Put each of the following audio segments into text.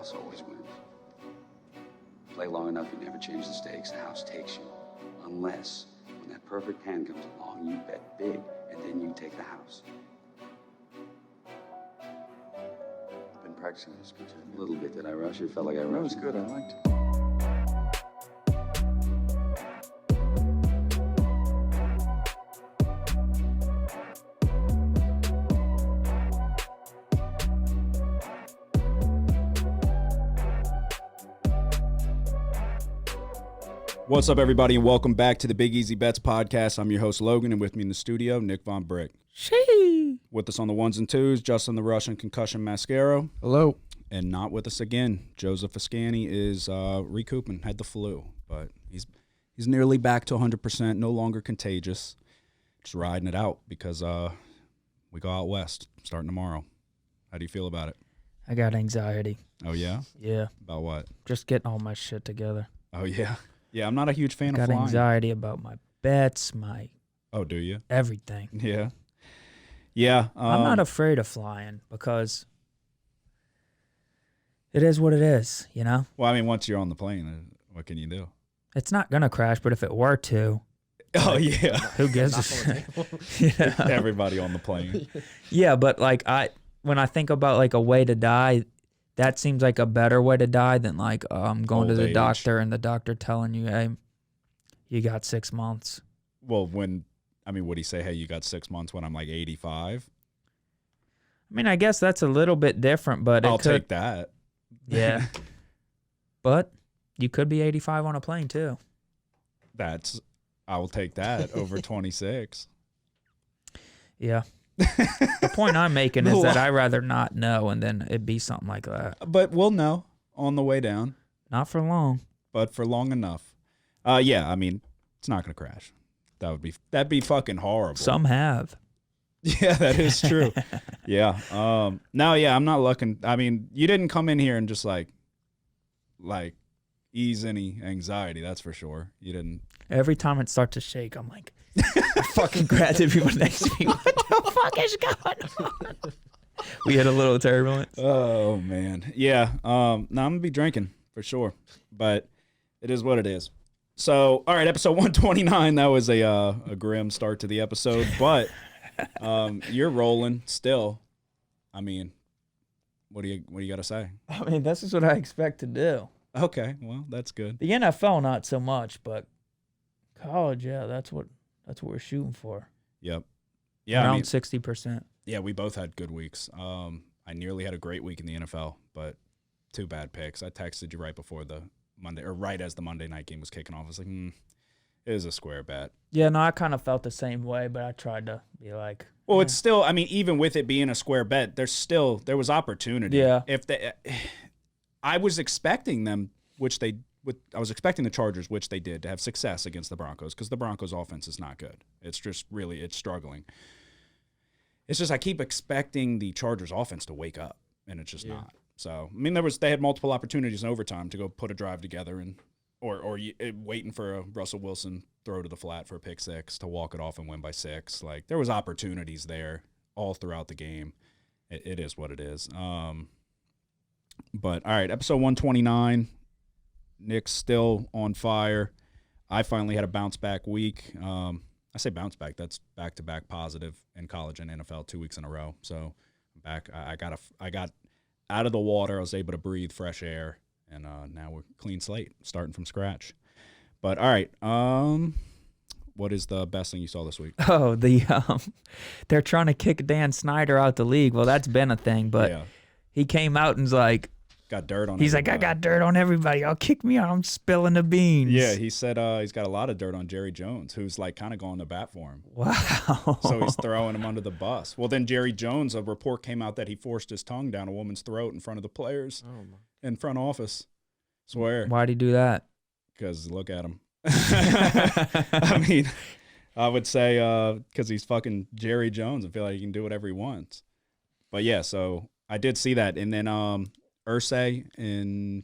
house always wins. Play long enough, you never change the stakes. The house takes you. Unless, when that perfect hand comes along, you bet big, and then you take the house. I've been practicing this a little bit. Did I rush it? Felt like I rushed. That was good. I liked it. What's up, everybody, and welcome back to the Big Easy Bets podcast. I'm your host, Logan, and with me in the studio, Nick Von Brick. Shee. With us on the ones and twos, Justin the Russian Concussion Mascaro. Hello. And not with us again, Joseph Ascani is recouping, had the flu, but he's nearly back to 100%, no longer contagious. Just riding it out because we go out west starting tomorrow. How do you feel about it? I got anxiety. Oh, yeah? Yeah. About what? Just getting all my shit together. Oh, yeah? Yeah, I'm not a huge fan of got flying. anxiety about my bets, my Oh, do you? everything. Yeah. Yeah. I'm not afraid of flying because it is what it is, you know? Well, I mean, once you're on the plane, what can you do? It's not going to crash, but if it were to, Oh, yeah. who gives a shit? Yeah. Everybody on the plane. Yeah, but like when I think about like a way to die, that seems like a better way to die than like going to Old the age. doctor and the doctor telling you, hey, you got 6 months. Well, would he say, hey, you got 6 months when I'm like 85? I mean, I guess that's a little bit different, but I'll it could, take that. yeah. But you could be 85 on a plane too. I will take that over 26. Yeah. The point I'm making is that I'd rather not know and then it'd be something like that. But we'll know on the way down, Not for long. but for long enough. Yeah, I mean, it's not going to crash. That'd be fucking horrible. Some have. Yeah, that is true. Yeah. No, yeah, I'm not looking. I mean, you didn't come in here and just like ease any anxiety. That's for sure. You didn't. Every time it starts to shake, I'm like, I fucking grab everyone next to me. What the fuck is going on? We had a little turbulence. Oh man, yeah. No, I'm gonna be drinking for sure, but it is what it is. So, all right, episode 129. That was a grim start to the episode, but you're rolling still. I mean, what do you got to say? I mean, this is what I expect to do. Okay, well, that's good. The NFL, not so much, but college, yeah, that's what we're shooting for. Yep. Yeah, Around 60%. Yeah, we both had good weeks. I nearly had a great week in the NFL, but two bad picks. I texted you right before the Monday, or right as the Monday night game was kicking off. I was like, it is a square bet. Yeah, no, I kind of felt the same way, but I tried to be like, well, it's still, I mean, even with it being a square bet, there was opportunity. Yeah. I was expecting them, I was expecting the Chargers, which they did, to have success against the Broncos because the Broncos' offense is not good. It's just really, it's struggling. It's just I keep expecting the Chargers' offense to wake up, and it's just not. So, I mean, they had multiple opportunities in overtime to go put a drive together and or waiting for a Russell Wilson throw to the flat for a pick six to walk it off and win by 6. Like, there was opportunities there all throughout the game. It is what it is. But, all right, episode 129. Nick's still on fire. I finally had a bounce-back week. I say bounce-back. That's back-to-back positive in college and NFL 2 weeks in a row. So, back. I got out of the water. I was able to breathe fresh air. And now we're clean slate, starting from scratch. But, all right, what is the best thing you saw this week? oh, they're trying to kick Dan Snyder out the league. Well, that's been a thing, but he came out and's like, got dirt on he's everybody. like, I got dirt on everybody. I'll kick me out. I'm spilling the beans. Yeah, he said he's got a lot of dirt on Jerry Jones, who's like kind of going to bat for him. Wow. So he's throwing him under the bus. Well, then Jerry Jones, a report came out that he forced his tongue down a woman's throat in front of the players in front office. Swear. Why'd he do that? Because look at him. I mean, I would say because he's fucking Jerry Jones and feel like he can do whatever he wants. But yeah, so I did see that. And then Irsay in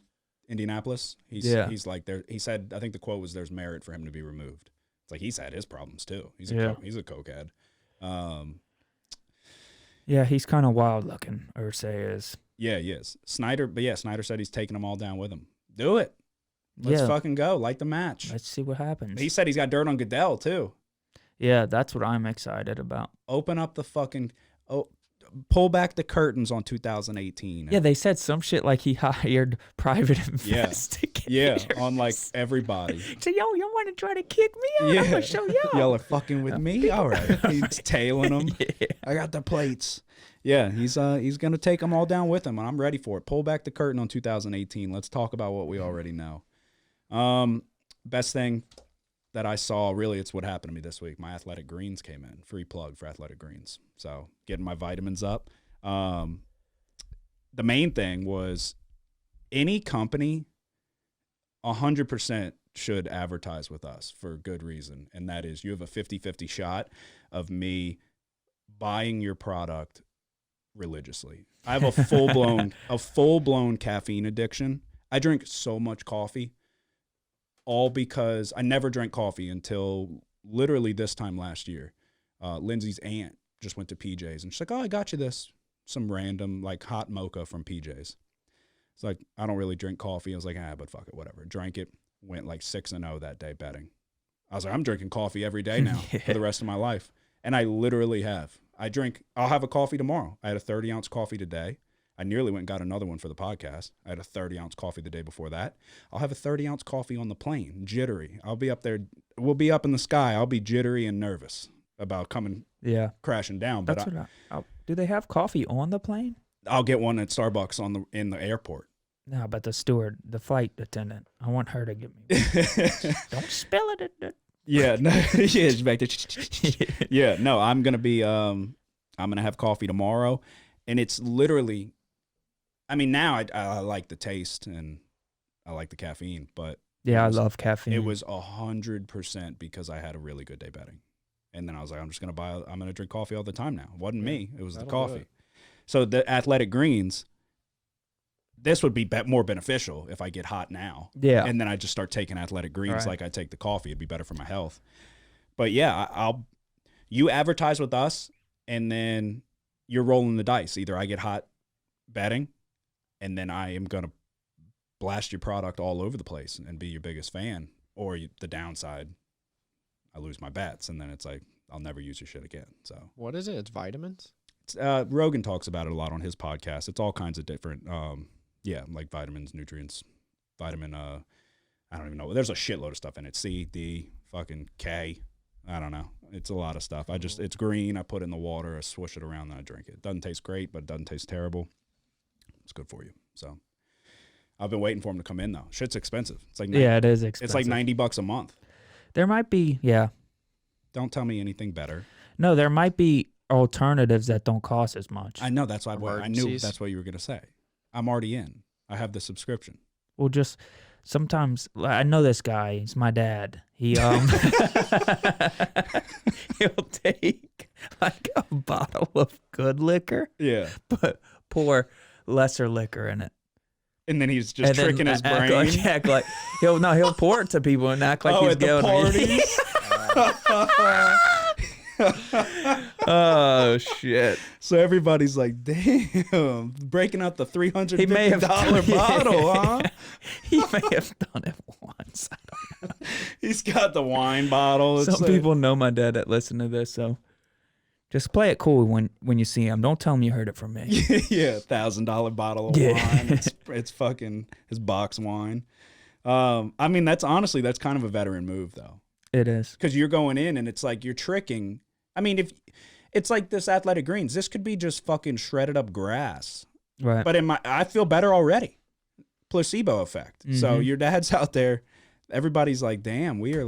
Indianapolis, he's like there. He said, I think the quote was, "There's merit for him to be removed." It's like he's had his problems too. He's a cokehead. Yeah, he's kind of wild looking, Ursay is. Yeah, he is. Snyder said he's taking them all down with him. Do it. Let's fucking go. Light the match. Let's see what happens. He said he's got dirt on Goodell, too. Yeah, that's what I'm excited about. Open up the fucking... pull back the curtains on 2018. Yeah, they said some shit like he hired private investigators. Yeah, on like everybody. So, y'all want to try to kick me out? Yeah. I'm going to show y'all. Y'all are fucking with me? All right. He's tailing them. Yeah. I got the plates. Yeah, he's going to take them all down with him, and I'm ready for it. Pull back the curtain on 2018. Let's talk about what we already know. Best thing that I saw, really, it's what happened to me this week. My Athletic Greens came in. Free plug for Athletic Greens. So getting my vitamins up. The main thing was any company 100% should advertise with us for a good reason. And that is you have a 50-50 shot of me buying your product religiously. I have a full-blown caffeine addiction. I drink so much coffee. All because I never drank coffee until literally this time last year. Lindsay's aunt just went to PJ's and she's like, oh, I got you some random like hot mocha from PJ's. It's like, I don't really drink coffee. I was like, but fuck it, whatever. Drank it, went like 6-0 that day betting. I was like, I'm drinking coffee every day now for the rest of my life. And I literally have. I'll have a coffee tomorrow. I had a 30-ounce coffee today. I nearly went and got another one for the podcast. I had a 30-ounce coffee the day before that. I'll have a 30-ounce coffee on the plane, jittery. I'll be up there. We'll be up in the sky. I'll be jittery and nervous about coming crashing down. But do they have coffee on the plane? I'll get one at Starbucks in the airport. No, but the steward, the flight attendant, I want her to give me one. Don't spill it. Yeah, no, yeah, back there. Yeah, no, I'm gonna have coffee tomorrow, and it's literally. I mean, now I like the taste and I like the caffeine, but yeah, I love caffeine. It was 100% because I had a really good day betting, and then I was like, I'm gonna drink coffee all the time now. It wasn't me; it was the coffee. So the Athletic Greens, this would be more beneficial if I get hot now. Yeah, and then I just start taking Athletic Greens like I take the coffee. It'd be better for my health. But yeah, you advertise with us, and then you're rolling the dice. Either I get hot betting, and then I am going to blast your product all over the place and be your biggest fan. Or the downside, I lose my bets, and then it's like, I'll never use your shit again. So what is it? It's vitamins? Rogan talks about it a lot on his podcast. It's all kinds of different, like vitamins, nutrients, vitamin, I don't even know. There's a shitload of stuff in it. C, D, fucking K. I don't know. It's a lot of stuff. It's green. I put it in the water. I swoosh it around, then I drink it. It doesn't taste great, but it doesn't taste terrible. It's good for you. So I've been waiting for him to come in though. Shit's expensive. It's like it is expensive. It's like $90 a month. There might be, Don't tell me anything better. No, there might be alternatives that don't cost as much. I know that's why I knew that's what you were gonna say. I'm already in. I have the subscription. Well, just sometimes I know this guy. He's my dad. He'll take like a bottle of good liquor, but pour lesser liquor in it. And then he's just tricking his brain. Act like he'll pour it to people and act like he's at the parties. Oh shit! So everybody's like, "Damn, breaking out the $350 bottle, huh?" He may have done it once. I don't know. He's got the wine bottle. Some people know my dad that listen to this, so just play it cool when you see him. Don't tell him you heard it from me. Yeah, $1,000 bottle of wine. It's fucking his box wine. I mean, that's kind of a veteran move, though. It is, because you're going in and it's like you're tricking. I mean, if it's like this Athletic Greens, this could be just fucking shredded up grass. Right. But I feel better already. Placebo effect. Mm-hmm. So your dad's out there. Everybody's like, damn, we're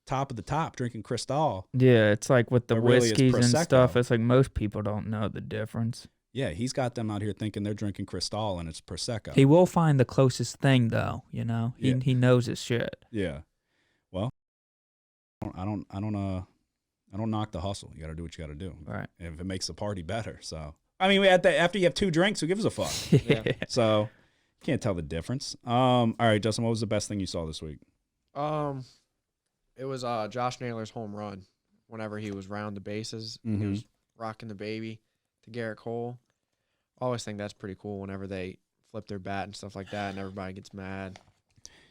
top of the top drinking Cristal. Yeah, it's like with the whiskeys really and stuff. It's like most people don't know the difference. Yeah, he's got them out here thinking they're drinking Cristal and it's Prosecco. He will find the closest thing, though. You know, he knows his shit. Yeah. Well, I don't knock the hustle. You got to do what you got to do. Right. If it makes the party better. So, I mean, after you have 2 drinks, who gives a fuck? Yeah. So, can't tell the difference. All right, Justin, what was the best thing you saw this week? It was Josh Naylor's home run. Whenever he was round the bases, mm-hmm. he was rocking the baby to Garrett Cole. I always think that's pretty cool whenever they flip their bat and stuff like that, and everybody gets mad.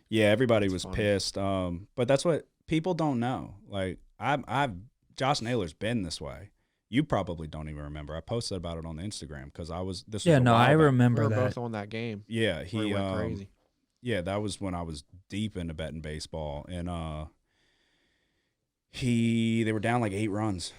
Yeah, everybody was funny. pissed. But that's what people don't know. Like Josh Naylor's been this way. You probably don't even remember. I posted about it on the Instagram because this was Yeah, a no, while I back. We remember were that. both on that game. Yeah, Where he it went crazy. Yeah, that was when I was deep into betting baseball, and they were down like 8 runs,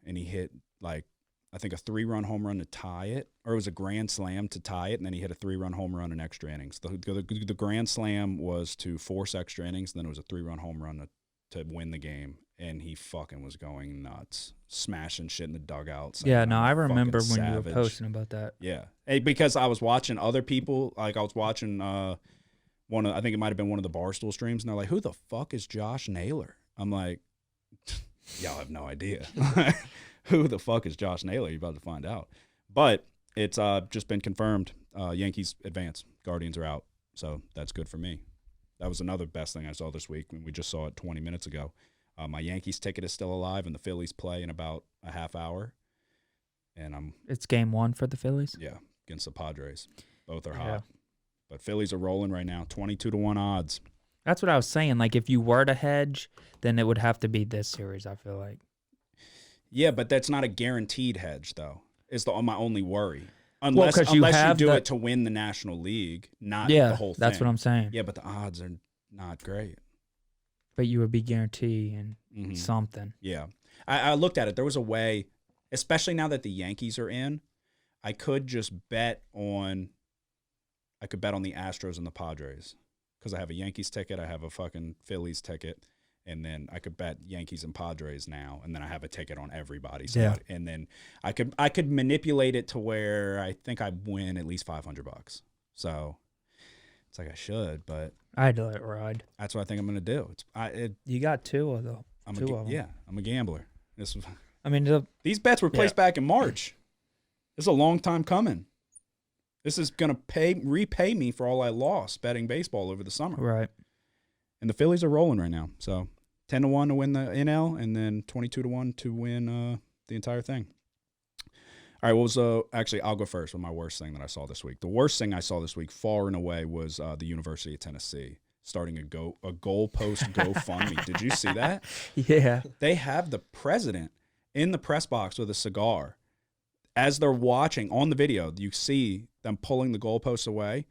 and he hit like I think a 3-run home run to tie it, or it was a grand slam to tie it, and then he hit a 3-run home run in extra innings. The grand slam was to force extra innings, and then it was a 3-run home run to win the game, and he fucking was going nuts, smashing shit in the dugout. saying, Yeah, no, "I'm a I remember fucking when you savage." were posting about that. Yeah, hey, because I was watching other people, like I was watching I think it might have been one of the Barstool streams, and they're like, "Who the fuck is Josh Naylor?" I'm like, y'all have no idea. Who the fuck is Josh Naylor? You're about to find out. But it's just been confirmed. Yankees advance. Guardians are out. So that's good for me. That was another best thing I saw this week. We just saw it 20 minutes ago. My Yankees ticket is still alive, and the Phillies play in about a half hour. And It's game 1 for the Phillies. yeah, against the Padres. Both are Yeah. hot. But Phillies are rolling right now. 22-1 odds. That's what I was saying. Like, if you were to hedge, then it would have to be this series, I feel like. Yeah, but that's not a guaranteed hedge, though. Is my only worry. Unless 'cause you have do the- it to win the National League, not Yeah, the whole thing. that's what I'm saying. Yeah, but the odds are not great. But you would be guaranteeing Mhm. something. Yeah. I looked at it. There was a way, especially now that the Yankees are in, I could just bet on the Astros and the Padres because I have a Yankees ticket, I have a fucking Phillies ticket, and then I could bet Yankees and Padres now, and then I have a ticket on everybody. So Yeah. and then I could manipulate it to where I think I win at least $500. So it's like I should, but I'd let it ride. that's what I think I'm gonna do. You got 2 of them. I'm a gambler. I mean, These bets were placed back in March. This is a long time coming. This is going to repay me for all I lost betting baseball over the summer. right. And the Phillies are rolling right now. So 10-1 to win the NL, and then 22-1 to win the entire thing. All right, what was actually I'll go first with my worst thing that I saw this week. The worst thing I saw this week, far and away, was the University of Tennessee starting a goalpost GoFundMe. Did you see that? Yeah. They have the president in the press box with a cigar. As they're watching on the video, you see them pulling the goalposts away.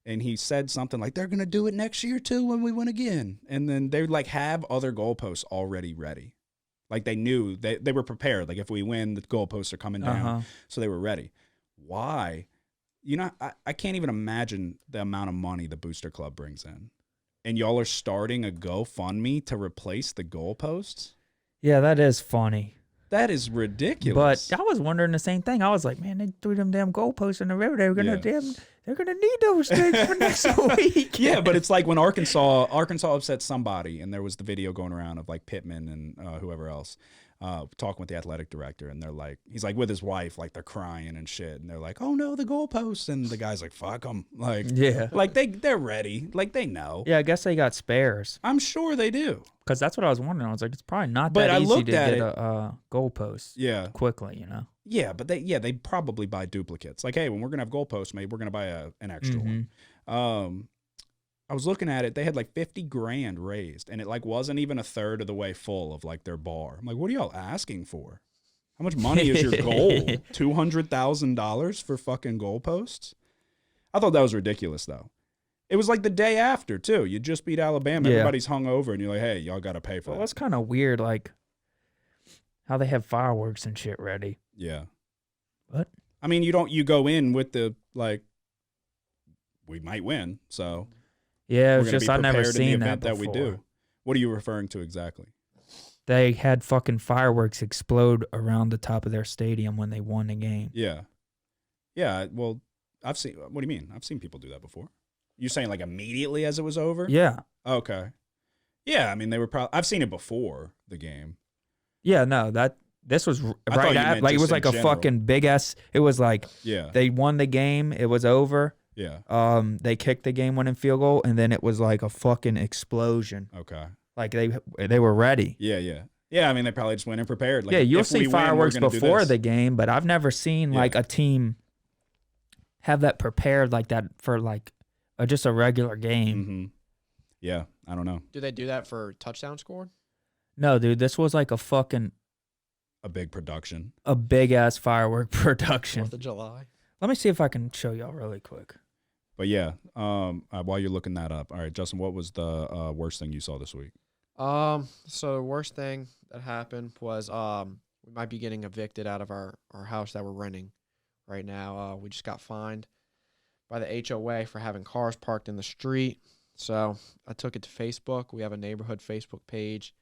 And he said something like, they're going to do it next year too when we win again. And then they like have other goalposts already ready. Like they knew, they were prepared. Like if we win, the goalposts are coming down. Uh-huh. So they were ready. Why? You know, I can't even imagine the amount of money the Booster Club brings in. And y'all are starting a GoFundMe to replace the goalposts? Yeah, that is funny. That is ridiculous. But I was wondering the same thing. I was like, man, they threw them damn goalposts in the river. They're gonna need those things for next week. Yeah, but it's like when Arkansas upset somebody, and there was the video going around of like Pittman and whoever else talking with the athletic director, and they're like, he's like with his wife, like they're crying and shit, and they're like, oh no, the goalposts, and the guy's like, fuck them, like Yeah. like they're ready, like they know. Yeah, I guess they got spares. I'm sure they do. Because that's what I was wondering. I was like, it's probably not But that I easy looked to at get it- a goalpost Yeah, quickly, you know? yeah, but they probably buy duplicates. Like, hey, when we're gonna have goalposts made, we're gonna buy an extra one. I was looking at it, they had like $50,000 raised, and it like wasn't even a third of the way full of like their bar. I'm like, what are y'all asking for? How much money is your goal? $200,000 for fucking goalposts? I thought that was ridiculous though. It was like the day after too. You just beat Alabama, Yeah. everybody's hung over, and you're like, hey, y'all got to pay for Well, that. that's kind of weird, like how they have fireworks and shit ready. Yeah. What? I mean, you go in with the like, we might win, so. Yeah, it We're was gonna just be I never prepared in the seen that event that before. we do. What are you referring to exactly? They had fucking fireworks explode around the top of their stadium when they won the game. Yeah. Yeah, well, I've seen, what do you mean? I've seen people do that before. You're saying like immediately as it was over? Yeah. Okay. Yeah, I mean, they were probably, I've seen it before the game. Yeah, no, this was thought right you after, meant like it just was like in a general. fucking big ass. It was like Yeah. they won the game, it was over. Yeah. They kicked the game-winning field goal, and then it was like a fucking explosion. Okay. Like they were ready. Yeah, yeah. Yeah, I mean, they probably just went in prepared. Like, yeah, you'll if we see win, we're fireworks gonna do before this. the game, but I've never seen like a team have that prepared like that for like just a regular game. Mm-hmm. Yeah, I don't know. Do they do that for touchdown score? No, dude, this was like A big production. a big ass firework production. 4th of July. Let me see if I can show y'all really quick. But yeah, while you're looking that up, all right, Justin, what was the worst thing you saw this week? So the worst thing that happened was we might be getting evicted out of our house that we're renting right now. We just got fined by the HOA for having cars parked in the street. So I took it to Facebook. We have a neighborhood Facebook page.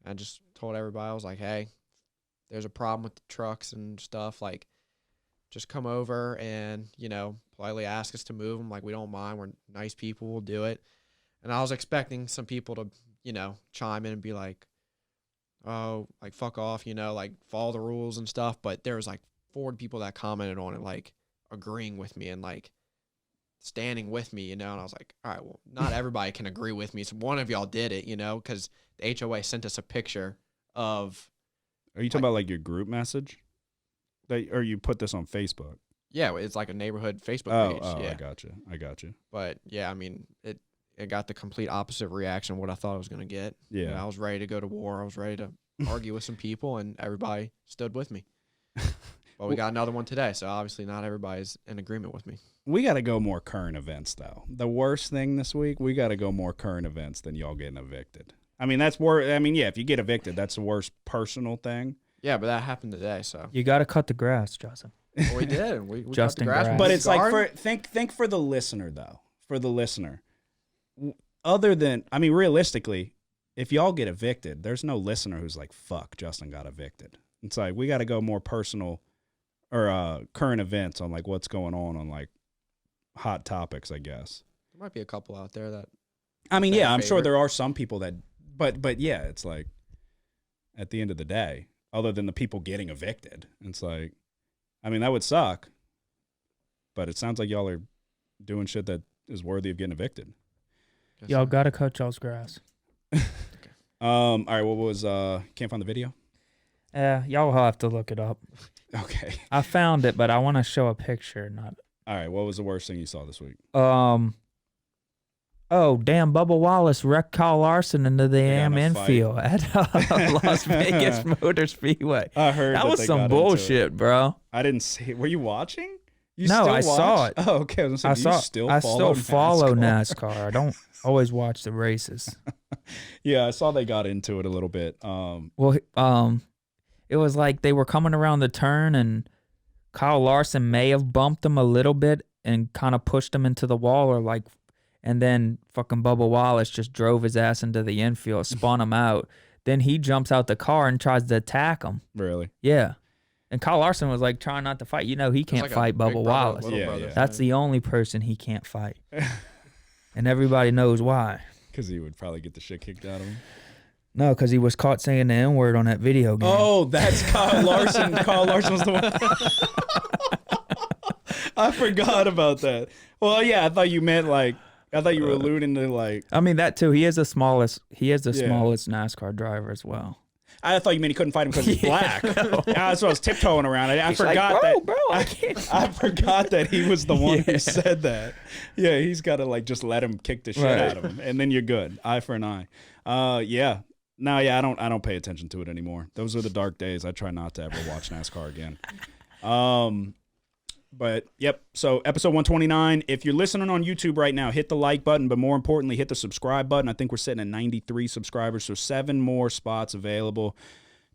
I just told everybody, I was like, hey, there's a problem with the trucks and stuff. Like, just come over and, politely ask us to move them. Like, we don't mind. We're nice people. We'll do it. And I was expecting some people to, chime in and be like, oh, like, fuck off, like, follow the rules and stuff. But there was, like, 4 people that commented on it, like, agreeing with me and, like, standing with me, and I was like, all right, well, not everybody can agree with me. So one of y'all did it, because the HOA sent us a picture of. Are you talking about like your group message? Or you put this on Facebook? Yeah, it's like a neighborhood Facebook page. Oh, Yeah. I got you. But yeah, I mean, it got the complete opposite reaction of what I thought I was going to get. Yeah. I was ready to go to war. I was ready to argue with some people, and everybody stood with me. But we got another one today, so obviously not everybody's in agreement with me. We got to go more current events, though. The worst thing this week, we got to go more current events than y'all getting evicted. I mean, that's worse. I mean, yeah, if you get evicted, that's the worst personal thing. Yeah, but that happened today, so. You got to cut the grass, Justin. Well, we did. We Just cut the in grass. grass. But it's like, think for the listener, though. For the listener. Other than, I mean, realistically, if y'all get evicted, there's no listener who's like, fuck, Justin got evicted. It's like, we got to go more personal or current events on like what's going on like hot topics, I guess. There might be a couple out there that. I mean, yeah, I'm sure favorite. there are some people that, but yeah, it's like at the end of the day, other than the people getting evicted, it's like, I mean, that would suck, but it sounds like y'all are doing shit that is worthy of getting evicted. Y'all got to cut y'all's grass. All right, what was, can't find the video? Y'all will have to look it up. Okay. I found it, but I want to show a picture, not. All right, what was the worst thing you saw this week? Oh, damn, Bubba Wallace wrecked Kyle Larson into the They got in a infield at Las Vegas Motor Speedway. I heard that was they some got into bullshit, bro. I didn't see it. Were you watching? You No, still I saw watch? it. Oh, okay. I was gonna say, do you still I follow still follow NASCAR? NASCAR. I don't always watch the races. Yeah, I saw they got into it a little bit. Well, it was like they were coming around the turn, and Kyle Larson may have bumped him a little bit and kind of pushed him into the wall, or like, and then fucking Bubba Wallace just drove his ass into the infield, spun him out. Then he jumps out the car and tries to attack him. Really? Yeah. And Kyle Larson was like trying not to fight. You know, he can't like a fight big Bubba brother, Wallace. little Yeah, brother yeah. That's thing. the only person he can't fight. And everybody knows why. Because he would probably get the shit kicked out of him. No, because he was caught saying the N-word on that video game. Oh, that's Kyle Larson. Kyle Larson was the one. I forgot about that. Well, yeah, I thought you meant like, I thought you were alluding to like. I mean, that too. He is the smallest. He is the Yeah. smallest NASCAR driver as well. I thought you meant he couldn't fight him because he's black. Yeah, that's what I was tiptoeing around. I He's forgot like, that. bro, I can't. I forgot that he was the one Yeah. who said that. Yeah, he's got to like just let him kick the shit Right. out of him, and then you're good. Eye for an eye. Yeah. No, yeah, I don't pay attention to it anymore. Those are the dark days. I try not to ever watch NASCAR again. But yep. So episode 129. If you're listening on YouTube right now, hit the like button, but more importantly, hit the subscribe button. I think we're sitting at 93 subscribers, so 7 more spots available.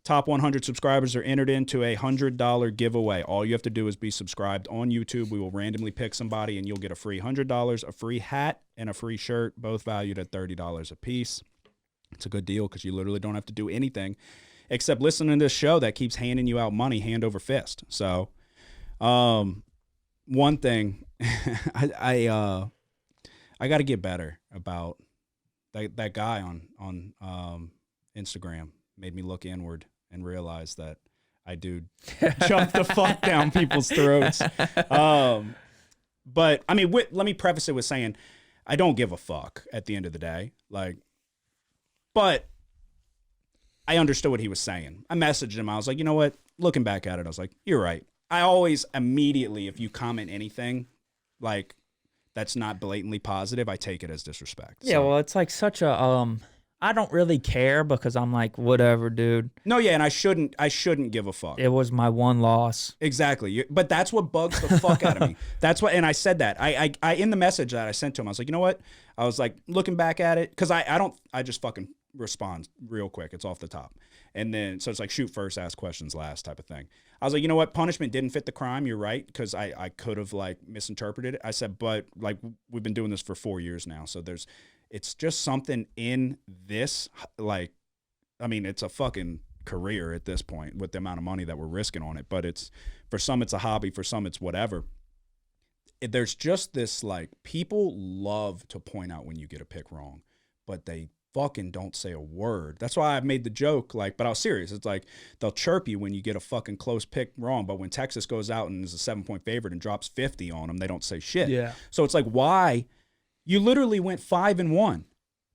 Top 100 subscribers are entered into a $100 giveaway. All you have to do is be subscribed on YouTube. We will randomly pick somebody, and you'll get a free $100, a free hat, and a free shirt, both valued at $30 a piece. It's a good deal because you literally don't have to do anything except listen to this show that keeps handing you out money hand over fist. So, one thing I got to get better about that guy on Instagram made me look inward and realize that I do jump the fuck down people's throats. But I mean, let me preface it with saying I don't give a fuck at the end of the day. Like, but I understood what he was saying. I messaged him. I was like, you know what? Looking back at it, I was like, you're right. I always immediately, if you comment anything, like that's not blatantly positive, I take it as disrespect. Yeah, well, it's like such a I don't really care because I'm like, whatever, dude. No, yeah, and I shouldn't give a fuck. It was my one loss. Exactly. But that's what bugs the fuck out of me. That's what, and I said that. I in the message that I sent to him, I was like, you know what? I was like, looking back at it, because I just fucking respond real quick. It's off the top. And then, so it's like shoot first, ask questions last type of thing. I was like, you know what? Punishment didn't fit the crime. You're right. Because I could have like misinterpreted it. I said, but like we've been doing this for 4 years now. So it's just something in this, like, I mean, it's a fucking career at this point with the amount of money that we're risking on it. But it's, for some, it's a hobby. For some, it's whatever. There's just this, like, people love to point out when you get a pick wrong, but they fucking don't say a word. That's why I made the joke, like, but I was serious. It's like they'll chirp you when you get a fucking close pick wrong, but when Texas goes out and is a 7-point favorite and drops 50 on them, they don't say shit. Yeah. So it's like, why? You literally went 5-1,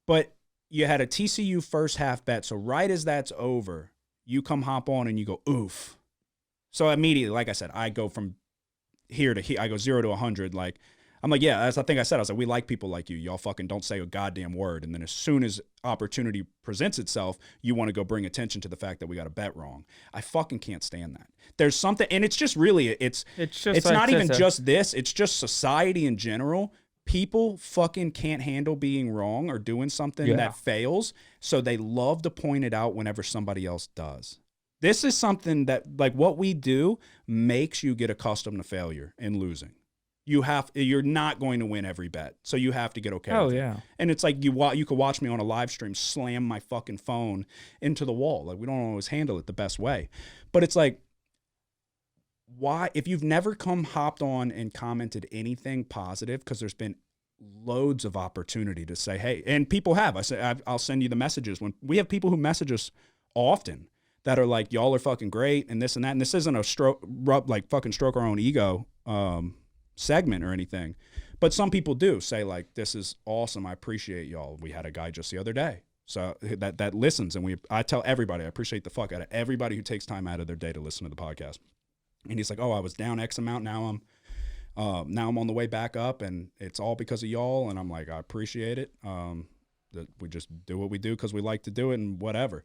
but you had a TCU first half bet. So right as that's over, you come hop on and you go, oof. So immediately, like I said, I go from here to here. I go 0 to 100. Like, I'm like, yeah, as I think I said, I was like, we like people like you. Y'all fucking don't say a goddamn word. And then as soon as opportunity presents itself, you want to go bring attention to the fact that we got a bet wrong. I fucking can't stand that. There's something, and it's just really, it's just not even just this. It's just society in general. People fucking can't handle being wrong or doing something that fails. So they love to point it out whenever somebody else does. This is something that, like, what we do makes you get accustomed to failure and losing. You're not going to win every bet, so you have to get okay. Oh with yeah. it. And it's like you could watch me on a live stream slam my fucking phone into the wall. Like, we don't always handle it the best way, but it's like, why? If you've never hopped on and commented anything positive, because there's been loads of opportunity to say, hey, and people have. I'll send you the messages when we have people who message us often that are like, y'all are fucking great and this and that. And this isn't a stroke our own ego segment or anything, but some people do say, like, this is awesome, I appreciate y'all. We had a guy just the other day, so that listens, and I tell everybody I appreciate the fuck out of everybody who takes time out of their day to listen to the podcast. And he's like, oh, I was down X amount, now I'm on the way back up, and it's all because of y'all. And I'm like, I appreciate it. That we just do what we do because we like to do it and whatever.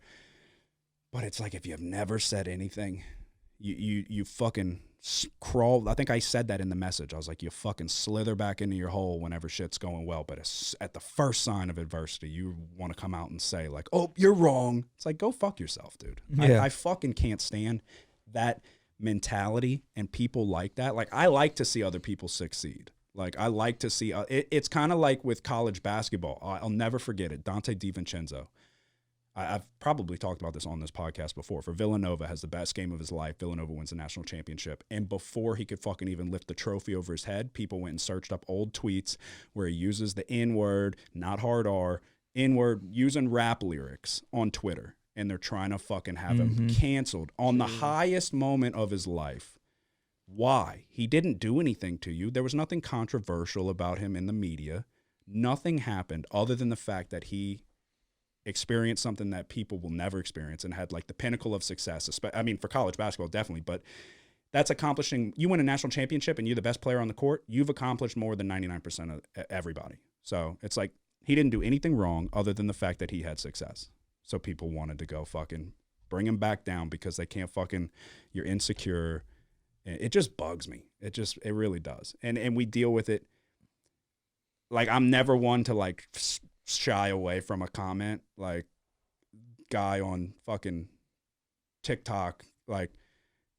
But it's like, if you have never said anything, you fucking crawl. I think I said that in the message. I was like, you fucking slither back into your hole whenever shit's going well. But at the first sign of adversity, you want to come out and say, like, oh, you're wrong. It's like, go fuck yourself, dude. Yeah. I fucking can't stand that mentality and people like that. Like, I like to see other people succeed. Like, I like to see it's kind of like with college basketball. I'll never forget it. Dante DiVincenzo. I've probably talked about this on this podcast before. For Villanova, has the best game of his life. Villanova wins the national championship. And before he could fucking even lift the trophy over his head, people went and searched up old tweets where he uses the N-word, not hard R, N-word, using rap lyrics on Twitter. And they're trying to fucking have him canceled on the highest moment of his life. Why? He didn't do anything to you. There was nothing controversial about him in the media. Nothing happened other than the fact that he experienced something that people will never experience and had, like, the pinnacle of success. I mean, for college basketball, definitely, but that's accomplishing. You win a national championship and you're the best player on the court, you've accomplished more than 99% of everybody. So it's like, he didn't do anything wrong other than the fact that he had success. So people wanted to go fucking bring him back down because they can't fucking, you're insecure. It just bugs me. It really does. And we deal with it. Like, I'm never one to, like, shy away from a comment. Like, guy on fucking TikTok, like,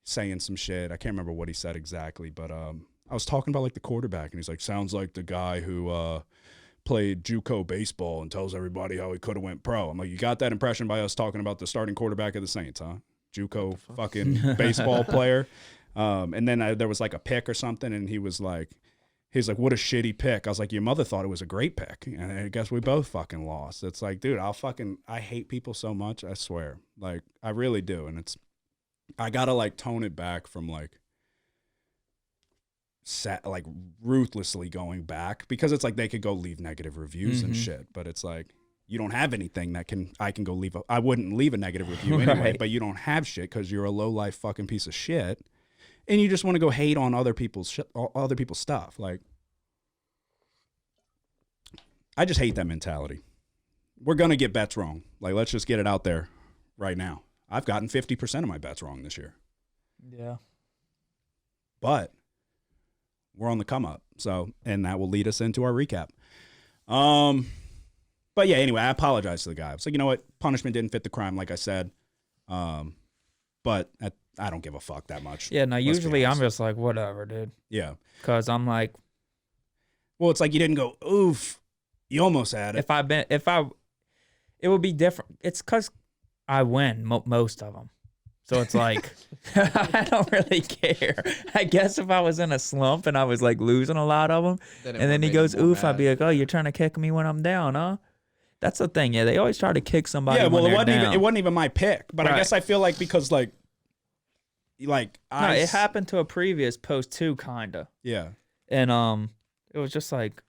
saying some shit. I can't remember what he said exactly, but I was talking about, like, the quarterback, and he's like, sounds like the guy who played JUCO baseball and tells everybody how he could have went pro. I'm like, you got that impression by us talking about the starting quarterback of the Saints, huh? JUCO fucking baseball player. And then there was, like, a pick or something, and he's like, what a shitty pick. I was like, your mother thought it was a great pick. And I guess we both fucking lost. It's like, dude, I hate people so much. I swear. Like, I really do. And I got to, like, tone it back from, like, ruthlessly going back, because it's like they could go leave negative reviews and shit. But it's like, you don't have anything that I can go leave. I wouldn't leave a negative review anyway, Right. but you don't have shit because you're a low life fucking piece of shit, and you just want to go hate on other people's stuff. Like, I just hate that mentality. We're gonna get bets wrong. Like, let's just get it out there right now. I've gotten 50% of my bets wrong this year, Yeah. but we're on the come up. So, and that will lead us into our recap. But yeah, anyway, I apologize to the guy. I was like, you know what? Punishment didn't fit the crime, like I said. But I don't give a fuck that much. Yeah, no, Let's be usually I'm honest. just like, whatever, dude. Yeah. Because I'm like, Well, it's like you didn't go, oof. You almost had it. it would be different. It's because I win most of them. So it's like, I don't really care. I guess if I was in a slump and I was like losing a lot of them, Then it and then would've he made goes, him more oof, I'd be mad. like, oh, you're trying to kick me when I'm down, huh? That's the thing. Yeah, they always try to kick somebody Yeah, well, when it they're down. wasn't even my pick. But I Right. guess I feel like because No, I it happened to a previous post too, kinda. Yeah. And it was just like,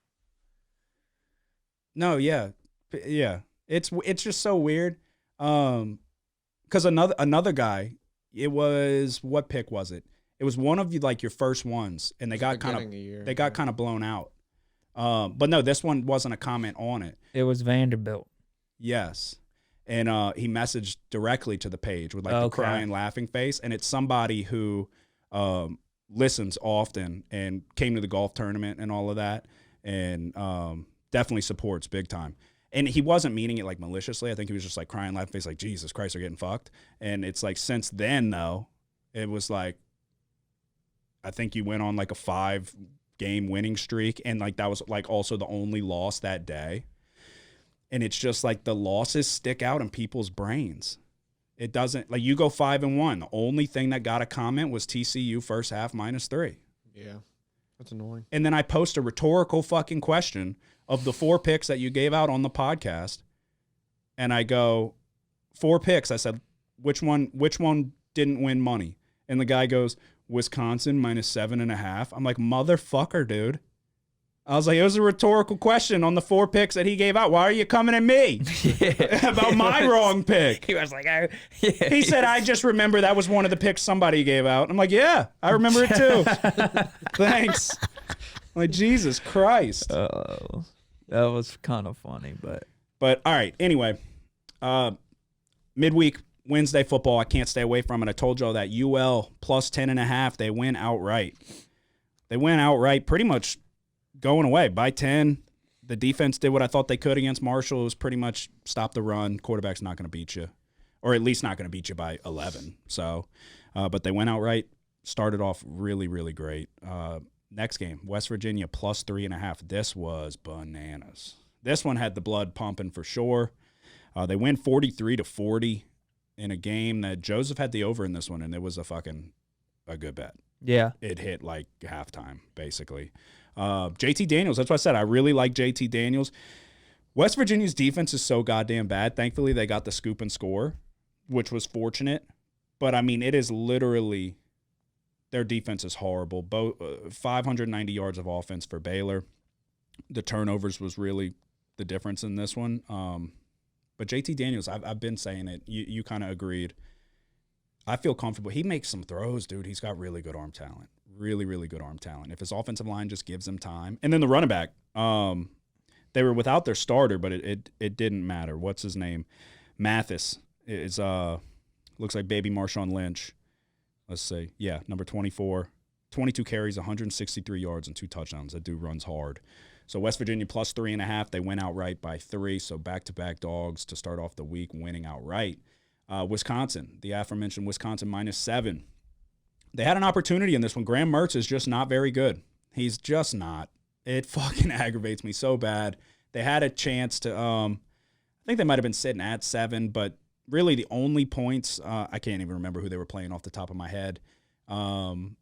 No, yeah. Yeah. It's just so weird. Cuz another guy, it was, what pick was it? It was one of you, like, your first ones, and they got kind Beginning of year, of blown out. But no, this one wasn't a comment on it. it was Vanderbilt. Yes. And he messaged directly to the page with like the Okay. crying, laughing face. And it's somebody who listens often and came to the golf tournament and all of that, and definitely supports big time. And he wasn't meaning it like maliciously. I think he was just like crying, laughing face, like, Jesus Christ, they're getting fucked. And it's like, since then, though, it was like, I think you went on like a 5-game winning streak. And like, that was like also the only loss that day. And it's just like the losses stick out in people's brains. It doesn't, like, you go 5-1. The only thing that got a comment was TCU first half -3. Yeah, that's annoying. And then I post a rhetorical fucking question of the 4 picks that you gave out on the podcast. And I go, 4 picks. I said, which one didn't win money? And the guy goes, Wisconsin -7.5. I'm like, motherfucker, dude. I was like, it was a rhetorical question on the 4 picks that he gave out. Why are you coming at me about my wrong pick? He was like, yeah. He said, I just remember that was one of the picks somebody gave out. I'm like, yeah, I remember it too. Thanks. I'm like, Jesus Christ. Oh, that was kind of funny, but But all right, anyway, midweek Wednesday football, I can't stay away from it. I told y'all that UL +10.5, they win outright. They win outright, pretty much going away by 10. The defense did what I thought they could against Marshall. It was pretty much stop the run. Quarterback's not going to beat you, or at least not going to beat you by 11. So, but they went outright, started off really, really great. Next game, West Virginia +3.5. This was bananas. This one had the blood pumping for sure. They win 43-40 in a game that Joseph had the over in this one, and it was a good bet. yeah. It hit like halftime, basically. JT Daniels, that's what I said. I really like JT Daniels. West Virginia's defense is so goddamn bad. Thankfully, they got the scoop and score, which was fortunate. But, I mean, it is literally – their defense is horrible. 590 yards of offense for Baylor. The turnovers was really the difference in this one. But JT Daniels, I've been saying it. You kind of agreed. I feel comfortable. He makes some throws, dude. He's got really good arm talent. Really, really good arm talent. If his offensive line just gives him time. And then the running back, they were without their starter, but it didn't matter. What's his name? Mathis is looks like baby Marshawn Lynch. Let's see. Yeah, number 24. 22 carries, 163 yards, and 2 touchdowns. That dude runs hard. So West Virginia +3.5. They went outright by 3. So back-to-back dogs to start off the week, winning outright. Wisconsin, the aforementioned Wisconsin -7. They had an opportunity in this one. Graham Mertz is just not very good. He's just not. It fucking aggravates me so bad. They had a chance to, I think they might have been sitting at 7, but really the only points, I can't even remember who they were playing off the top of my head. The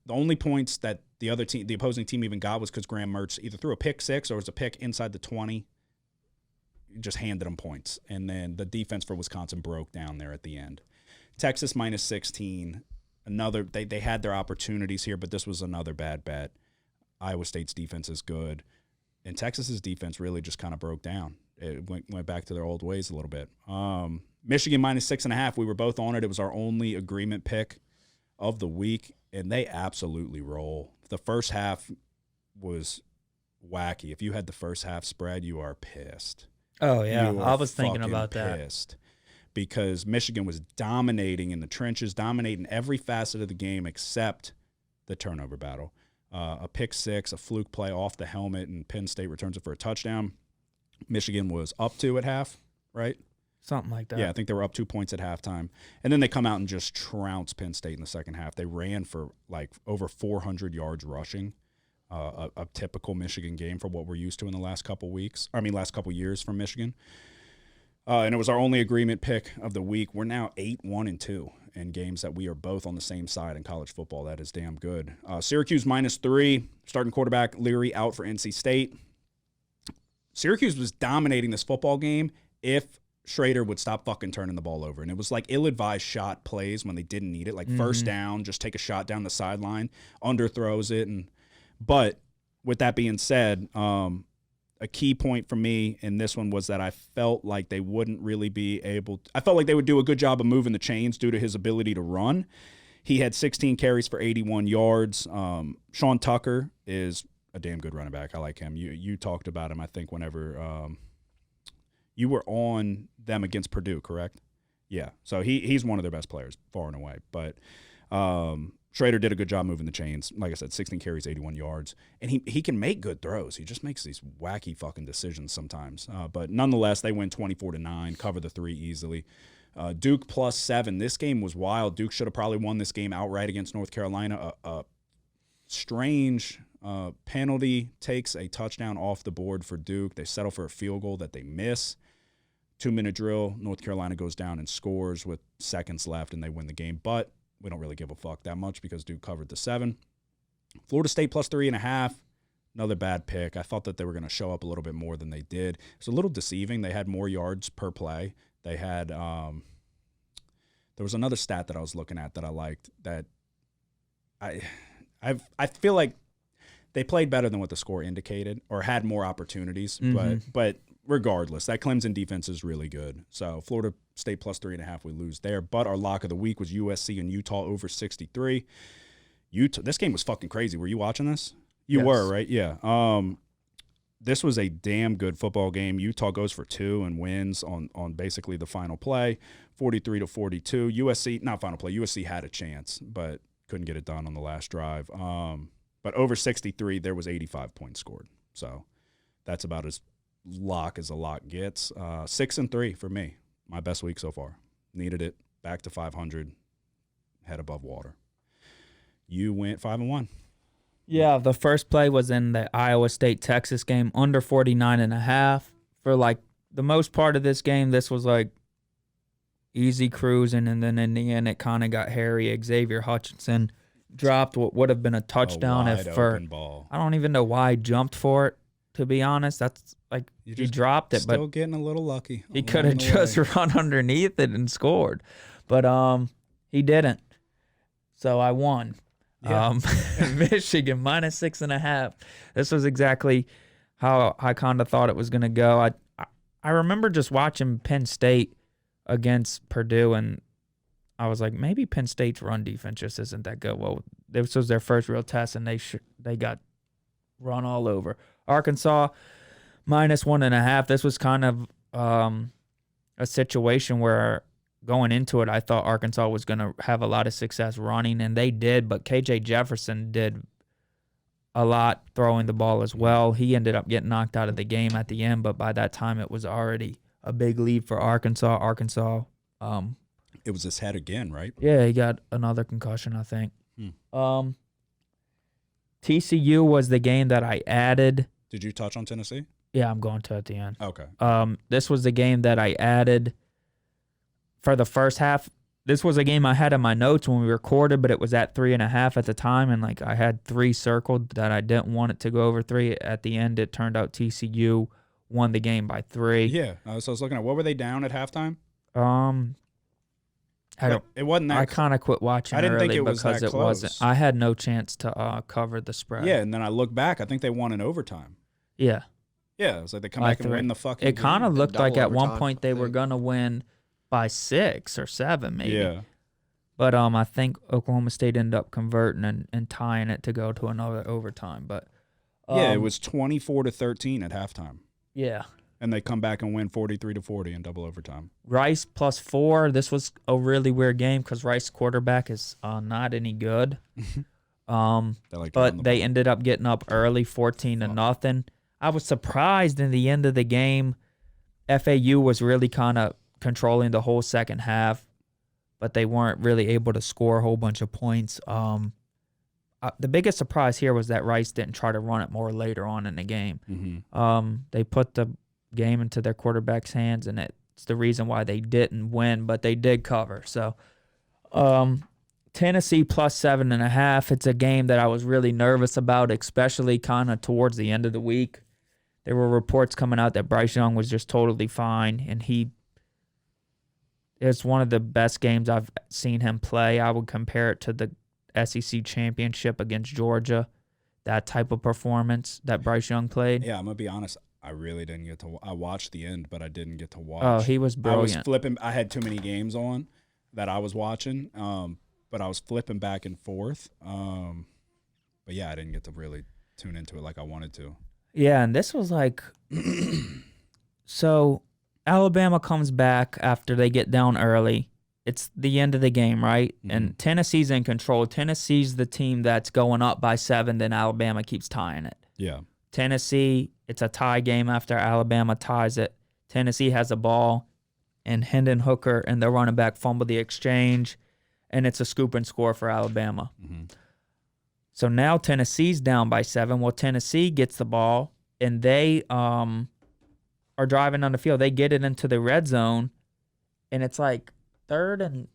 only points that the opposing team even got was because Graham Mertz either threw a pick 6 or was a pick inside the 20. Just handed them points. And then the defense for Wisconsin broke down there at the end. Texas -16. They had their opportunities here, but this was another bad bet. Iowa State's defense is good. And Texas's defense really just kind of broke down. it went back to their old ways a little bit. Michigan -6.5. We were both on it. It was our only agreement pick of the week, and they absolutely roll. The first half was wacky. If you had the first half spread, you are pissed. Oh, yeah. You I are was thinking fucking about that. pissed because Michigan was dominating in the trenches, dominating every facet of the game except the turnover battle. A pick six, a fluke play off the helmet, and Penn State returns it for a touchdown. Michigan was up 2 at half, right? Something like that. Yeah, I think they were up 2 points at halftime. And then they come out and just trounce Penn State in the second half. They ran for like over 400 yards rushing, a typical Michigan game for what we're used to in the last couple years from Michigan. And it was our only agreement pick of the week. We're now 8-1-2 in games that we are both on the same side in college football. That is damn good. Syracuse -3, starting quarterback Leary out for NC State. Syracuse was dominating this football game if Schrader would stop fucking turning the ball over. And it was like ill-advised shot plays when they didn't need it, like first down, just take a shot down the sideline, underthrows it. But with that being said, a key point for me in this one was that I felt like they wouldn't really be able – I felt like they would do a good job of moving the chains due to his ability to run. He had 16 carries for 81 yards. Sean Tucker is a damn good running back. I like him. You talked about him, I think, whenever you were on them against Purdue, correct? Yeah. So he's one of their best players, far and away. But Schrader did a good job moving the chains. Like I said, 16 carries, 81 yards. And he can make good throws. He just makes these wacky fucking decisions sometimes. But nonetheless, they win 24-9, cover the 3 easily. Duke +7. This game was wild. Duke should have probably won this game outright against North Carolina. A strange penalty takes a touchdown off the board for Duke. They settle for a field goal that they miss. 2-minute drill. North Carolina goes down and scores with seconds left, and they win the game. But we don't really give a fuck that much because Duke covered the 7. Florida State +3.5. Another bad pick. I thought that they were going to show up a little bit more than they did. It was a little deceiving. They had more yards per play. They had there was another stat that I was looking at that I liked that I feel like they played better than what the score indicated or had more opportunities. But regardless, that Clemson defense is really good. So Florida State +3.5, we lose there. But our lock of the week was USC and Utah over 63. This game was fucking crazy. Were you watching this? You were, right? Yeah. This was a damn good football game. Utah goes for 2 and wins on basically the final play, 43-42. USC, not final play. USC had a chance, but couldn't get it done on the last drive. But over 63, there was 85 points scored. So that's about as lock as a lock gets. 6-3 for me. My best week so far. Needed it. Back to 500. Head above water. You went 5-1. Yeah, the first play was in the Iowa State-Texas game, under 49.5. For, like, the most part of this game, this was, like, easy cruising, and then in the end, it kind of got hairy. Xavier Hutchinson dropped what would have been a touchdown if for ball. I don't even know why he jumped for it, to be honest. That's, like, he dropped it. Still but getting a little lucky. He could have just run underneath it and scored. But he didn't. So I won. Yeah. Michigan -6.5. This was exactly how I kind of thought it was going to go. I remember just watching Penn State against Purdue, and I was like, maybe Penn State's run defense just isn't that good. Well, this was their first real test, and they got run all over. Arkansas -1.5. This was kind of a situation where going into it, I thought Arkansas was going to have a lot of success running, and they did, but KJ Jefferson did a lot throwing the ball as well. He ended up getting knocked out of the game at the end, but by that time it was already a big lead for Arkansas. It was his head again, right? Yeah, he got another concussion, I think. TCU was the game that I added. Did you touch on Tennessee? Yeah, I'm going to at the end. Okay. This was the game that I added for the first half. This was a game I had in my notes when we recorded, but it was at 3.5 at the time, and like I had 3 circled that I didn't want it to go over 3. At the end, it turned out TCU won the game by 3. Yeah, so I was looking at what were they down at halftime? It wasn't that. I kind of quit watching. I didn't early think it was because that it close. wasn't. I had no chance to cover the spread. Yeah, and then I look back. I think they won in overtime. Yeah. Yeah, it was like they come By back and 3. win the fucking It kind of game. looked like double at one overtime, point I they were think. gonna win by 6 or 7, maybe. Yeah. But I think Oklahoma State ended up converting and tying it to go to another overtime. But Yeah, it was 24-13 at halftime. yeah. And they come back and win 43-40 in double overtime. Rice +4. This was a really weird game because Rice quarterback is not any good. They like to run But the they ball. ended up getting up early, 14-0. I was surprised in the end of the game. FAU was really kind of controlling the whole second half, but they weren't really able to score a whole bunch of points. The biggest surprise here was that Rice didn't try to run it more later on in the game. Mm-hmm. They put the game into their quarterback's hands, and it's the reason why they didn't win, but they did cover. So Tennessee +7.5. It's a game that I was really nervous about, especially kind of towards the end of the week. There were reports coming out that Bryce Young was just totally fine, and it's one of the best games I've seen him play. I would compare it to the SEC championship against Georgia, that type of performance that Bryce Young played. Yeah, I'm going to be honest. I really didn't get to – I watched the end, but I didn't get to watch. Oh, he was I brilliant. was flipping – I had too many games on that I was watching, but I was flipping back and forth. But, yeah, I didn't get to really tune into it like I wanted to. Yeah, and this was like so Alabama comes back after they get down early. It's the end of the game, right? Mm-hmm. And Tennessee's in control. Tennessee's the team that's going up by 7, then Alabama keeps tying it. Yeah. Tennessee, it's a tie game after Alabama ties it. Tennessee has a ball, and Hendon Hooker and their running back fumble the exchange, and it's a scoop and score for Alabama. Mm-hmm. So now Tennessee's down by 7. Well, Tennessee gets the ball, and they are driving on the field. They get it into the red zone, and it's like 3rd and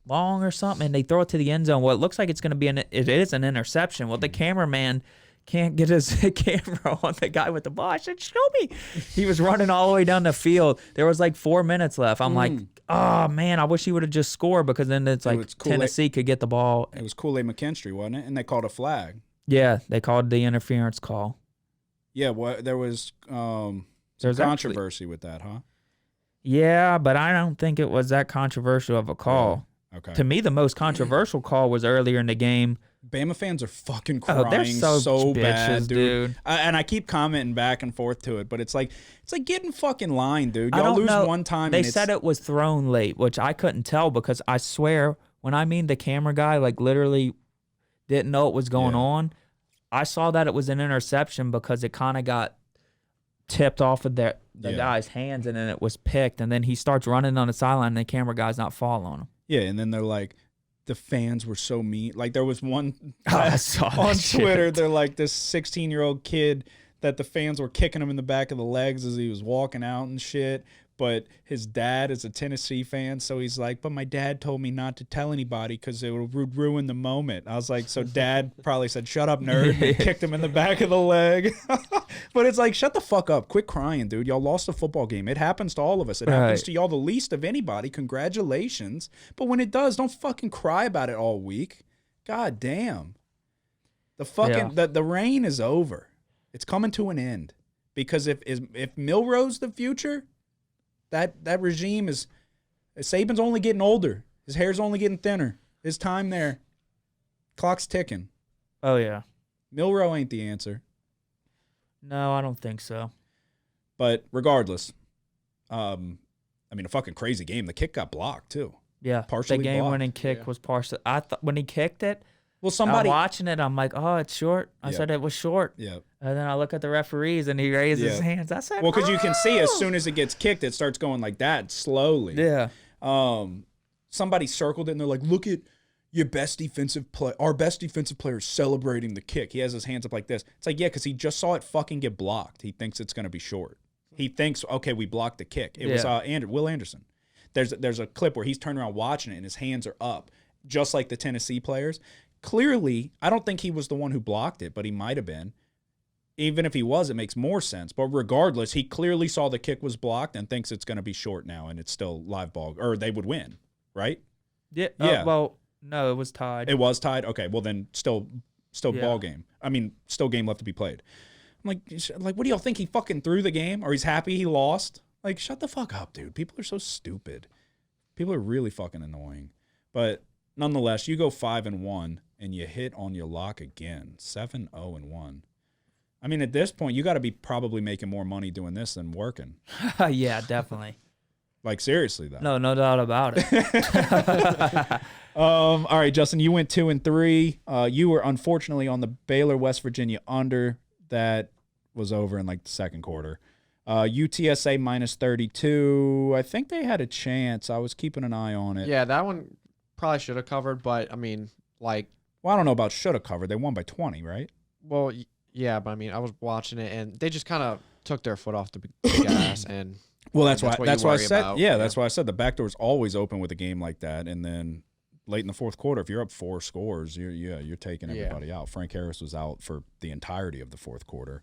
long or something, and they throw it to the end zone. Well, it looks like it's going to be it is an interception. Well, the cameraman can't get his camera on the guy with the ball. I said, show me. He was running all the way down the field. There was like 4 minutes left. I'm like, oh, man, I wish he would have just scored because then it's like Tennessee could get the ball. It was Kool-Aid McKinstry, wasn't it? And they called a flag. Yeah, they called the interference call. Yeah, there was some There's controversy with that, huh? Yeah, but I don't think it was that controversial of a call. Okay. To me, the most controversial call was earlier in the game. Bama fans are fucking crying Oh, they're so bad, bitches, dude. dude. And I keep commenting back and forth to it, but it's like get in fucking line, dude. I Y'all don't lose know. one time. They and said it was thrown late, which I couldn't tell because I swear when I mean the camera guy like literally didn't know what was going on. I saw that it was an interception because it kind of got tipped off of the guy's hands and then it was picked, and then he starts running on the sideline and the camera guy's not following him. Yeah, and then they're like, the fans were so mean. Like there was one I saw that on shit. Twitter. They're like this 16-year-old kid that the fans were kicking him in the back of the legs as he was walking out and shit. But his dad is a Tennessee fan, so he's like, but my dad told me not to tell anybody because it would ruin the moment. I was like, so dad probably said, shut up, nerd, and kicked him in the back of the leg. But it's like, shut the fuck up. Quit crying, dude. Y'all lost a football game. It happens to all of us. It happens to y'all the least of anybody. Congratulations. But when it does, don't fucking cry about it all week. God damn. The fucking the reign is over. It's coming to an end. Because if Milroe's the future, that regime is Saban's only getting older. His hair's only getting thinner. His time there. Clock's ticking. Oh, yeah. Milroe ain't the answer. No, I don't think so. But regardless, I mean, a fucking crazy game. The kick got blocked, too. Yeah, Partially the game-winning blocked. kick was partially. I thought when he kicked it, Well, I'm watching it. I'm like, oh, it's short. I Yeah. said it was short. Yeah. And then I look at the referees, and he raised his hands. I said, Well, because you can see as "Oh!" soon as it gets kicked, it starts going like that slowly. Yeah. Somebody circled it, and they're like, look at your best defensive play. Our best defensive player is celebrating the kick. He has his hands up like this. It's like, yeah, because he just saw it fucking get blocked. He thinks it's going to be short. He thinks, okay, we blocked the kick. It was Will Anderson. There's a clip where he's turned around watching it, and his hands are up, just like the Tennessee players. Clearly, I don't think he was the one who blocked it, but he might have been. Even if he was, it makes more sense. But regardless, he clearly saw the kick was blocked and thinks it's going to be short now, and it's still live ball, or they would win, right? Yeah. Yeah. Well, no, it was tied. It was tied? Okay, well then still ball game. I mean, still game left to be played. I'm like, what do y'all think? He fucking threw the game, or he's happy he lost? Like, shut the fuck up, dude. People are so stupid. People are really fucking annoying. But nonetheless, you go 5-1 and you hit on your lock again, 7-0-1. I mean, at this point, you got to be probably making more money doing this than working. Yeah, definitely. Like, seriously, though. No doubt about it. All right, Justin, you went 2-3. You were unfortunately on the Baylor West Virginia under. That was over in like the second quarter. UTSA -32. I think they had a chance. I was keeping an eye on it. Yeah, that one probably should have covered, but I mean, like, Well, I don't know about should have covered. They won by 20, right? well, yeah, but I mean, I was watching it and they just kind of took their foot off the gas, and Well, that's what why you I worry said. about. Yeah, that's why I said the back door's always open with a game like that, and then late in the fourth quarter, if you're up 4 scores, you're taking everybody out. Frank Harris was out for the entirety of the fourth quarter.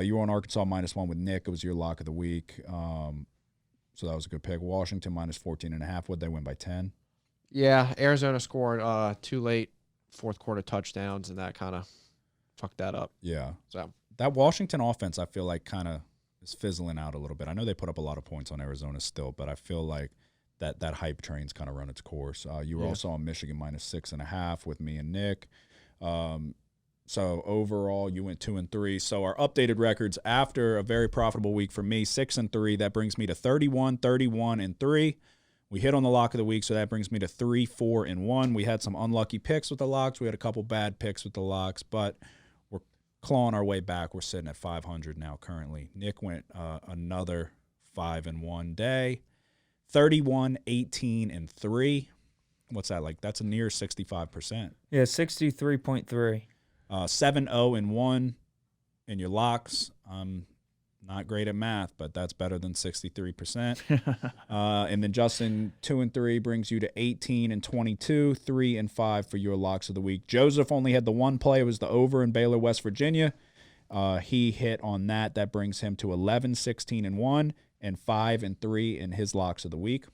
You were on Arkansas -1 with Nick. It was your lock of the week. So that was a good pick. Washington -14.5. Would they win by 10? Yeah, Arizona scored 2 late fourth quarter touchdowns, and that kind of fucked that up. Yeah. So That Washington offense, I feel like, kind of is fizzling out a little bit. I know they put up a lot of points on Arizona still, but I feel like that hype train's kind of run its course. You were also on Michigan -6.5 with me and Nick. So overall, you went 2-3. So our updated records after a very profitable week for me, 6-3. That brings me to 31-31-3. We hit on the lock of the week, so that brings me to 3-4-1. We had some unlucky picks with the locks. We had a couple bad picks with the locks, but we're clawing our way back. We're sitting at 500 now currently. Nick went another 5-1 day, 31-18-3. What's that like? That's a near 65%. Yeah, 63.3. 7-0-1 in your locks. Not great at math, but that's better than 63%. And then Justin, 2-3 brings you to 18-22, 3-5 for your locks of the week. Joseph only had the one play. It was the over in Baylor, West Virginia. He hit on that. That brings him to 11-16-1 and 5-3 in his locks of the week.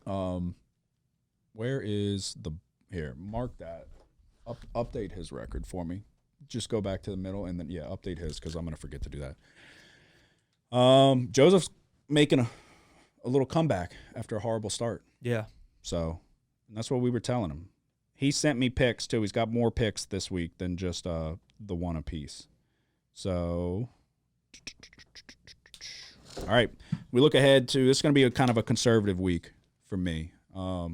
Where is the here? Mark that. Update his record for me. Just go back to the middle and then update his because I'm gonna forget to do that. Joseph's making a little comeback after a horrible start. Yeah. So that's what we were telling him. He sent me picks too. He's got more picks this week than just the one apiece. So all right, we look ahead to this is going to be a kind of a conservative week for me. I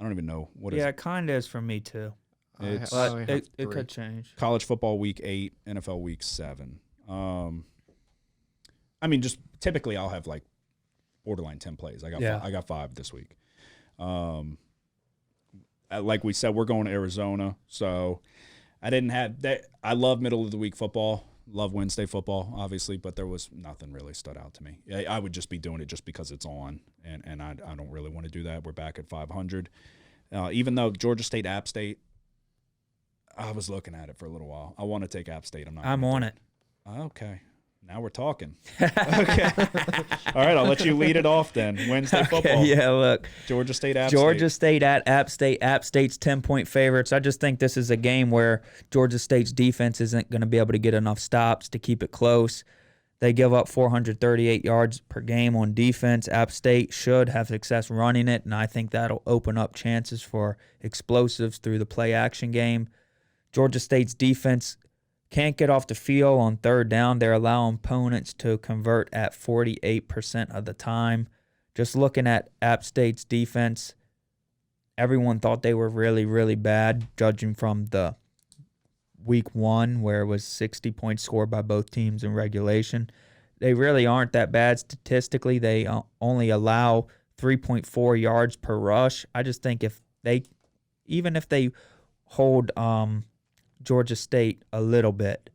don't even know what Yeah, is it kind of is for me too. It's I But only have it 3. could change. college football week 8, NFL week 7. I mean, just typically I'll have like borderline 10 plays. I got 5 this week. Like we said, we're going to Arizona, so I didn't have that. I love middle of the week football, love Wednesday football, obviously, but there was nothing really stood out to me. I would just be doing it just because it's on, and I don't really want to do that. We're back at 500. Even though Georgia State, App State, I was looking at it for a little while. I want to take App State. I'm on it. Okay. Now we're talking. Okay. All right, I'll let you lead it off then. Wednesday football. Yeah, look. Georgia State, App Georgia State. State at App State. App State's 10-point favorites. I just think this is a game where Georgia State's defense isn't going to be able to get enough stops to keep it close. They give up 438 yards per game on defense. App State should have success running it, and I think that'll open up chances for explosives through the play-action game. Georgia State's defense can't get off the field on third down. They're allowing opponents to convert at 48% of the time. Just looking at App State's defense, everyone thought they were really, really bad, judging from the week 1 where it was 60 points scored by both teams in regulation. They really aren't that bad statistically. They only allow 3.4 yards per rush. I just think even if they hold Georgia State a little bit,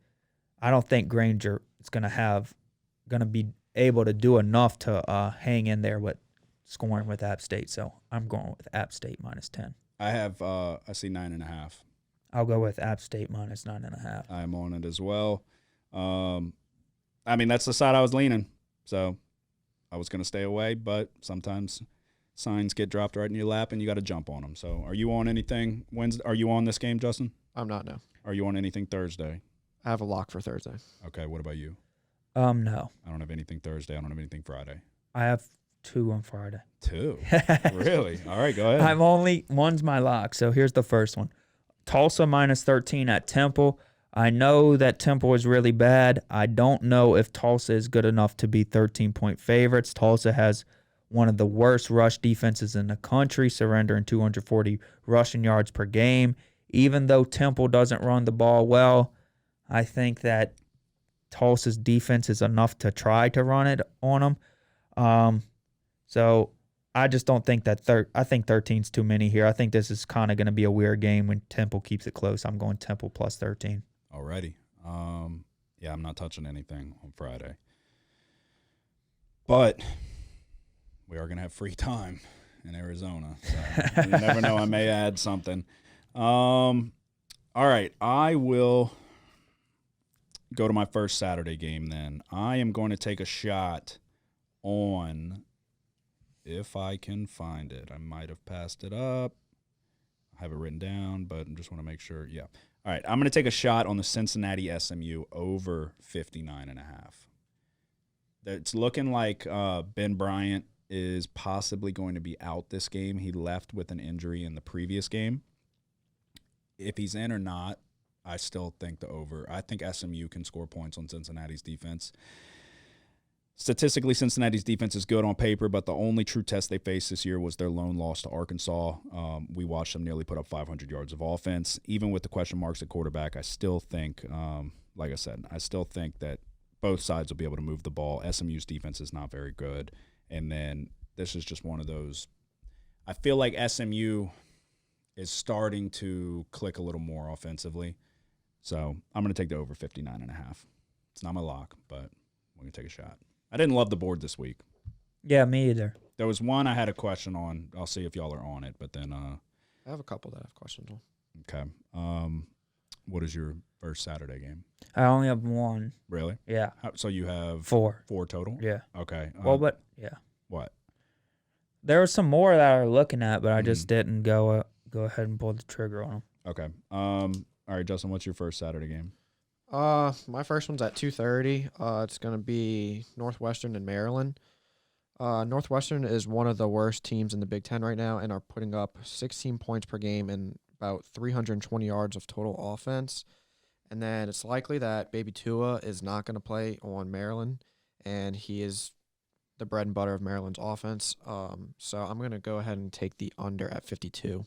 I don't think Granger is going to be able to do enough to hang in there with scoring with App State. So I'm going with App State -10. I have I see 9.5. I'll go with App State -9.5. I'm on it as well. I mean, that's the side I was leaning, so I was going to stay away, but sometimes signs get dropped right in your lap and you got to jump on them. So are you on anything Wednesday? Are you on this game, Justin? I'm not, no. Are you on anything Thursday? I have a lock for Thursday. Okay, what about you? No. I don't have anything Thursday. I don't have anything Friday. I have 2 on Friday. 2? Really? All right, go ahead. One's my lock. So here's the first one. Tulsa minus 13 at Temple. I know that Temple is really bad. I don't know if Tulsa is good enough to be 13-point favorites. Tulsa has one of the worst rush defenses in the country, surrendering 240 rushing yards per game. Even though Temple doesn't run the ball well, I think that Tulsa's defense is enough to try to run it on them. So I just don't think that I think 13's too many here. I think this is kind of going to be a weird game when Temple keeps it close. I'm going Temple plus 13. Alrighty. Yeah, I'm not touching anything on Friday. But we are going to have free time in Arizona. So you never know. I may add something. All right. I will go to my first Saturday game then. I am going to take a shot on, if I can find it. I might have passed it up. I have it written down, but I just want to make sure. Yeah. All right. I'm going to take a shot on the Cincinnati SMU over 59.5. It's looking like Ben Bryant is possibly going to be out this game. He left with an injury in the previous game. If he's in or not, I still think the over. I think SMU can score points on Cincinnati's defense. Statistically, Cincinnati's defense is good on paper, but the only true test they faced this year was their lone loss to Arkansas. We watched them nearly put up 500 yards of offense. Even with the question marks at quarterback, I still think, like I said, I still think that both sides will be able to move the ball. SMU's defense is not very good. And then this is just one of those. I feel like SMU is starting to click a little more offensively. So I'm going to take the over 59.5. It's not my lock, but I'm going to take a shot. I didn't love the board this week. Yeah, me either. There was one I had a question on. I'll see if y'all are on it, but then I have a couple that I have questions on. okay. What is your first Saturday game? I only have 1. Really? Yeah. So you have 4. 4 total? Yeah. Okay. Well, but yeah. What? There were some more that I was looking at, but I just didn't go ahead and pull the trigger on them. Okay. All right, Justin, what's your first Saturday game? My first one's at 2:30. It's gonna be Northwestern and Maryland. Northwestern is one of the worst teams in the Big Ten right now, and are putting up 16 points per game and about 320 yards of total offense. And then it's likely that Baby Tua is not gonna play on Maryland, and he is the bread and butter of Maryland's offense. So I'm gonna go ahead and take the under at 52.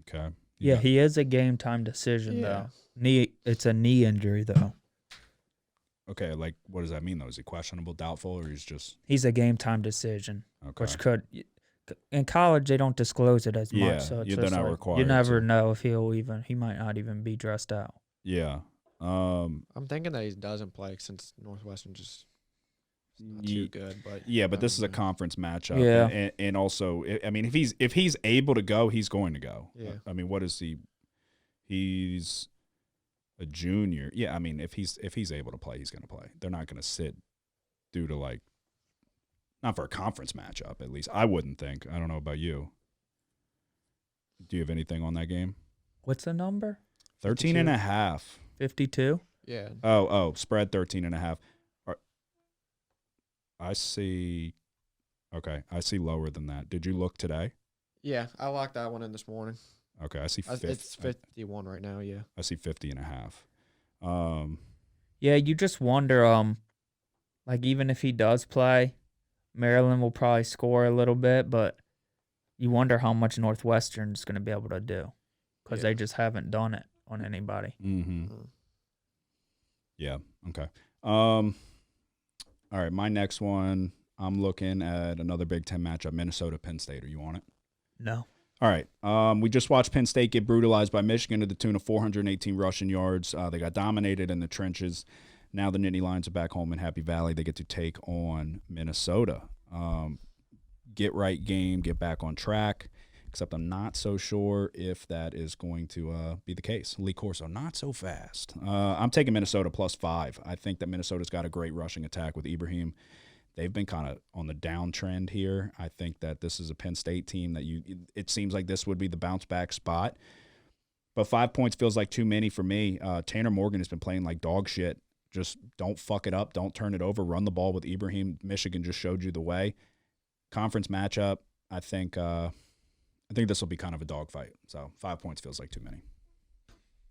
Okay. Yeah, he is a game time decision though. It's a knee injury though. Okay, like what does that mean though? Is he questionable, doubtful, or he's a game time decision, okay? Which could in college they don't disclose it as much, so it's they're not required. You never know if he might not even be dressed out. Yeah. I'm thinking that he doesn't play since Northwestern just not too good. But but this is a conference matchup. Yeah, and also, I mean, if he's able to go, he's going to go. Yeah. I mean, what is he? He's a junior. Yeah, I mean, if he's able to play, he's going to play. They're not going to sit due to not for a conference matchup, at least. I wouldn't think. I don't know about you. Do you have anything on that game? What's the number? 13.5. 52? Yeah. Oh, spread 13.5. I see. Okay, I see lower than that. Did you look today? Yeah, I locked that one in this morning. Okay, I see. It's 51 right now. Yeah. I see 50.5. Yeah, you just wonder. Even if he does play, Maryland will probably score a little bit, but you wonder how much Northwestern's going to be able to do because they just haven't done it on anybody. Mm-hmm. Yeah. Okay. All right, my next one, I'm looking at another Big Ten matchup, Minnesota-Penn State. Are you on it? No. All right. We just watched Penn State get brutalized by Michigan to the tune of 418 rushing yards. They got dominated in the trenches. Now the Nittany Lions are back home in Happy Valley. They get to take on Minnesota. Get right game, get back on track, except I'm not so sure if that is going to be the case. Lee Corso, not so fast. I'm taking Minnesota +5. I think that Minnesota's got a great rushing attack with Ibrahim. They've been kind of on the downtrend here. I think that this is a Penn State team that it seems like this would be the bounce back spot. But 5 points feels like too many for me. Tanner Morgan has been playing like dog shit. Just don't fuck it up. Don't turn it over. Run the ball with Ibrahim. Michigan just showed you the way. Conference matchup, I think this will be kind of a dogfight. So 5 points feels like too many.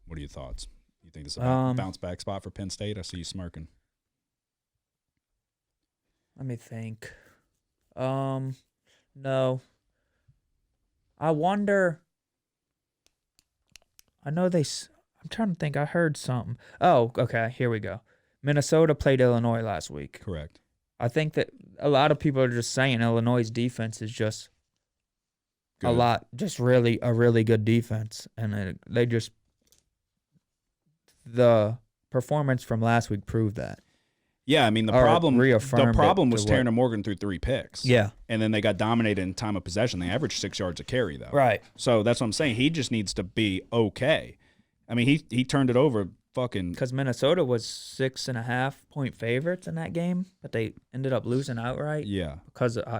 What are your thoughts? You think this is a bounce back spot for Penn State? I see you smirking. Let me think. No. I wonder. I know I'm trying to think. I heard something. Oh, okay. Here we go. Minnesota played Illinois last week. Correct. I think that a lot of people are just saying Illinois' defense is just Good. just really a really good defense, and the performance from last week proved that. Yeah, I mean the Or problem reaffirmed was it to Tanner Morgan threw 3 picks. Yeah. And then they got dominated in time of possession. They averaged 6 yards a carry though. Right. So that's what I'm saying. He just needs to be okay. I mean, he turned it over fucking Because Minnesota was 6.5-point favorites in that game, but they ended up losing outright. Yeah.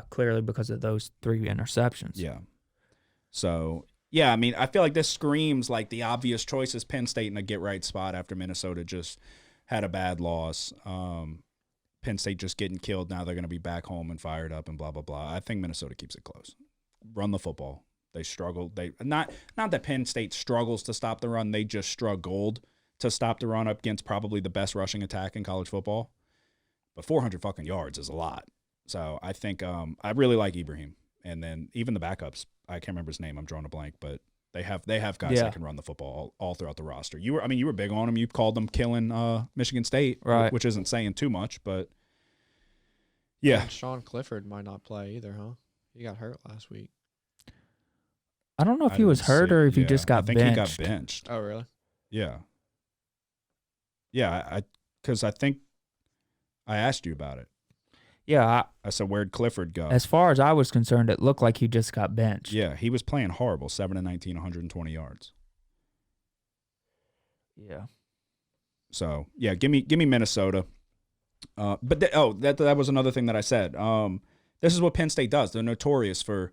Clearly because of those 3 interceptions. Yeah. So, yeah, I mean, I feel like this screams like the obvious choice is Penn State in a get-right spot after Minnesota just had a bad loss. Penn State just getting killed. Now they're going to be back home and fired up and blah, blah, blah. I think Minnesota keeps it close. Run the football. They struggle. Not that Penn State struggles to stop the run. They just struggled to stop the run up against probably the best rushing attack in college football. But 400 fucking yards is a lot. So I think I really like Ibrahim. And then even the backups, I can't remember his name. I'm drawing a blank, but they have guys that can run the football all throughout the roster. You were big on them. You called them killing Michigan State, right? Which isn't saying too much, but yeah. And Sean Clifford might not play either, huh? He got hurt last week. I don't know if he was hurt or if he just got benched. I think he got benched. Oh, really? Yeah. Yeah, because I think I asked you about it. Yeah. I said, where'd Clifford go? As far as I was concerned, it looked like he just got benched. Yeah, he was playing horrible, 7-19, 120 yards. Yeah. So, yeah, give me Minnesota. But that was another thing that I said. This is what Penn State does. They're notorious for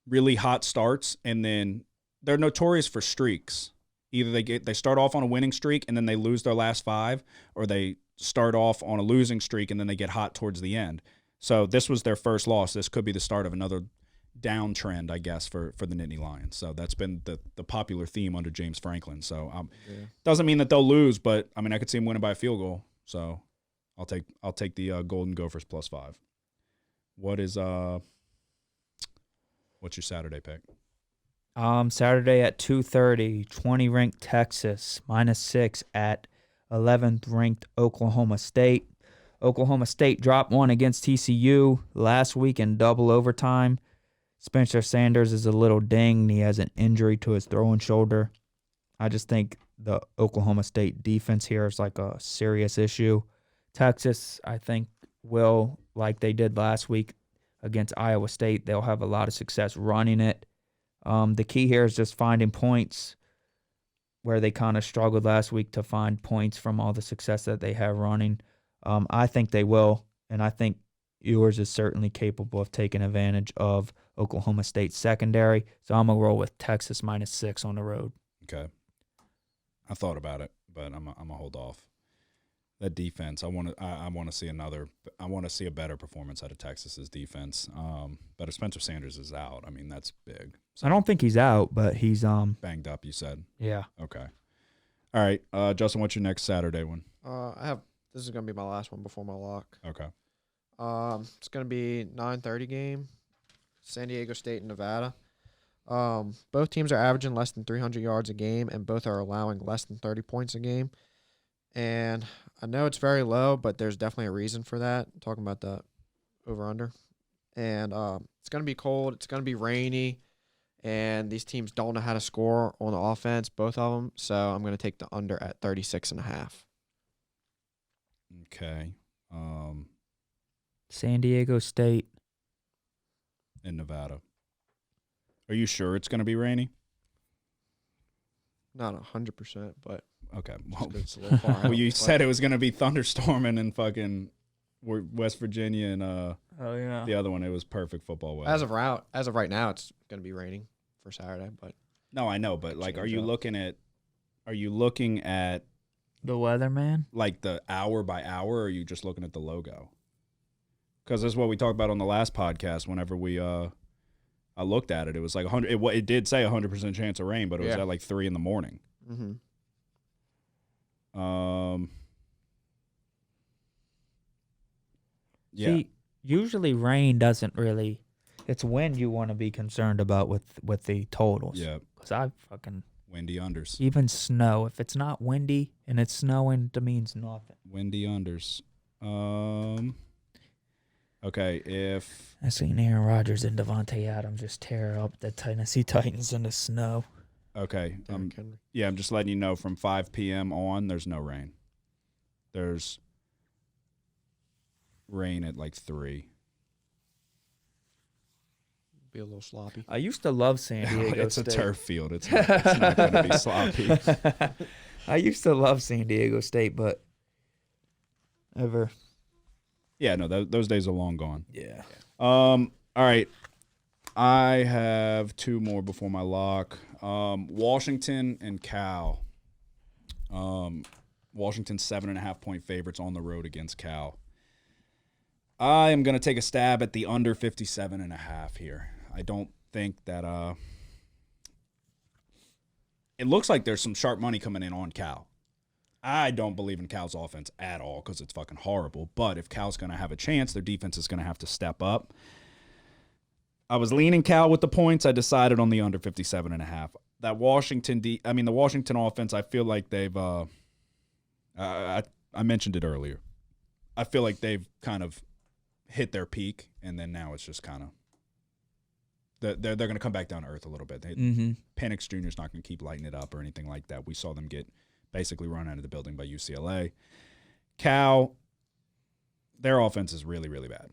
really hot starts, and then they're notorious for streaks. Either they start off on a winning streak and then they lose their last 5, or they start off on a losing streak and then they get hot towards the end. So this was their first loss. This could be the start of another downtrend, I guess, for the Nittany Lions. So that's been the popular theme under James Franklin. So doesn't mean that they'll lose, but I mean I could see them winning by a field goal. So I'll take the Golden Gophers +5. What's your Saturday pick? Saturday at 2:30, 20 ranked Texas -6 at 11th ranked Oklahoma State. Oklahoma State dropped one against TCU last week in double overtime. Spencer Sanders is a little dinged. He has an injury to his throwing shoulder. I just think the Oklahoma State defense here is like a serious issue. Texas, I think, will, like they did last week against Iowa State, they'll have a lot of success running it. The key here is just finding points where they kind of struggled last week to find points from all the success that they have running. I think they will, and I think Ewers is certainly capable of taking advantage of Oklahoma State's secondary. So I'm going to roll with Texas -6 on the road. Okay. I thought about it, but I'm going to hold off. That defense, I want to see a better performance out of Texas's defense. But if Spencer Sanders is out, I mean that's big. So, I don't think he's out, but he's banged up. You said. Yeah. Okay. All right, Justin, what's your next Saturday one? This is gonna be my last one before my lock. Okay. It's gonna be 9:30 game, San Diego State and Nevada. Both teams are averaging less than 300 yards a game, and both are allowing less than 30 points a game. And I know it's very low, but there's definitely a reason for that. I'm talking about the over-under. And it's going to be cold. It's going to be rainy. And these teams don't know how to score on the offense, both of them. So I'm going to take the under at 36.5. Okay. San Diego State. In Nevada. Are you sure it's going to be rainy? Not 100%, but okay. it's a little far out. Well, you said it was going to be thunderstorming in fucking West Virginia and the other one. It was perfect football weather. As of right now, it's going to be raining for Saturday, but No, I know, but like, are Change you up. looking at The weatherman. like the hour by hour, or are you just looking at the logo? Because this is what we talked about on the last podcast. Whenever I looked at it, it was like 100. It did say 100% chance of rain, but it was Yeah. at like 3 in the morning. Mm-hmm. Yeah. See, usually rain doesn't really. It's wind you want to be concerned about with the totals. Yeah. Because I fucking Windy unders. even snow. If it's not windy and it's snowing, that means nothing. Windy unders. Okay, if I seen Aaron Rodgers and Devontae Adams just tear up the Tennessee Titans in the snow. okay, Derrick Henry. yeah, I'm just letting you know from 5 p.m. on, there's no rain. There's rain at like 3. Be a little sloppy. I used to love San Diego It's State. a turf field. It's not going to be sloppy. I used to love San Diego State, but ever. Yeah, no, those days are long gone. Yeah. All right. I have 2 more before my lock. Washington and Cal. Washington's 7.5-point favorites on the road against Cal. I am going to take a stab at the under 57.5 here. I don't think that it looks like there's some sharp money coming in on Cal. I don't believe in Cal's offense at all because it's fucking horrible. But if Cal's going to have a chance, their defense is going to have to step up. I was leaning Cal with the points. I decided on the under 57.5. That the Washington offense, I feel like they've I mentioned it earlier. I feel like they've kind of hit their peak, and then now it's just kind of they're going to come back down to earth a little bit. Penix Jr. is not going to keep lighting it up or anything like that. We saw them get basically run out of the building by UCLA. Cal, their offense is really, really bad.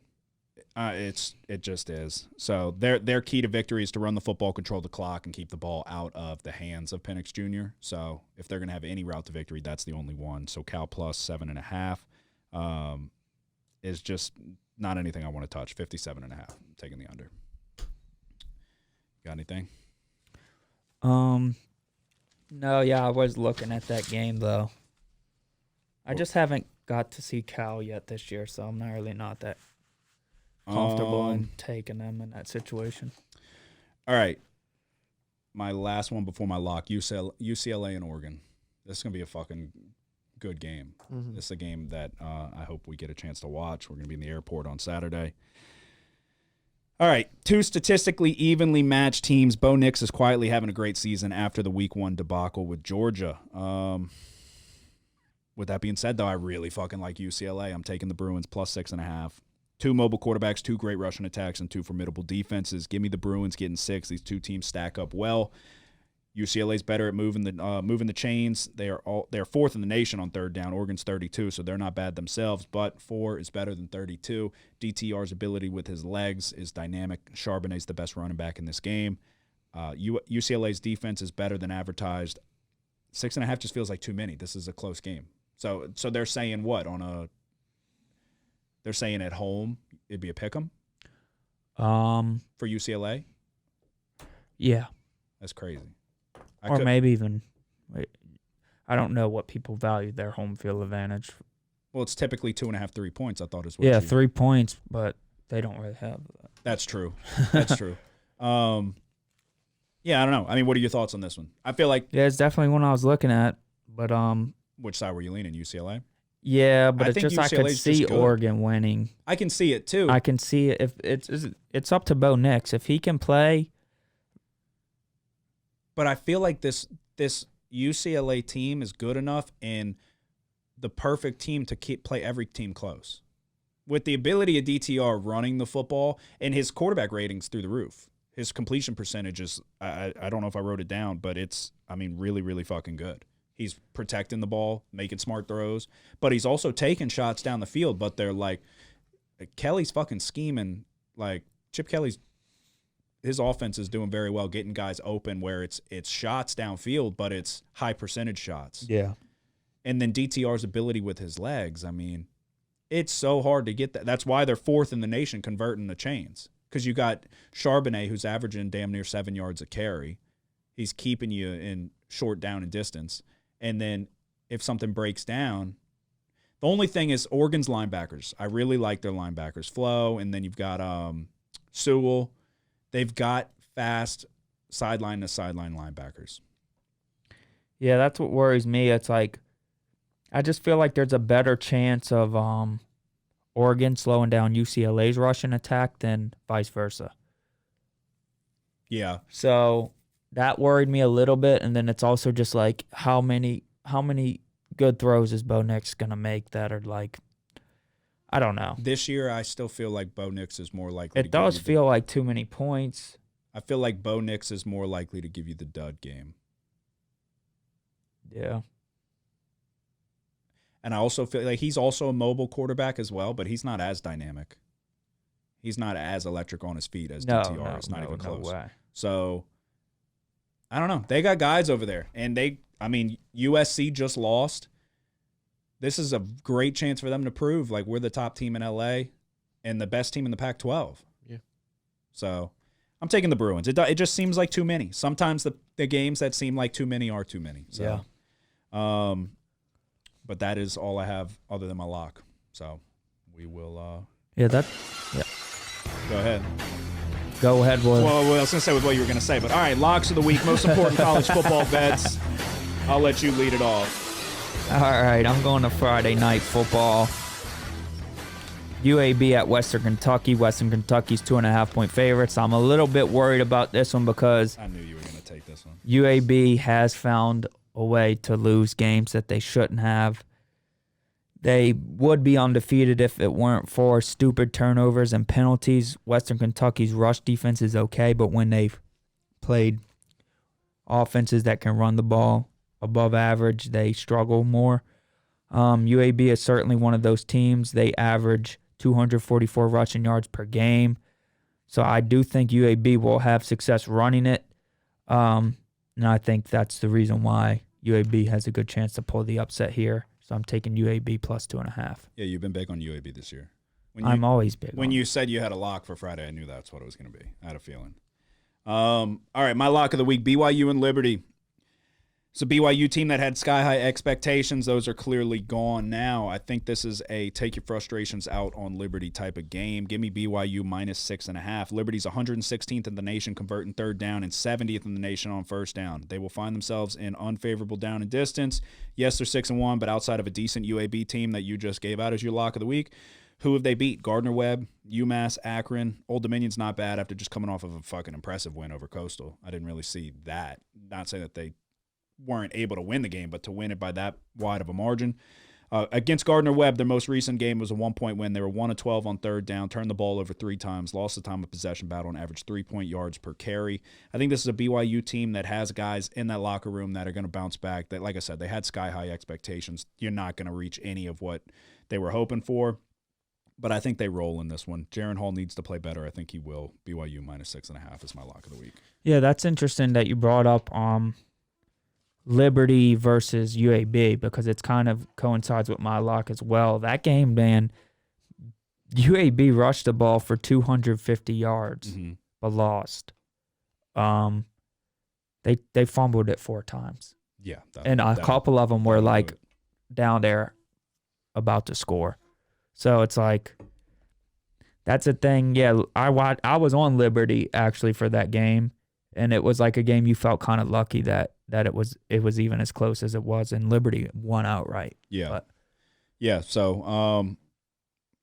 It just is. So their key to victory is to run the football, control the clock, and keep the ball out of the hands of Penix Jr. So if they're going to have any route to victory, that's the only one. So Cal plus 7.5 is just not anything I want to touch. 57.5. I'm taking the under. Got anything? No, yeah, I was looking at that game though. I just haven't got to see Cal yet this year, so I'm not that comfortable in taking them in that situation. All right. My last one before my lock, UCLA and Oregon. This is going to be a fucking good game. Mm-hmm. This is a game that I hope we get a chance to watch. We're going to be in the airport on Saturday. All right, 2 statistically evenly matched teams. Bo Nix is quietly having a great season after the Week 1 debacle with Georgia. With that being said, though, I really fucking like UCLA. I'm taking the Bruins plus 6.5. 2 mobile quarterbacks, 2 great rushing attacks, and 2 formidable defenses. Give me the Bruins getting 6. These 2 teams stack up well. UCLA's better at moving the chains. They're 4th in the nation on third down. Oregon's 32, so they're not bad themselves, but 4 is better than 32. DTR's ability with his legs is dynamic. Charbonnet's the best running back in this game. UCLA's defense is better than advertised. 6.5 just feels like too many. This is a close game. So they're saying what they're saying at home it'd be a pick'em for UCLA. Yeah, That's crazy. maybe even. I don't know what people value their home field advantage. Well, it's typically 2.5, 3 points. I thought is what. Yeah, 3 points, but they don't really have that. That's true. That's true. Yeah, I don't know. I mean, what are your thoughts on this one? I feel like Yeah, it's definitely one I was looking at, but which side were you leaning? UCLA. yeah, but I it's think just I could UCLA's see just good. Oregon winning. I can see it too. I can see it if it's up to Bo Nix if he can play. But I feel like this UCLA team is good enough and the perfect team to play every team close. With the ability of DTR running the football and his quarterback ratings through the roof. His completion percentage is, I don't know if I wrote it down, but it's, really, really fucking good. He's protecting the ball, making smart throws, but he's also taking shots down the field, but they're like, Kelly's fucking scheming. Like, Chip Kelly's his offense is doing very well, getting guys open where it's shots downfield, but it's high percentage shots. Yeah. And then DTR's ability with his legs, it's so hard to get that. That's why they're 4th in the nation converting the chains. Because you got Charbonnet, who's averaging damn near 7 yards a carry. He's keeping you in short down and distance. And then if something breaks down, the only thing is Oregon's linebackers. I really like their linebackers. Flo, and then you've got Sewell. They've got fast sideline to sideline linebackers. Yeah, that's what worries me. It's like I just feel like there's a better chance of Oregon slowing down UCLA's rushing attack than vice versa. Yeah. So that worried me a little bit, and then it's also just like how many good throws is Bo Nix gonna make that are like, I don't know. This year, I still feel like Bo Nix is more likely. It does feel like too many points. I feel like Bo Nix is more likely to give you the dud game. Yeah. And I also feel like he's also a mobile quarterback as well, but he's not as dynamic. He's not as electric on his feet as DTR. It's not even close. No way. So, I don't know. They got guys over there. And USC just lost. This is a great chance for them to prove, like, we're the top team in L.A. and the best team in the Pac-12. Yeah. So, I'm taking the Bruins. It just seems like too many. Sometimes the games that seem like too many are too many. So, yeah. But that is all I have other than my lock. So, we will Yeah. Go ahead. Go ahead, Will. Well, I was going to say with what you were going to say, but all right, locks of the week, most important college football bets. I'll let you lead it off. All right, I'm going to Friday night football. UAB at Western Kentucky. Western Kentucky's 2.5-point favorites. I'm a little bit worried about this one because I knew you were going to take this one. UAB has found a way to lose games that they shouldn't have. They would be undefeated if it weren't for stupid turnovers and penalties. Western Kentucky's rush defense is okay, but when they've played offenses that can run the ball above average, they struggle more. UAB is certainly one of those teams. They average 244 rushing yards per game. So I do think UAB will have success running it. And I think that's the reason why UAB has a good chance to pull the upset here. So I'm taking UAB plus 2.5. Yeah, you've been big on UAB this year. I'm always big. When you said you had a lock for Friday, I knew that's what it was going to be. I had a feeling. All right, my lock of the week, BYU and Liberty. It's a BYU team that had sky-high expectations. Those are clearly gone now. I think this is a take your frustrations out on Liberty type of game. Give me BYU minus 6.5. Liberty's 116th in the nation converting third down and 70th in the nation on first down. They will find themselves in unfavorable down and distance. Yes, they're 6-1, but outside of a decent UAB team that you just gave out as your lock of the week, who have they beat? Gardner-Webb, UMass, Akron. Old Dominion's not bad after just coming off of a fucking impressive win over Coastal. I didn't really see that. Not saying that they weren't able to win the game, but to win it by that wide of a margin. Against Gardner-Webb, their most recent game was a 1-point win. They were 1 of 12 on third down, turned the ball over 3 times, lost the time of possession battle, and averaged 3 yards per carry. I think this is a BYU team that has guys in that locker room that are going to bounce back. That, like I said, they had sky-high expectations. You're not going to reach any of what they were hoping for, but I think they roll in this one. Jaron Hall needs to play better. I think he will. BYU minus 6.5 is my lock of the week. Yeah, that's interesting that you brought up Liberty versus UAB because it's kind of coincides with my lock as well. That game, man, UAB rushed the ball for 250 yards, but lost. They fumbled it 4 times. Yeah. And a couple of them were like down there about to score. So it's like, that's a thing. Yeah, I was on Liberty actually for that game, and it was like a game you felt kind of lucky that it was even as close as it was, and Liberty won outright. Yeah. But, yeah. So,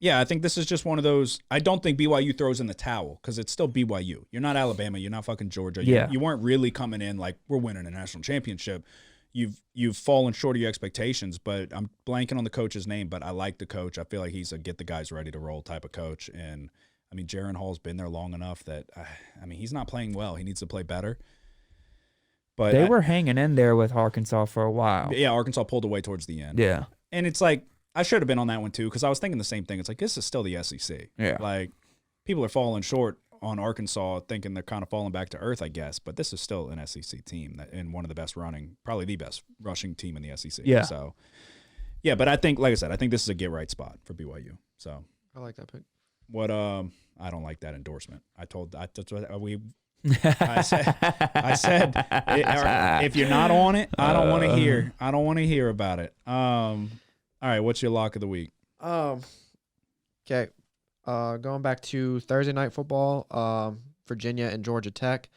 I think this is just one of those. I don't think BYU throws in the towel because it's still BYU. You're not Alabama. You're not fucking Georgia. You weren't really coming in like we're winning a national championship. You've fallen short of your expectations, but I'm blanking on the coach's name, but I like the coach. I feel like he's a get the guys ready to roll type of coach. And, I mean, Jaron Hall's been there long enough that, he's not playing well. He needs to play better. But they were hanging in there with Arkansas for a while. Yeah, Arkansas pulled away towards the end. Yeah. And it's like, I should have been on that one too because I was thinking the same thing. It's like, this is still the SEC. Yeah. Like, people are falling short on Arkansas thinking they're kind of falling back to earth, I guess. But this is still an SEC team and one of the best probably the best rushing team in the SEC. Yeah. So, yeah, but I think, like I said, I think this is a get-right spot for BYU. So I like that pick. I don't like that endorsement. I said, if you're not on it, I don't want to hear. I don't want to hear about it. All right, what's your lock of the week? Okay. Going back to Thursday night football, Virginia and Georgia Tech.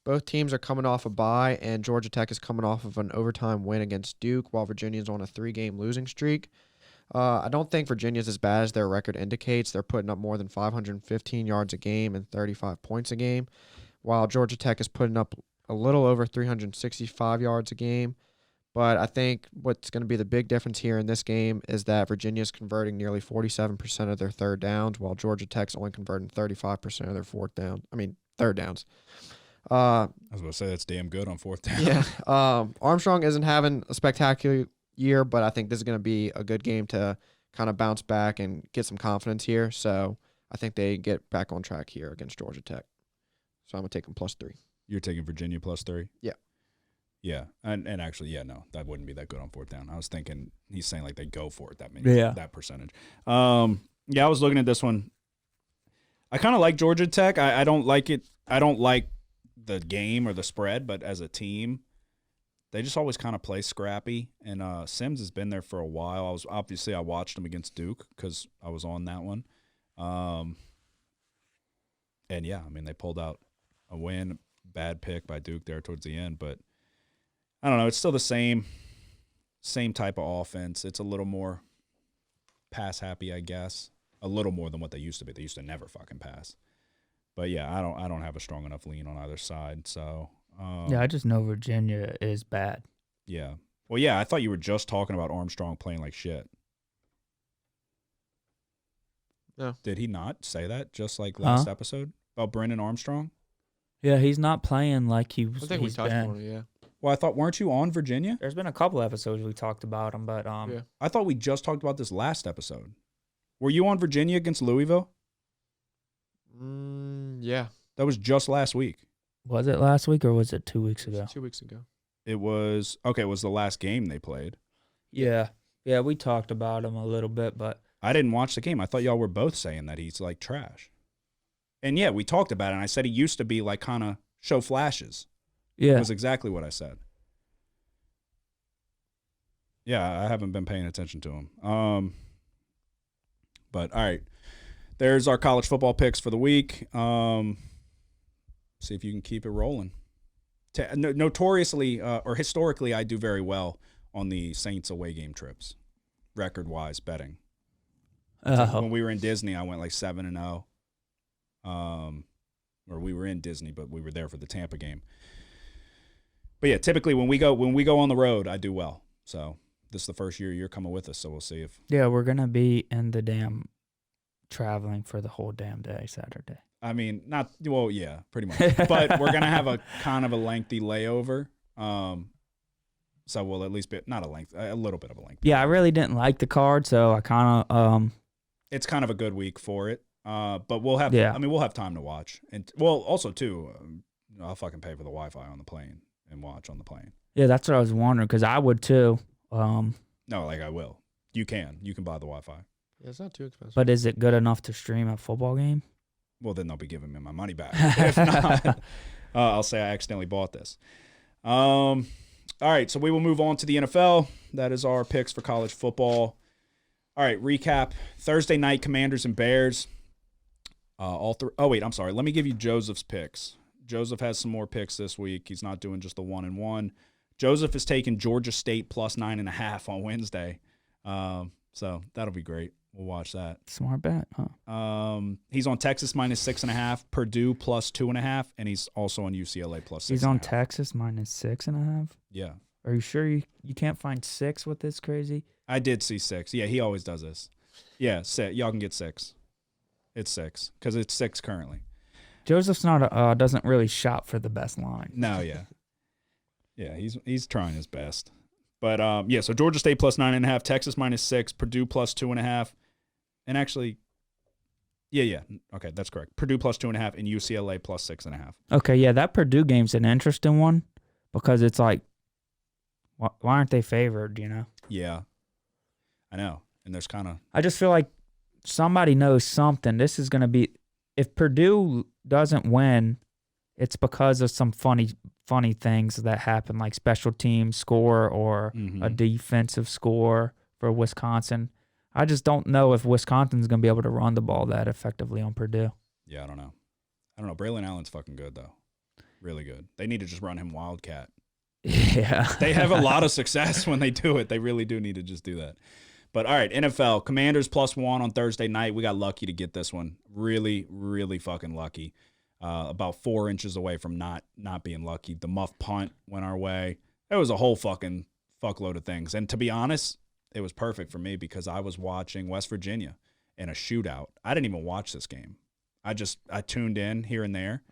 Both teams are coming off a bye, and Georgia Tech is coming off of an overtime win against Duke, while Virginia's on a 3-game losing streak. I don't think Virginia's as bad as their record indicates. They're putting up more than 515 yards a game and 35 points a game, while Georgia Tech is putting up a little over 365 yards a game. But I think what's going to be the big difference here in this game is that Virginia's converting nearly 47% of their third downs, while Georgia Tech's only converting 35% of their third downs. I was going to say that's damn good on fourth down. Yeah. Armstrong isn't having a spectacular year, but I think this is going to be a good game to kind of bounce back and get some confidence here. So I think they get back on track here against Georgia Tech. So I'm going to take them +3. You're taking Virginia +3? Yeah. Yeah. And actually, yeah, no, that wouldn't be that good on fourth down. I was thinking he's saying like they go for it, that percentage. Yeah, I was looking at this one. I kind of like Georgia Tech. I don't like it. I don't like the game or the spread, but as a team, they just always kind of play scrappy. And Sims has been there for a while. I watched him against Duke because I was on that one. And yeah, I mean, they pulled out a win, bad pick by Duke there towards the end, but I don't know. It's still the same type of offense. It's a little more pass happy, I guess. A little more than what they used to be. They used to never fucking pass. But yeah, I don't have a strong enough lean on either side. So yeah, I just know Virginia is bad. Yeah. Well, yeah, I thought you were just talking about Armstrong playing like shit. No. Did he not say that just like last episode about Brennan Armstrong? Yeah, he's not playing like he was. I think we touched on it, yeah. Well, I thought, weren't you on Virginia? There's been a couple episodes we talked about him, but yeah. I thought we just talked about this last episode. Were you on Virginia against Louisville? Yeah. That was just last week. Was it last week or was it 2 weeks ago? 2 weeks ago. It was the last game they played. Yeah. Yeah, we talked about him a little bit, but I didn't watch the game. I thought y'all were both saying that he's like trash. And yeah, we talked about it, and I said he used to be like kind of show flashes. yeah. That was exactly what I said. Yeah, I haven't been paying attention to him. But all right. There's our college football picks for the week. See if you can keep it rolling. Notoriously or historically, I do very well on the Saints away game trips, record-wise betting. When we were in Disney, I went like 7-0. Or we were in Disney, but we were there for the Tampa game. But yeah, typically when we go on the road, I do well. So this is the first year you're coming with us, so we'll see if. Yeah, we're gonna be in the damn traveling for the whole damn day Saturday. I mean, yeah, pretty much. But we're gonna have a kind of a lengthy layover. So we'll at least be a little bit of a lengthy. Yeah, I really didn't like the card, so I kind of It's kind of a good week for it. But we'll have. Yeah. I mean, we'll have time to watch, and also too, I'll fucking pay for the Wi-Fi on the plane and watch on the plane. Yeah, that's what I was wondering because I would too. No, like I will. You can buy the Wi-Fi. Yeah, it's not too expensive. But is it good enough to stream a football game? Well, then they'll be giving me my money back. If not, I'll say I accidentally bought this. All right, so we will move on to the NFL. That is our picks for college football. All right, recap. Thursday night, Commanders and Bears. Oh, wait, I'm sorry. Let me give you Joseph's picks. Joseph has some more picks this week. He's not doing just the 1-1. Joseph is taking Georgia State plus 9.5 on Wednesday. So that'll be great. We'll watch that. Smart bet, huh? He's on Texas minus 6.5, Purdue plus 2.5, and he's also on UCLA plus 6.5. He's on Texas minus 6.5. Yeah. Are you sure you can't find 6 with this crazy? I did see 6. Yeah, he always does this. Yeah, y'all can get 6. It's 6 because it's 6 currently. Joseph's not doesn't really shop for the best line. No, yeah. Yeah, he's trying his best. But, yeah, so Georgia State plus 9.5, Texas minus 6, Purdue plus 2.5. And actually, yeah. Okay, that's correct. Purdue plus 2.5 and UCLA plus 6.5. Okay, yeah, that Purdue game's an interesting one because it's like, why aren't they favored, you know? Yeah, I know. And there's kind of. I just feel like somebody knows something. This is going to be, if Purdue doesn't win it's because of some funny things that happen, like special teams score or a defensive score for Wisconsin. I just don't know if Wisconsin's going to be able to run the ball that effectively on Purdue. Yeah, I don't know. Braylon Allen's fucking good, though. Really good. They need to just run him Wildcat. Yeah. They have a lot of success when they do it. They really do need to just do that. But, all right, NFL. Commanders +1 on Thursday night. We got lucky to get this one. Really, really fucking lucky. About 4 inches away from not being lucky. The muff punt went our way. It was a whole fucking fuckload of things. And to be honest, it was perfect for me because I was watching West Virginia in a shootout. I didn't even watch this game. I tuned in here and there.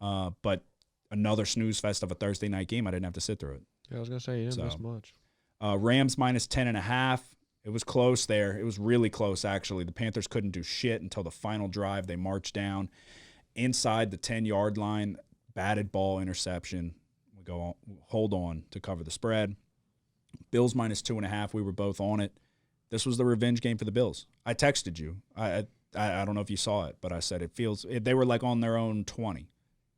But another snooze fest of a Thursday night game. I didn't have to sit through it. Yeah, I was gonna say you didn't miss much. Rams -10.5. It was close there. It was really close, actually. The Panthers couldn't do shit until the final drive. They marched down inside the 10-yard line, batted ball, interception. We go on, hold on to cover the spread. Bills -2.5. We were both on it. This was the revenge game for the Bills. I texted you. I don't know if you saw it, but I said they were like on their own 20.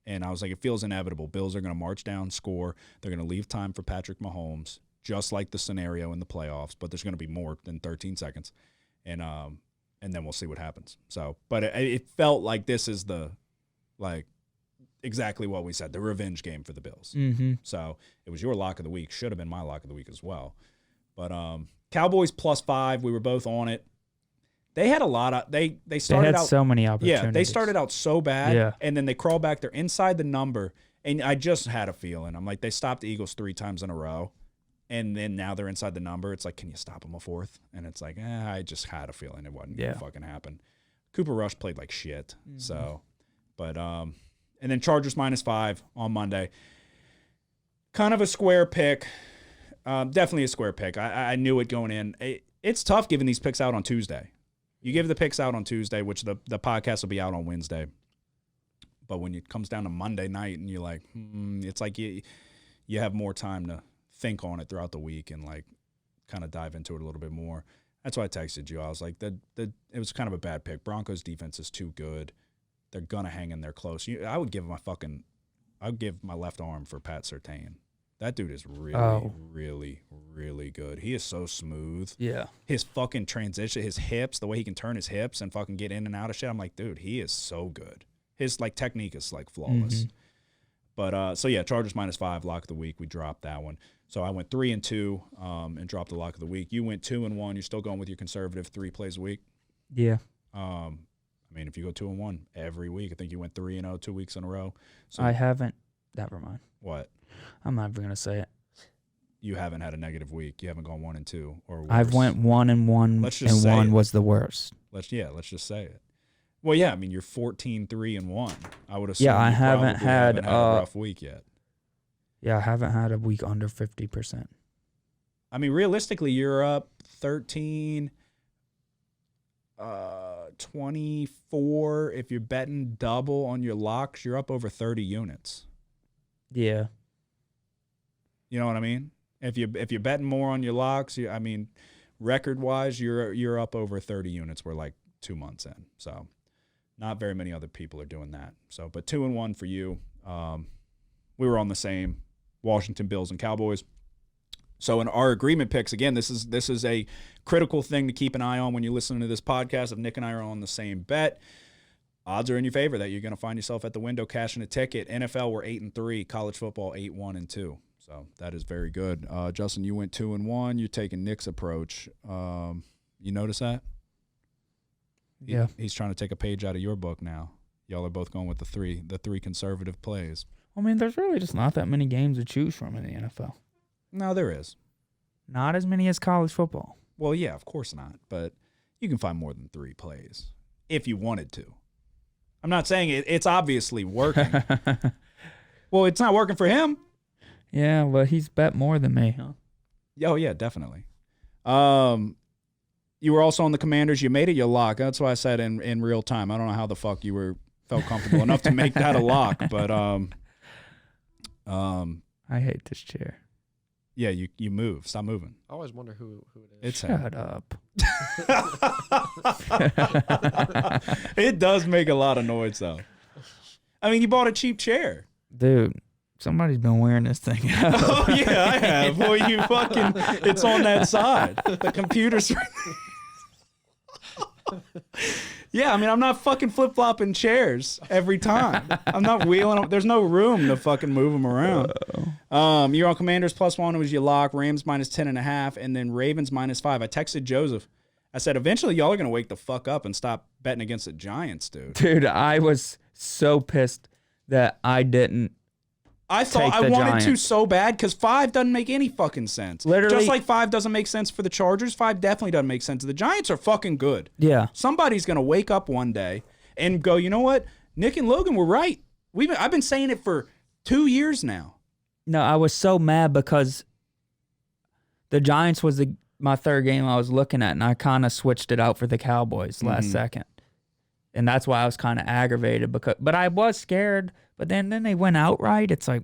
And I was like, it feels inevitable. Bills are going to march down, score. They're going to leave time for Patrick Mahomes, just like the scenario in the playoffs, but there's going to be more than 13 seconds. And then we'll see what happens. So, but it felt like this is exactly what we said, the revenge game for the Bills. So it was your lock of the week. Should have been my lock of the week as well. But Cowboys +5, we were both on it. They had a lot of they started out so many opportunities. Yeah, they started out so bad, and then they crawl back. They're inside the number, and I just had a feeling. I'm like, they stopped the Eagles 3 times in a row, and then now they're inside the number. It's like, can you stop them a fourth? And it's like, I just had a feeling it wasn't gonna fucking happen. Cooper Rush played like shit. So, but and then Chargers -5 on Monday. Kind of a square pick. Definitely a square pick. I knew it going in. It's tough giving these picks out on Tuesday. You give the picks out on Tuesday, which the podcast will be out on Wednesday. But when it comes down to Monday night and you're like, it's like you have more time to think on it throughout the week and like kind of dive into it a little bit more. That's why I texted you. I was like, it was kind of a bad pick. Broncos defense is too good. They're gonna hang in there close. I would give my left arm for Pat Surtain. That dude is really, really, really good. He is so smooth. Yeah. His fucking transition, his hips, the way he can turn his hips and fucking get in and out of shit. I'm like, dude, he is so good. His like technique is like flawless. But so yeah, Chargers -5, lock of the week. We dropped that one. So I went 3-2 and dropped the lock of the week. You went 2-1. You're still going with your conservative 3 plays a week. Yeah. I mean, if you go 2-1 every week, I think you went 3-0 2 weeks in a row. So I haven't. Never mind. What? I'm not even gonna say it. You haven't had a negative week. You haven't gone 1-2 or worse. I've went 1-1, Let's just and say 1 it. was the worst. Let's just say it. Well, yeah, I mean, you're 14-3-1. I would assume. Yeah, I you haven't probably had haven't had a rough week yet. Yeah, I haven't had a week under 50%. I mean, realistically, you're up 13, 24. If you're betting double on your locks, you're up over 30 units. Yeah. You know what I mean? If you're betting more on your locks, I mean, record-wise, you're up over 30 units. We're like 2 months in, so not very many other people are doing that. So, but 2-1 for you. We were on the same Washington Bills and Cowboys. So in our agreement picks, again, this is a critical thing to keep an eye on when you're listening to this podcast. If Nick and I are on the same bet, odds are in your favor that you're going to find yourself at the window cashing a ticket. NFL, we're 8-3. College football, 8-1-2. So that is very good. Justin, you went 2-1. You're taking Nick's approach. You notice that? Yeah. He's trying to take a page out of your book now. Y'all are both going with the three conservative plays. I mean, there's really just not that many games to choose from in the NFL. No, there is. Not as many as college football. Well, yeah, of course not. But you can find more than 3 plays if you wanted to. I'm not saying it's obviously working. Well, it's not working for him. Yeah, well, he's bet more than me, huh? Oh, yeah, definitely. You were also on the Commanders. You made it your lock. That's why I said in real time. I don't know how the fuck you felt comfortable enough to make that a lock, but I hate this chair. yeah, you move. Stop moving. I always wonder who it is. It's him. Shut up. It does make a lot of noise though. I mean, you bought a cheap chair. Dude, somebody's been wearing this thing out. Oh, yeah, I have. Boy, you fucking, it's on that side. The computer's. Yeah, I mean, I'm not fucking flip-flopping chairs every time. I'm not wheeling them. There's no room to fucking move them around. You're on Commanders +1 was your lock. Rams -10.5, and then Ravens -5. I texted Joseph. I said, eventually y'all are going to wake the fuck up and stop betting against the Giants, dude. Dude, I was so pissed that I didn't. I thought I wanted to so bad because 5 doesn't make any fucking sense. Literally, just like 5 doesn't make sense for the Chargers, 5 definitely doesn't make sense. The Giants are fucking good. Yeah. Somebody's gonna wake up one day and go, you know what? Nick and Logan were right. I've been saying it for 2 years now. No, I was so mad because the Giants was my third game I was looking at, and I kind of switched it out for the Cowboys last second. And that's why I was kind of aggravated but I was scared. But then they went outright. It's like,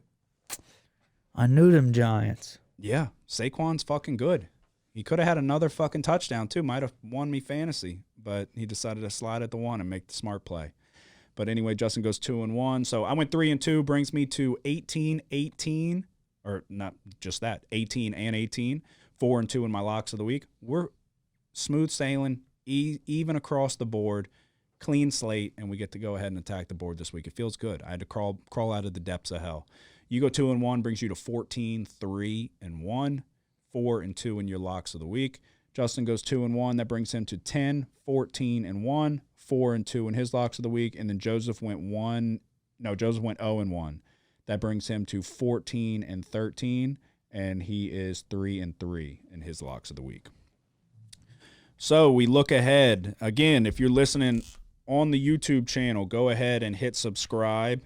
I knew them Giants. Yeah, Saquon's fucking good. He could have had another fucking touchdown too. Might have won me fantasy, but he decided to slide at the one and make the smart play. But anyway, Justin goes 2-1. So I went 3-2, brings me to 18-18, or not just that, 18 and 18, 4-2 in my locks of the week. We're smooth sailing, even across the board. Clean slate, and we get to go ahead and attack the board this week. It feels good. I had to crawl out of the depths of hell. You go 2-1, brings you to 14-3-1, 4-2 in your locks of the week. Justin goes 2-1, that brings him to 10-14-1, 4-2 in his locks of the week. And then Joseph went 0-1. That brings him to 14-13, and he is 3-3 in his locks of the week. So we look ahead. Again, if you're listening on the YouTube channel, go ahead and hit subscribe.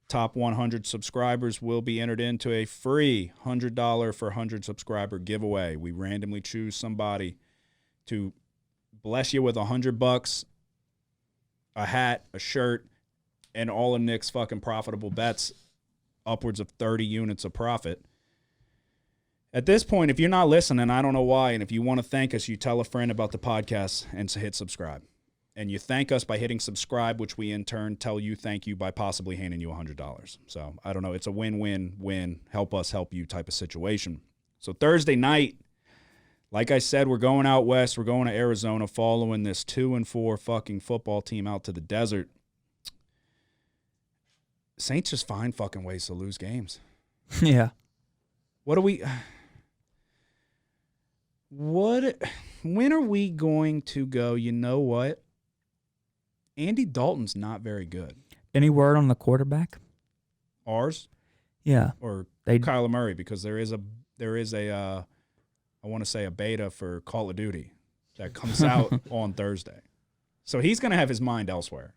Top 100 subscribers will be entered into a free $100 for 100 subscriber giveaway. We randomly choose somebody to bless you with $100, a hat, a shirt, and all of Nick's fucking profitable bets, upwards of 30 units of profit. At this point, if you're not listening, I don't know why, and if you want to thank us, you tell a friend about the podcast and hit subscribe. And you thank us by hitting subscribe, which we in turn tell you thank you by possibly handing you $100. So, I don't know. It's a win-win-win, help us help you type of situation. So, Thursday night, like I said, we're going out west. We're going to Arizona following this 2-4 fucking football team out to the desert. Saints just find fucking ways to lose games. Yeah. When are we going to go, you know what? Andy Dalton's not very good. Any word on the quarterback? Ours? Yeah. Or Kyler Murray, because there is a I want to say a beta for Call of Duty that comes out on Thursday. So he's going to have his mind elsewhere.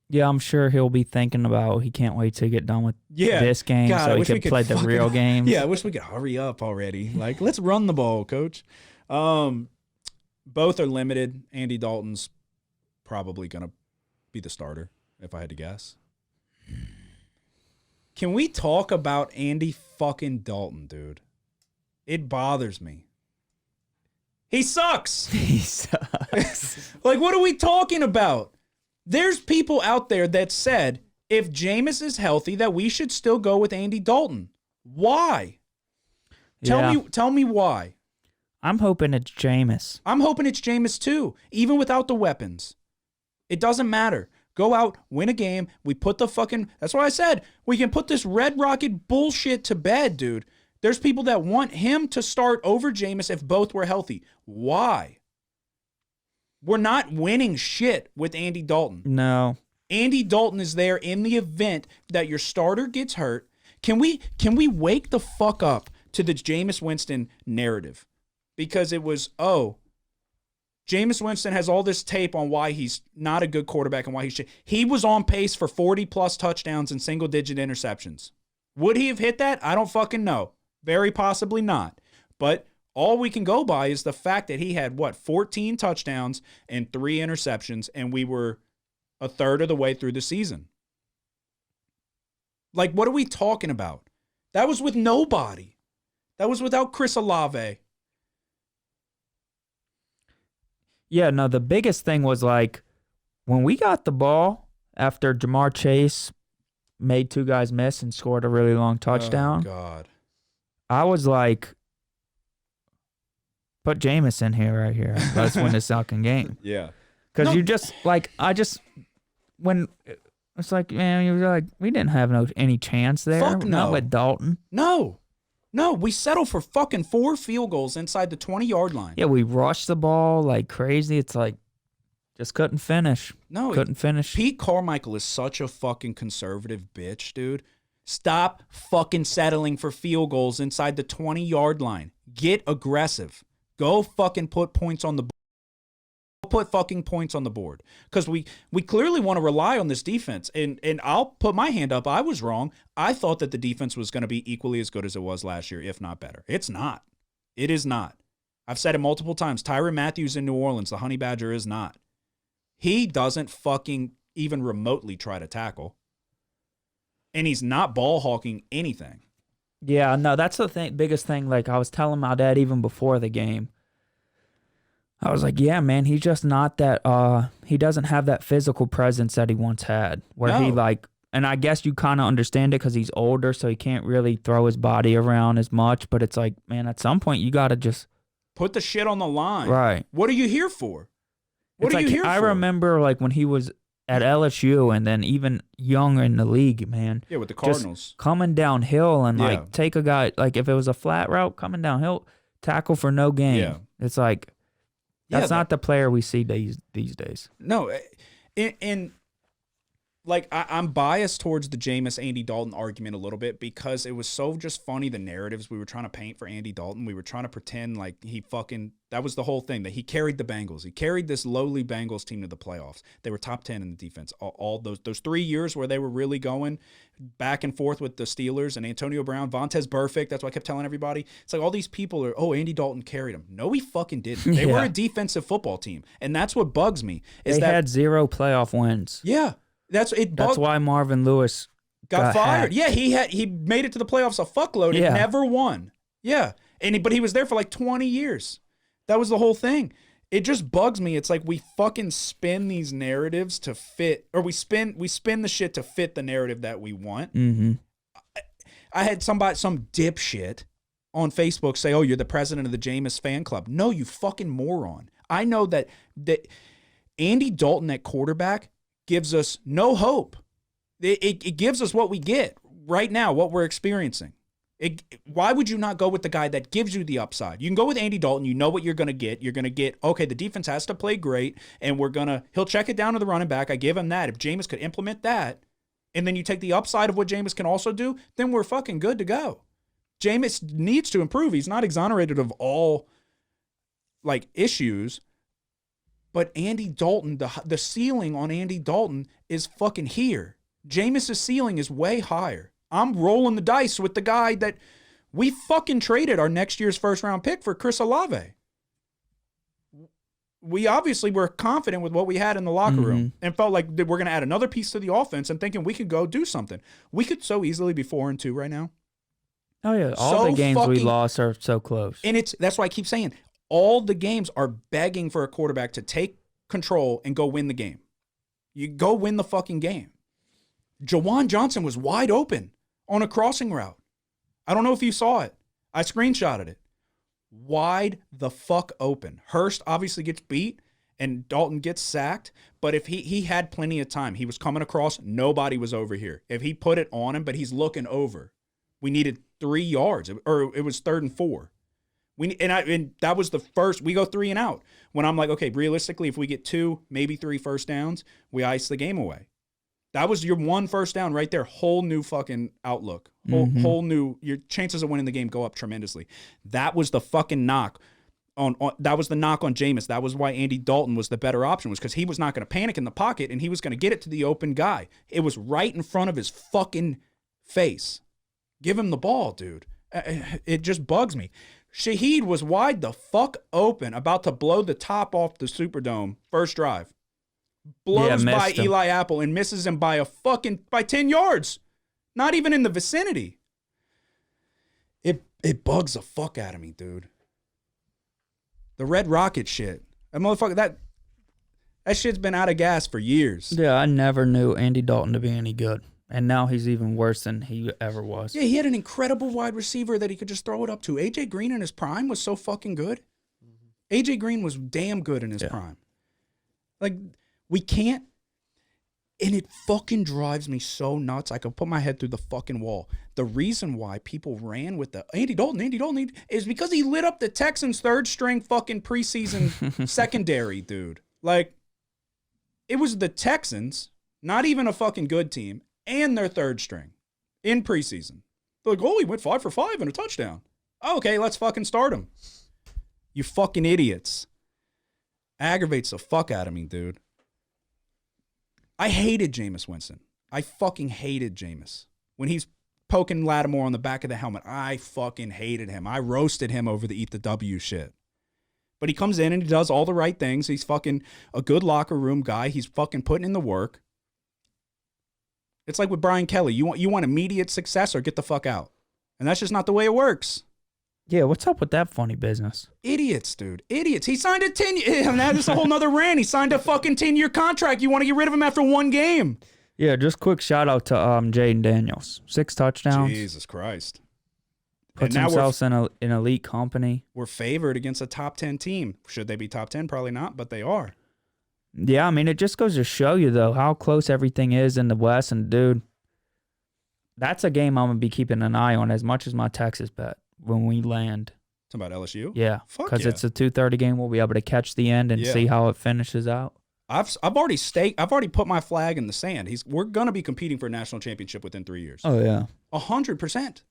Yeah, I'm sure he'll be thinking about he can't wait to get done with this game so he can play the real games. Yeah, I wish we could hurry up already. Like, let's run the ball, coach. Both are limited. Andy Dalton's probably going to be the starter, if I had to guess. Can we talk about Andy fucking Dalton, dude? It bothers me. He sucks. He sucks. Like, what are we talking about? There's people out there that said if Jameis is healthy that we should still go with Andy Dalton. Why? Tell me why. I'm hoping it's Jameis. I'm hoping it's Jameis too, even without the weapons. It doesn't matter. Go out, win a game. We put the fucking... That's why I said we can put this Red Rocket bullshit to bed, dude. There's people that want him to start over Jameis if both were healthy. Why? We're not winning shit with Andy Dalton. No. Andy Dalton is there in the event that your starter gets hurt. Can we wake the fuck up to the Jameis Winston narrative? Because it was, Jameis Winston has all this tape on why he's not a good quarterback and why he was on pace for 40-plus touchdowns and single-digit interceptions. Would he have hit that? I don't fucking know. Very possibly not. But all we can go by is the fact that he had, 14 touchdowns and 3 interceptions, and we were a third of the way through the season. Like, what are we talking about? That was with nobody. That was without Chris Olave. Yeah, no, the biggest thing was like when we got the ball after Jamar Chase made 2 guys miss and scored a really long touchdown. Oh, God. I was like, put Jameis in here right here. Let's win this fucking game. Yeah. Because No. you just, like, when it's like, man, you're like, we didn't have any chance there. Fuck no. Not with Dalton. No, we settled for fucking 4 field goals inside the 20-yard line. Yeah, we rushed the ball like crazy. It's like, just couldn't finish. No, Couldn't finish. Pete Carmichael is such a fucking conservative bitch, dude. Stop fucking settling for field goals inside the 20-yard line. Get aggressive. Go fucking put points on the board. Put fucking points on the board. Because we clearly want to rely on this defense. And I'll put my hand up. I was wrong. I thought that the defense was going to be equally as good as it was last year, if not better. It's not. It is not. I've said it multiple times. Tyrann Mathieu in New Orleans, the Honey Badger, is not. He doesn't fucking even remotely try to tackle. And he's not ball hawking anything. Yeah, no, that's the biggest thing. Like, I was telling my dad even before the game. I was like, yeah, man, he's just not that, he doesn't have that physical presence that he once had. Where he, No. like, and I guess you kind of understand it because he's older, so he can't really throw his body around as much. But it's like, man, at some point, you got to just. Put the shit on the line. Right. What are you here for? What It's are like, you here I for? remember, like, when he was at LSU and then even younger in the league, man. Yeah, with the just Cardinals. coming downhill and, Yeah. like, take a guy, like, if it was a flat route, coming downhill, tackle for no gain. Yeah. It's like, Yeah, that's not the player we see these days. No, and like I'm biased towards the Jameis Andy Dalton argument a little bit because it was so just funny the narratives we were trying to paint for Andy Dalton. We were trying to pretend like that was the whole thing, that he carried the Bengals. He carried this lowly Bengals team to the playoffs. They were top 10 in the defense. All those 3 years where they were really going back and forth with the Steelers and Antonio Brown, Vontaze Burfict. That's what I kept telling everybody. It's like all these people are, Andy Dalton carried them. No, he fucking didn't. They were a defensive football team, and that's what bugs me. They had 0 playoff wins. Yeah. That's why Marvin Lewis got fired. hacked. Yeah, he made it to the playoffs a fuckload and Yeah. never won. Yeah. But he was there for like 20 years. That was the whole thing. It just bugs me. It's like we fucking spin these narratives to fit, or we spin the shit to fit the narrative that we want. Mm-hmm. I had some dipshit on Facebook say, "Oh, you're the president of the Jameis fan club." No, you fucking moron. I know that Andy Dalton at quarterback gives us no hope. It gives us what we get right now, what we're experiencing. Why would you not go with the guy that gives you the upside? You can go with Andy Dalton. You know what you're going to get. You're going to get, okay, the defense has to play great, and he'll check it down to the running back. I give him that. If Jameis could implement that, and then you take the upside of what Jameis can also do, then we're fucking good to go. Jameis needs to improve. He's not exonerated of all, like, issues. But Andy Dalton, the ceiling on Andy Dalton is fucking here. Jameis' ceiling is way higher. I'm rolling the dice with the guy that we fucking traded our next year's first-round pick for, Chris Olave. We obviously were confident with what we had in the locker room and felt like we're going to add another piece to the offense and thinking we could go do something. We could so easily be 4-2 right now. Oh, yeah. All the games we lost are so close. And that's why I keep saying all the games are begging for a quarterback to take control and go win the game. You go win the fucking game. Jawan Johnson was wide open on a crossing route. I don't know if you saw it. I screenshotted it. Wide the fuck open. Hurst obviously gets beat and Dalton gets sacked, but if he had plenty of time. He was coming across. Nobody was over here. If he put it on him, but he's looking over. We needed 3 yards, or it was 3rd and 4. And that was the first. We go 3 and out. When I'm like, okay, realistically, if we get 2, maybe 3 first downs, we ice the game away. That was your 1 first down right there. Whole new fucking outlook. Whole new. Your chances of winning the game go up tremendously. That was the fucking knock that was the knock on Jameis. That was why Andy Dalton was the better option, was because he was not going to panic in the pocket and he was going to get it to the open guy. It was right in front of his fucking face. Give him the ball, dude. It just bugs me. Shaheed was wide the fuck open, about to blow the top off the Superdome. First drive. Blows by him. Eli Apple and misses him by 10 yards. Not even in the vicinity. It bugs the fuck out of me, dude. The Red Rocket shit. That motherfucker, that shit's been out of gas for years. Yeah, I never knew Andy Dalton to be any good. And now he's even worse than he ever was. Yeah, he had an incredible wide receiver that he could just throw it up to. AJ Green in his prime was so fucking good. AJ Green was damn good in his prime. Like, we can't, and it fucking drives me so nuts. I could put my head through the fucking wall. The reason why people ran with the Andy Dalton is because he lit up the Texans' third string fucking preseason secondary, dude. Like, it was the Texans, not even a fucking good team, and their third string in preseason. They're like, oh, he went 5 for 5 and a touchdown. Okay, let's fucking start him. You fucking idiots. Aggravates the fuck out of me, dude. I hated Jameis Winston. I fucking hated Jameis. When he's poking Lattimore on the back of the helmet, I fucking hated him. I roasted him over the eat the W shit. But he comes in and he does all the right things. He's fucking a good locker room guy. He's fucking putting in the work. It's like with Brian Kelly. You want immediate success or get the fuck out. And that's just not the way it works. Yeah, what's up with that funny business? Idiots, dude. Idiots. He signed a 10-year... And that is a whole nother rant. He signed a fucking 10-year contract. You want to get rid of him after one game. Yeah, just quick shout out to Jaden Daniels. 6 touchdowns. Jesus Christ. Puts and now himself in an elite company. We're favored against a top 10 team. Should they be top 10? Probably not, but they are. Yeah, I mean, it just goes to show you, though, how close everything is in the West. And, dude, that's a game I'm going to be keeping an eye on as much as my Texas bet when we land. Talking about LSU? Yeah, Fuck because yeah. it's a 2:30 game. We'll be able to catch the end and see how it finishes out. I've already put my flag in the sand. We're going to be competing for a national championship within 3 years. Oh, yeah. 100%.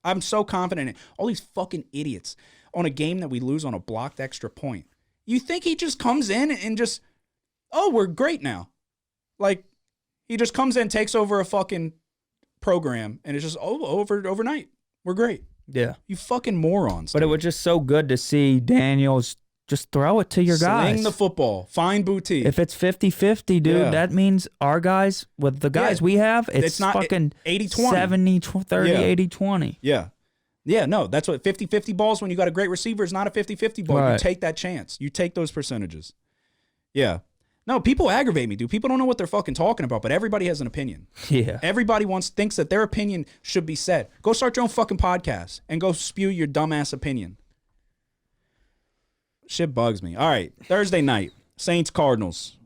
I'm so confident in it. All these fucking idiots on a game that we lose on a blocked extra point. You think he just comes in and just, oh, we're great now. Like, he just comes in, takes over a fucking program, and it's just, overnight. We're great. Yeah. You fucking morons. But dude. it was just so good to see Daniels just throw it to your guys. Sling the football. Find boutique. If it's 50-50, dude, that means our guys, with the guys we have, it's not fucking 80-20. 70-30, 80-20. Yeah. Yeah, no, that's what 50-50 balls when you got a great receiver is not a 50-50 ball. Right. You take that chance. You take those percentages. Yeah. No, people aggravate me, dude. People don't know what they're fucking talking about, but everybody has an opinion. Yeah. Everybody thinks that their opinion should be said. Go start your own fucking podcast and go spew your dumbass opinion. Shit bugs me. All right, Thursday night, Saints-Cardinals.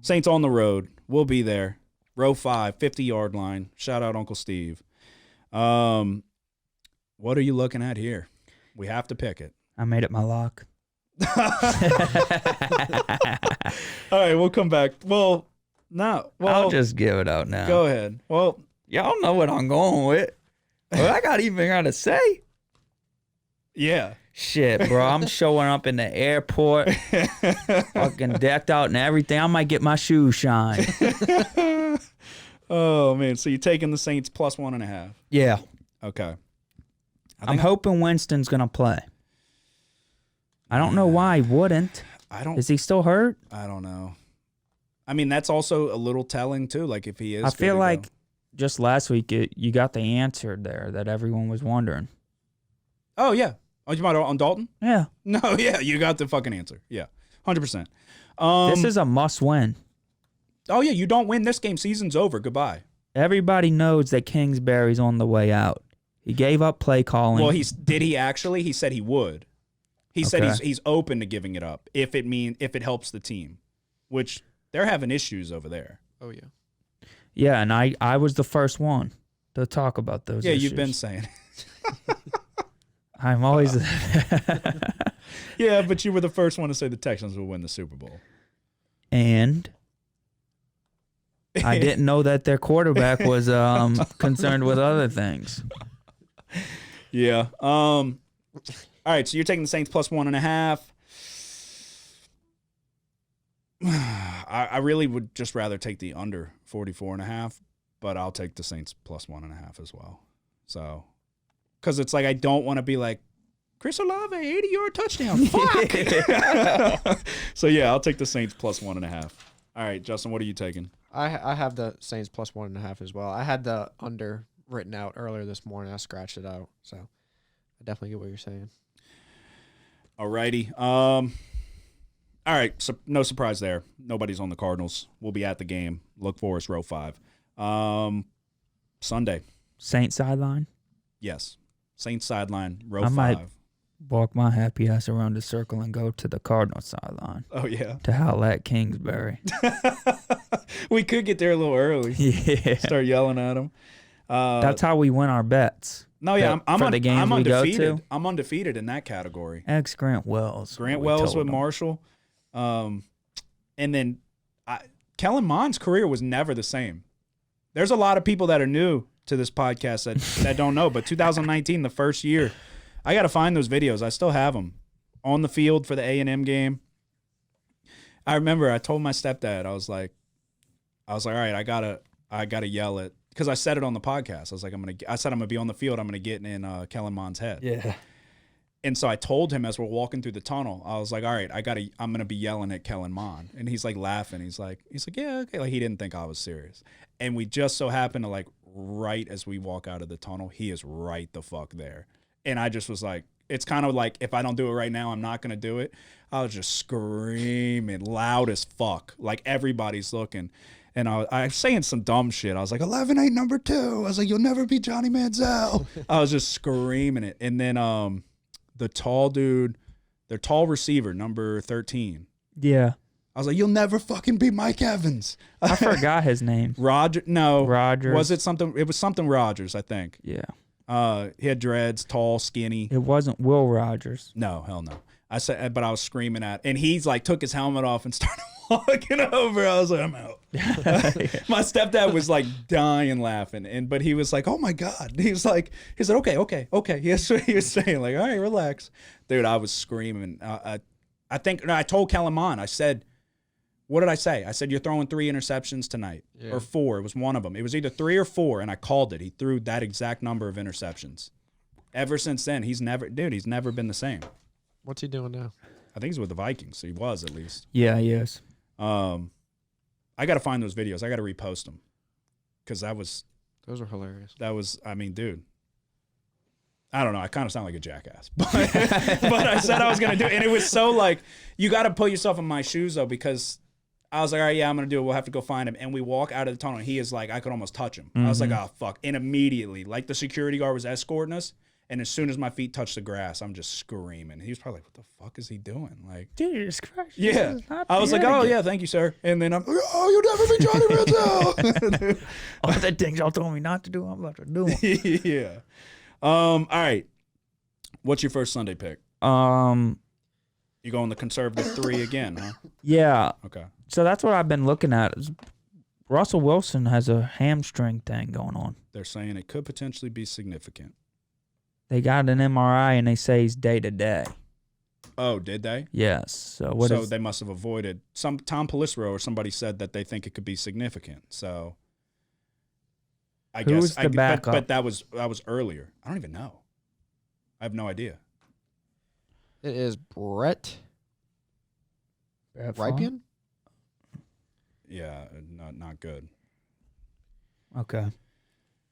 Saints on the road. We'll be there. Row 5, 50-yard line. Shout out Uncle Steve. What are you looking at here? We have to pick it. I made it my lock. All right, we'll come back. Well, no. Well, I'll just give it out now. go ahead. Well, Y'all know what I'm going with. What I got to say? yeah. Shit, bro. I'm showing up in the airport, fucking decked out and everything. I might get my shoes shined. Oh, man. So you're taking the Saints plus 1.5. Yeah. Okay. I'm hoping Winston's going to play. I don't know why he wouldn't. Is he still hurt? I don't know. I mean, that's also a little telling, too. Like, if he is. I feel like just last week you got the answer there that everyone was wondering. Oh, yeah. Oh, you might on Dalton? Yeah. No, yeah. You got the fucking answer. Yeah. 100%. This is a must-win. Oh, yeah. You don't win this game. Season's over. Goodbye. Everybody knows that Kingsbury's on the way out. He gave up play calling. Well, did he actually? He said he would. He said he's open to giving it up if it helps the team, which they're having issues over there. Oh, yeah. Yeah, and I was the first one to talk about those issues. You've been saying. I'm always... Yeah, but you were the first one to say the Texans will win the Super Bowl. And I didn't know that their quarterback was concerned with other things. Yeah. All right, so you're taking the Saints plus 1.5. I really would just rather take the under 44.5, but I'll take the Saints plus 1.5 as well. So, because it's like I don't want to be like, Chris Olave, 80-yard touchdown. Fuck. So, yeah, I'll take the Saints plus 1.5. All right, Justin, what are you taking? I have the Saints plus 1.5 as well. I had the under written out earlier this morning. I scratched it out, so I definitely get what you're saying. All righty. All right, so no surprise there. Nobody's on the Cardinals. We'll be at the game. Look for us, row 5. Sunday. Saint sideline. Yes. Saints sideline, row I 5. might walk my happy ass around the circle and go to the Cardinals sideline Oh, yeah. to howl at Kingsbury. We could get there a little early. Yeah. Start yelling at them. That's how we win our bets. No, yeah, I'm for the games I'm we go undefeated. to. I'm undefeated in that category. Ex Grant Wells. Grant we Wells told with him. Marshall. And then Kellen Mond's career was never the same. There's a lot of people that are new to this podcast that don't know, but 2019, the first year, I got to find those videos. I still have them on the field for the A&M game. I remember I told my stepdad, I was like, all right, I gotta yell it, because I said it on the podcast. I was like, I said I'm gonna be on the field. I'm gonna get in Kellen Mond's head. Yeah. And so I told him as we're walking through the tunnel, I was like, all right, I'm gonna be yelling at Kellen Mond. And he's like laughing. He's like, yeah, okay. Like, he didn't think I was serious. And we just so happened to, like, right as we walk out of the tunnel, he is right the fuck there. And I just was like, it's kind of like, if I don't do it right now, I'm not gonna do it. I was just screaming loud as fuck, like everybody's looking. And I was saying some dumb shit. I was like, 11 ain't number 2. I was like, you'll never be Johnny Manziel. I was just screaming it. And then the tall dude, their tall receiver, number 13. Yeah. I was like, you'll never fucking be Mike Evans. I forgot his name. Rogers. Was it something? It was something Rogers, I think. Yeah. He had dreads, tall, skinny. It wasn't Will Rogers. No, hell no. I said, but I was screaming at, and he's like took his helmet off and started walking over. I was like, I'm out. My stepdad was like dying laughing, but he was like, oh my God. He said, okay. That's what he was saying. Like, all right, relax, dude. I was screaming. I think I told Kellen Mond, I said, what did I say? I said, you're throwing 3 interceptions tonight, or 4. It was one of them. It was either 3 or 4, and I called it. He threw that exact number of interceptions. Ever since then, he's never been the same. What's he doing now? I think he's with the Vikings. He was, at least. Yeah, he is. I got to find those videos. I got to repost them, because Those are hilarious. I mean, dude. I don't know. I kind of sound like a jackass, but I said I was gonna do it, and it was so like, you got to put yourself in my shoes though, because I was like, all right, yeah, I'm gonna do it. We'll have to go find him, and we walk out of the tunnel. And he is like, I could almost touch him. I was like, oh fuck, and immediately, like, the security guard was escorting us. And as soon as my feet touched the grass, I'm just screaming. He was probably like, what the fuck is he doing? Like, Jesus Christ. yeah. I was like, oh, yeah, thank you, sir. And then I'm, oh, you'll never be Johnny Manziel. All the things y'all told me not to do, I'm about to do them. Yeah. All right. What's your first Sunday pick? You going the conservative 3 again, huh? Yeah. Okay. So that's what I've been looking at. Russell Wilson has a hamstring thing going on. They're saying it could potentially be significant. They got an MRI and they say he's day to day. Oh, did they? Yes. So they must have avoided Tom Pelissero or somebody said that they think it could be significant. So I Who's guess the backup? but that was earlier. I don't even know. I have no idea. It is Brett Ripien. Yeah, not good. Okay.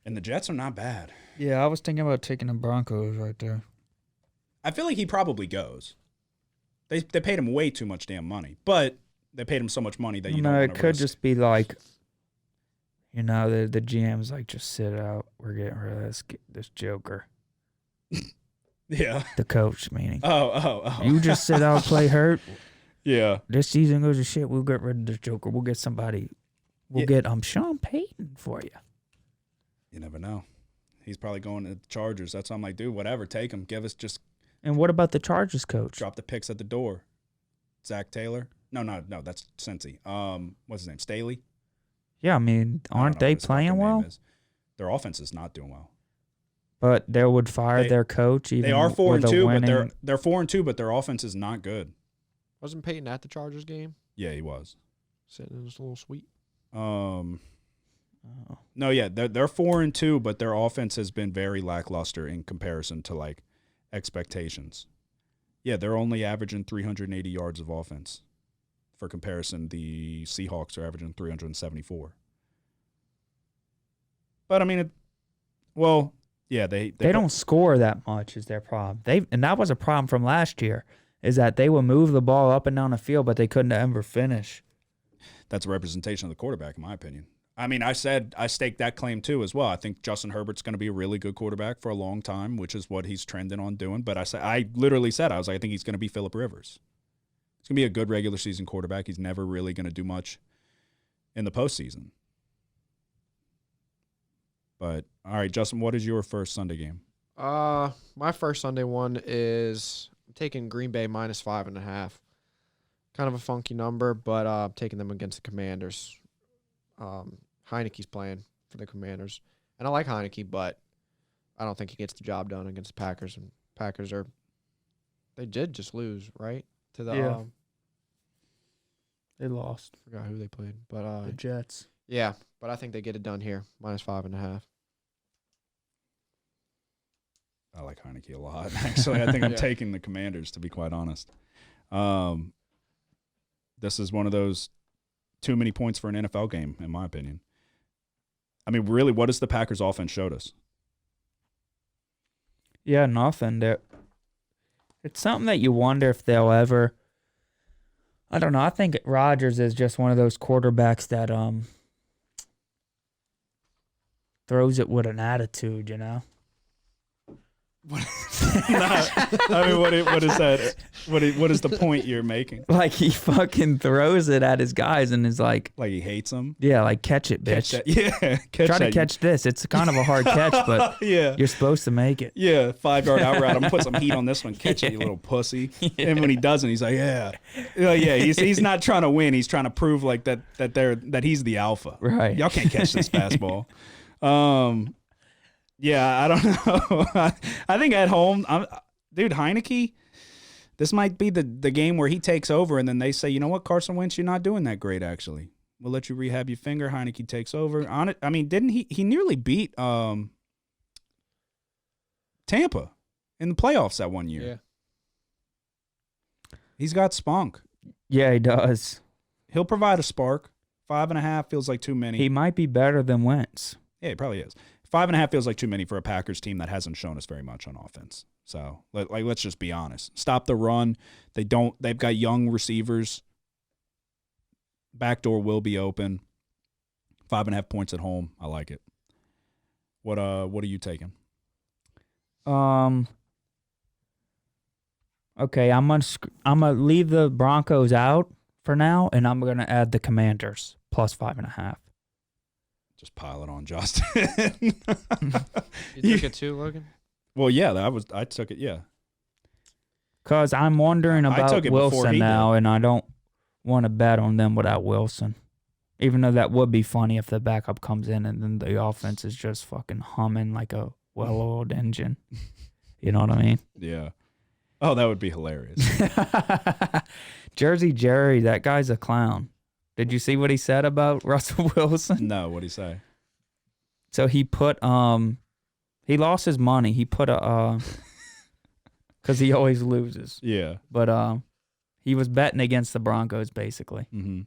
And the Jets are not bad. Yeah, I was thinking about taking the Broncos right there. I feel like he probably goes. They paid him way too much damn money, but they paid him so much money that you don't want it to could risk. just be like, the GM's like, just sit out. We're getting rid of this joker. Yeah. The coach, meaning. Oh. You just sit out, play hurt. Yeah. This season goes to shit. We'll get rid of this joker. We'll get somebody. We'll get Sean Payton for you. You never know. He's probably going to the Chargers. That's why I'm like, dude, whatever. Take him. Give us just And what about the Chargers coach? drop the picks at the door. Zach Taylor? No, that's Cincy. What's his name? Staley? Yeah, I mean, I don't know aren't they what his fucking playing name well? is. Their offense is not doing well. But they would fire their coach even They are 4-2, but winning. they're 4-2, but their offense is not good. Wasn't Peyton at the Chargers game? Yeah, he was. Sitting in this little suite. No, yeah, they're 4-2, but their offense has been very lackluster in comparison to like expectations. Yeah, they're only averaging 380 yards of offense. For comparison, the Seahawks are averaging 374. But I mean, they don't score that much is their problem. And that was a problem from last year, is that they would move the ball up and down the field, but they couldn't ever finish. That's a representation of the quarterback, in my opinion. I mean, I staked that claim too as well. I think Justin Herbert's going to be a really good quarterback for a long time, which is what he's trending on doing. But I literally said, I was like, I think he's going to be Phillip Rivers. He's going to be a good regular season quarterback. He's never really going to do much in the postseason. But all right, Justin, what is your first Sunday game? My first Sunday one is I'm taking Green Bay -5.5. Kind of a funky number, but I'm taking them against the Commanders. Heineke's playing for the Commanders, and I like Heineke, but I don't think he gets the job done against the Packers. And Packers they did just lose, right? To the They lost. forgot who they played, but The Jets. yeah, but I think they get it done here, -5.5. I like Heineke a lot. Actually, I think I'm Yeah. taking the Commanders, to be quite honest. This is one of those too many points for an NFL game, in my opinion. I mean, really, what has the Packers offense showed us? Yeah, nothing. It's something that you wonder if they'll ever. I don't know. I think Rodgers is just one of those quarterbacks that throws it with an attitude, you know. I mean, what is that? What is the point you're making? Like he fucking throws it at his guys and is like, Like he hates them? yeah, like catch it, bitch. Catch that. Yeah, Try to catch this. It's kind of a hard catch, but yeah. you're supposed to make it. Yeah, 5-yard out route. I'm gonna put some heat on this one. Catch it, you little pussy. And when he doesn't, he's like, yeah. He's not trying to win. He's trying to prove like that he's the alpha. Right. Y'all can't catch this fastball. Yeah, I don't know. I think at home, dude, Heineke, this might be the game where he takes over, and then they say, you know what, Carson Wentz, you're not doing that great, actually. We'll let you rehab your finger. Heineke takes over. On it, I mean, didn't he nearly beat Tampa in the playoffs that one year? Yeah. He's got spunk. Yeah, he does. He'll provide a spark. 5.5 feels like too many. He might be better than Wentz. Yeah, it probably is. 5.5 feels like too many for a Packers team that hasn't shown us very much on offense. So, let's just be honest. Stop the run. They've got young receivers. Backdoor will be open. 5.5 points at home. I like it. What are you taking? Okay, I'm gonna leave the Broncos out for now, and I'm gonna add the Commanders +5.5. Just pile it on, Justin. You took it too, Logan? Well, yeah, I took it. Yeah. Cause I'm wondering I about took it before Wilson he now, and I don't want to bet on them without Wilson. Even though that would be funny if the backup comes in and then the offense is just fucking humming like a well-oiled engine. You know what I mean? Yeah. Oh, that would be hilarious. Jersey Jerry, that guy's a clown. Did you see what he said about Russell Wilson? No, what'd he say? So he put he lost his money. He put a because he always loses. Yeah. But he was betting against the Broncos basically. Mm-hmm.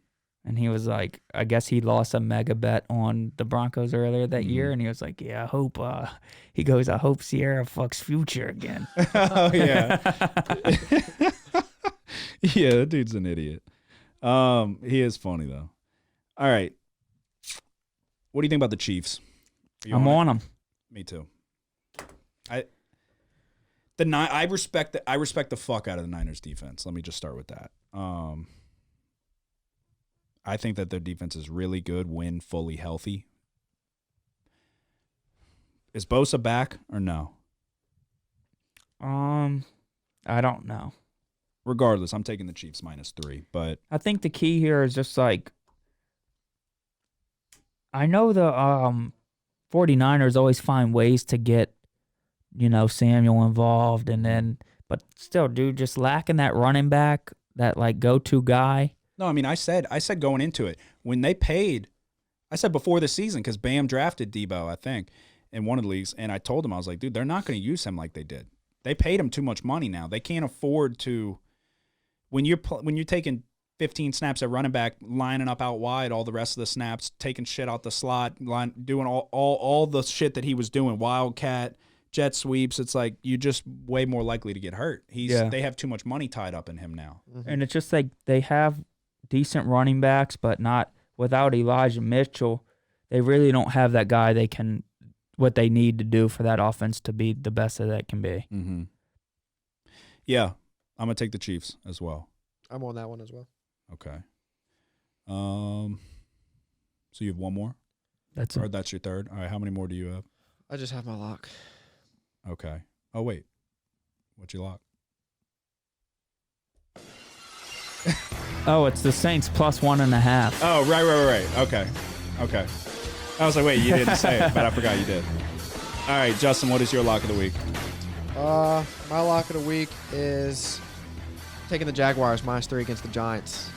And he was like, I guess he lost a mega bet on the Broncos earlier that year. And he was like, yeah, I hope Sierra fucks Future again. Oh, yeah. Yeah, that dude's an idiot. He is funny, though. All right. What do you think about the Chiefs? I'm on them. Me too. I respect the fuck out of the Niners defense. Let me just start with that. I think that their defense is really good when fully healthy. Is Bosa back or no? I don't know. Regardless, I'm taking the Chiefs -3, but I think the key here is just like, I know the 49ers always find ways to get, Samuel involved, but still, dude, just lacking that running back, that like go-to guy. no, I mean, I said going into it, when they paid, I said before the season, because Bam drafted Debo, I think, in one of the leagues, and I told him, I was like, dude, they're not going to use him like they did. They paid him too much money now. They can't afford to. When you're taking 15 snaps at running back, lining up out wide, all the rest of the snaps, taking shit out the slot, doing all the shit that he was doing, wildcat, jet sweeps, it's like you're just way more likely to get hurt. They have too much money tied up in him now. Mm-hmm. And it's just like they have decent running backs, but not without Elijah Mitchell. they really don't have that guy what they need to do for that offense to be the best that it can be. Mm-hmm. Yeah, I'm gonna take the Chiefs as well. I'm on that one as well. Okay. So you have one more, That's or it. that's your third? All right. How many more do you have? I just have my lock. Okay. Oh wait, what's your lock? Oh, it's the Saints plus 1.5. Oh, right. Okay. I was like, wait, you didn't say it, but I forgot you did. All right, Justin, what is your lock of the week? My lock of the week is taking the Jaguars -3 against the Giants.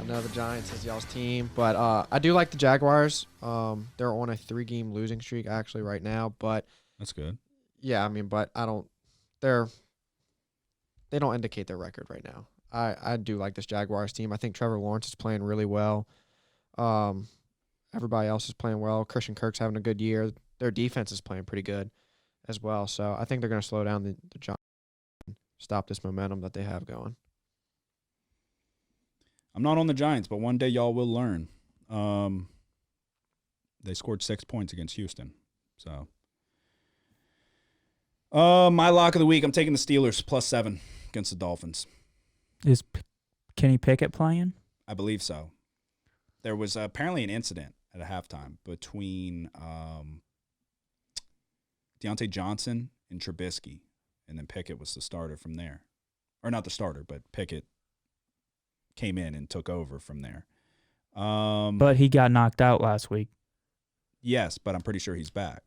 I know the Giants is y'all's team, but I do like the Jaguars. They're on a 3-game losing streak actually right now, but That's good. yeah, I mean, but they don't indicate their record right now. I do like this Jaguars team. I think Trevor Lawrence is playing really well. Everybody else is playing well. Christian Kirk's having a good year. Their defense is playing pretty good as well. So I think they're going to slow down the Giants and stop this momentum that they have going. I'm not on the Giants, but one day y'all will learn. They scored 6 points against Houston. So, my lock of the week, I'm taking the Steelers +7 against the Dolphins. Is Kenny Pickett playing? I believe so. There was apparently an incident at a halftime between Deontay Johnson and Trubisky, and then Pickett was the starter from there. Or not the starter, but Pickett came in and took over from there. But he got knocked out last week. Yes, but I'm pretty sure he's back.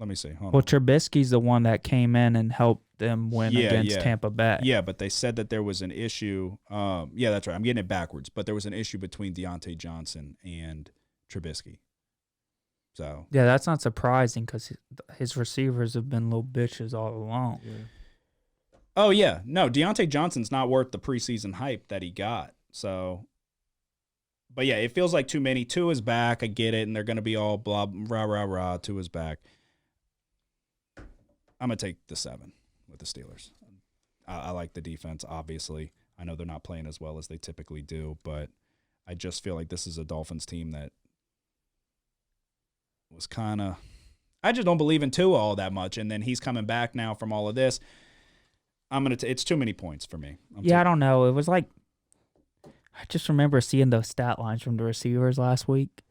Let me see. Hold Well, on. Trubisky's the one that came in and helped them win against Tampa Bay. Yeah, but they said that there was an issue. Yeah, that's right. I'm getting it backwards. But there was an issue between Deontay Johnson and Trubisky. So Yeah, that's not surprising because his receivers have been little bitches all along. Yeah. Oh, yeah. No, Deontay Johnson's not worth the preseason hype that he got. So, but yeah, it feels like too many. Tua's back. I get it. And they're going to be all blah, rah, rah, rah. Tua's back. I'm going to take the 7 with the Steelers. I like the defense, obviously. I know they're not playing as well as they typically do, but I just feel like this is a Dolphins team that was kind of – I just don't believe in Tua all that much, and then he's coming back now from all of this. It's too many points for me. I don't know. It was like I just remember seeing those stat lines from the receivers last week.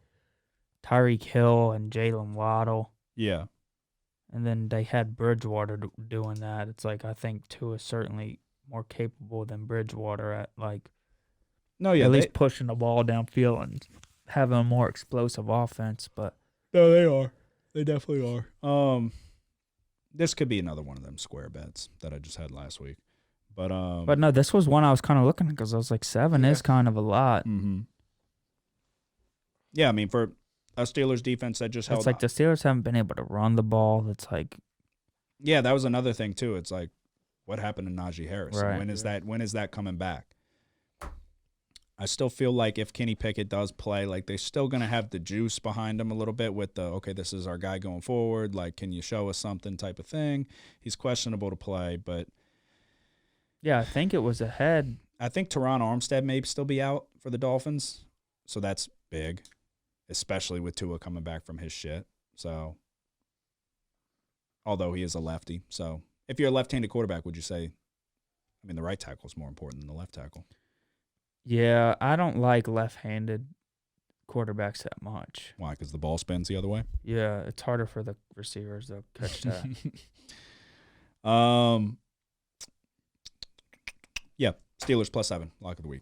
Tyreek Hill and Jalen Waddle. Yeah. And then they had Bridgewater doing that. It's like I think Tua is certainly more capable than Bridgewater at at least pushing the ball downfield and having a more explosive offense. But no, they are. They definitely are. This could be another one of them square bets that I just had last week. But no, this was one I was kind of looking at because I was like 7 is kind of a lot. Mm-hmm. Yeah, I mean for a Steelers defense that just held. It's like the Steelers haven't been able to run the ball. It's like, yeah, that was another thing too. It's like, what happened to Najee Harris? Right. When is that coming back? I still feel like if Kenny Pickett does play, like they're still gonna have the juice behind him a little bit with this is our guy going forward. Like, can you show us something type of thing? He's questionable to play, but yeah, I think it was ahead. I think Teron Armstead may still be out for the Dolphins, so that's big. Especially with Tua coming back from his shit. So, although he is a lefty. So, if you're a left-handed quarterback, would you say, the right tackle is more important than the left tackle? Yeah, I don't like left-handed quarterbacks that much. Why? Because the ball spins the other way? Yeah, it's harder for the receivers to catch that. Yeah, Steelers +7, lock of the week.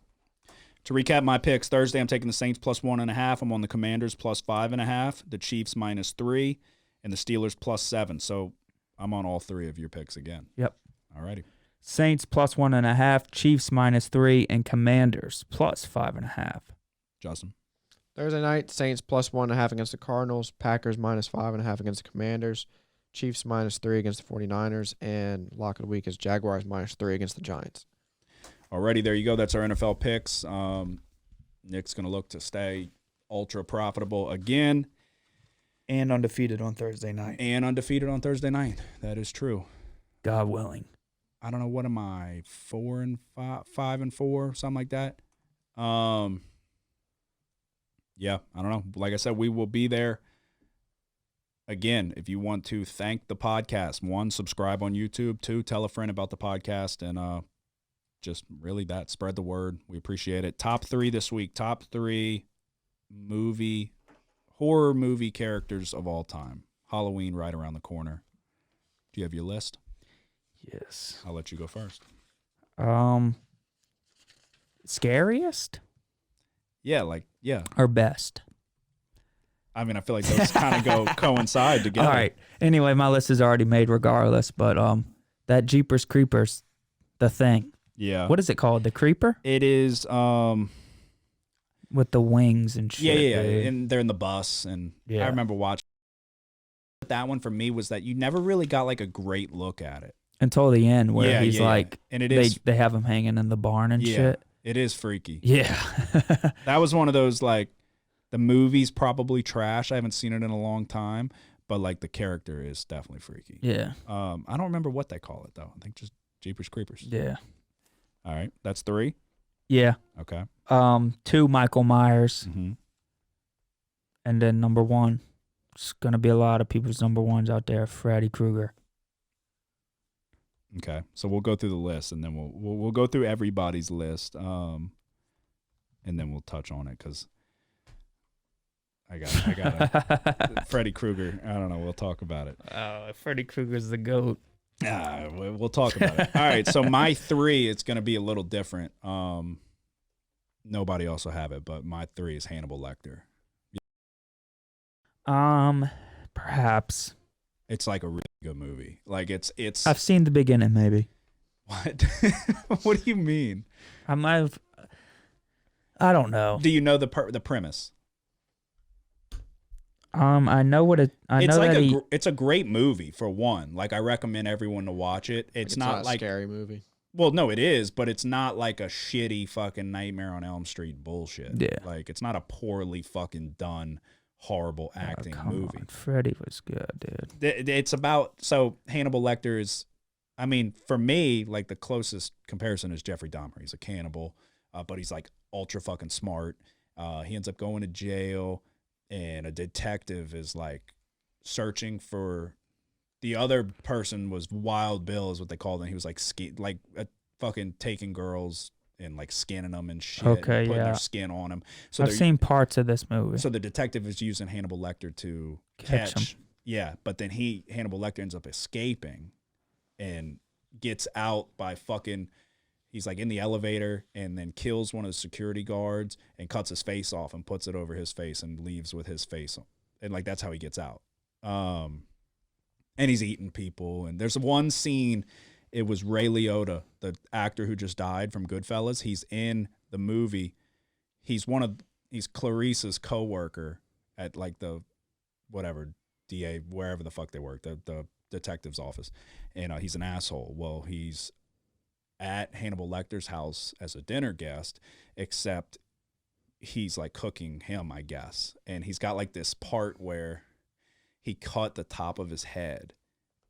To recap my picks, Thursday I'm taking the Saints +1.5. I'm on the Commanders +5.5, the Chiefs -3, and the Steelers +7. So I'm on all 3 of your picks again. Yep. All righty. Saints +1.5, Chiefs -3, and Commanders +5.5. Justin. Thursday night, Saints +1.5 against the Cardinals, Packers -5.5 against the Commanders, Chiefs -3 against the 49ers, and lock of the week is Jaguars -3 against the Giants. Alrighty, there you go. That's our NFL picks. Nick's going to look to stay ultra profitable again. And undefeated on Thursday night. That is true. God willing. I don't know. What am I? 4-5, 5-4, something like that. yeah, I don't know. Like I said, we will be there. Again, if you want to thank the podcast, 1, subscribe on YouTube, 2, tell a friend about the podcast, and just really spread the word. We appreciate it. Top 3 this week. Top 3 horror movie characters of all time. Halloween right around the corner. Do you have your list? Yes. I'll let you go first. Scariest Yeah, or best? I mean, I feel like those kind of coincide together. All right. Anyway, my list is already made regardless, but that Jeepers Creepers, the thing. Yeah. What is it called? The Creeper? It is With the wings and shit. yeah. dude. And they're in the bus, and Yeah. I remember watching that one. For me was that you never really got like a great look at it. Until the end where he's like, and it is they have him hanging in the barn and shit. It is freaky. Yeah. That was one of those, like, the movie's probably trash. I haven't seen it in a long time, but like the character is definitely freaky. Yeah. I don't remember what they call it though. I think just Jeepers Creepers. Yeah. All right, that's 3. Yeah. Okay. 2, Michael Myers. Mm-hmm. And then number 1, it's going to be a lot of people's number 1s out there, Freddy Krueger. Okay, so we'll go through the list, and then we'll go through everybody's list, and then we'll touch on it because I got Freddy Krueger. I don't know. We'll talk about it. Freddy Krueger's the GOAT. We'll talk about it. All right, so my 3, it's going to be a little different. Nobody also have it, but my 3 is Hannibal Lecter. Perhaps. It's like a really good movie. Like it's. I've seen the beginning, maybe. What? What do you mean? I might have. I don't know. Do you know the premise? I know what it. I It's know like that it's a great movie for one. Like I recommend everyone to watch it. It's not a like scary movie. Well, no, it is, but it's not like a shitty fucking Nightmare on Elm Street bullshit. Yeah. Like it's not a poorly fucking done, horrible acting movie. On. Freddy was good, dude. It's about Hannibal Lecter is, I mean, for me, like the closest comparison is Jeffrey Dahmer. He's a cannibal, but he's like ultra fucking smart. He ends up going to jail, and a detective is like searching for the other person. Was Wild Bill is what they called him. He was like fucking taking girls and like skinning them and shit. Okay, and putting yeah. their skin on them. So I've seen parts of this movie. So the detective is using Hannibal Lecter to Catch him. Yeah, but then Hannibal Lecter ends up escaping and gets out by fucking. He's like in the elevator and then kills one of the security guards and cuts his face off and puts it over his face and leaves with his face. And like, that's how he gets out. And he's eating people. And there's one scene, it was Ray Liotta, the actor who just died from Goodfellas. He's in the movie. He's Clarice's coworker at like the, whatever, DA, wherever the fuck they work, the detective's office. And he's an asshole. Well, he's at Hannibal Lecter's house as a dinner guest, except he's like cooking him, I guess. And he's got like this part where he cut the top of his head.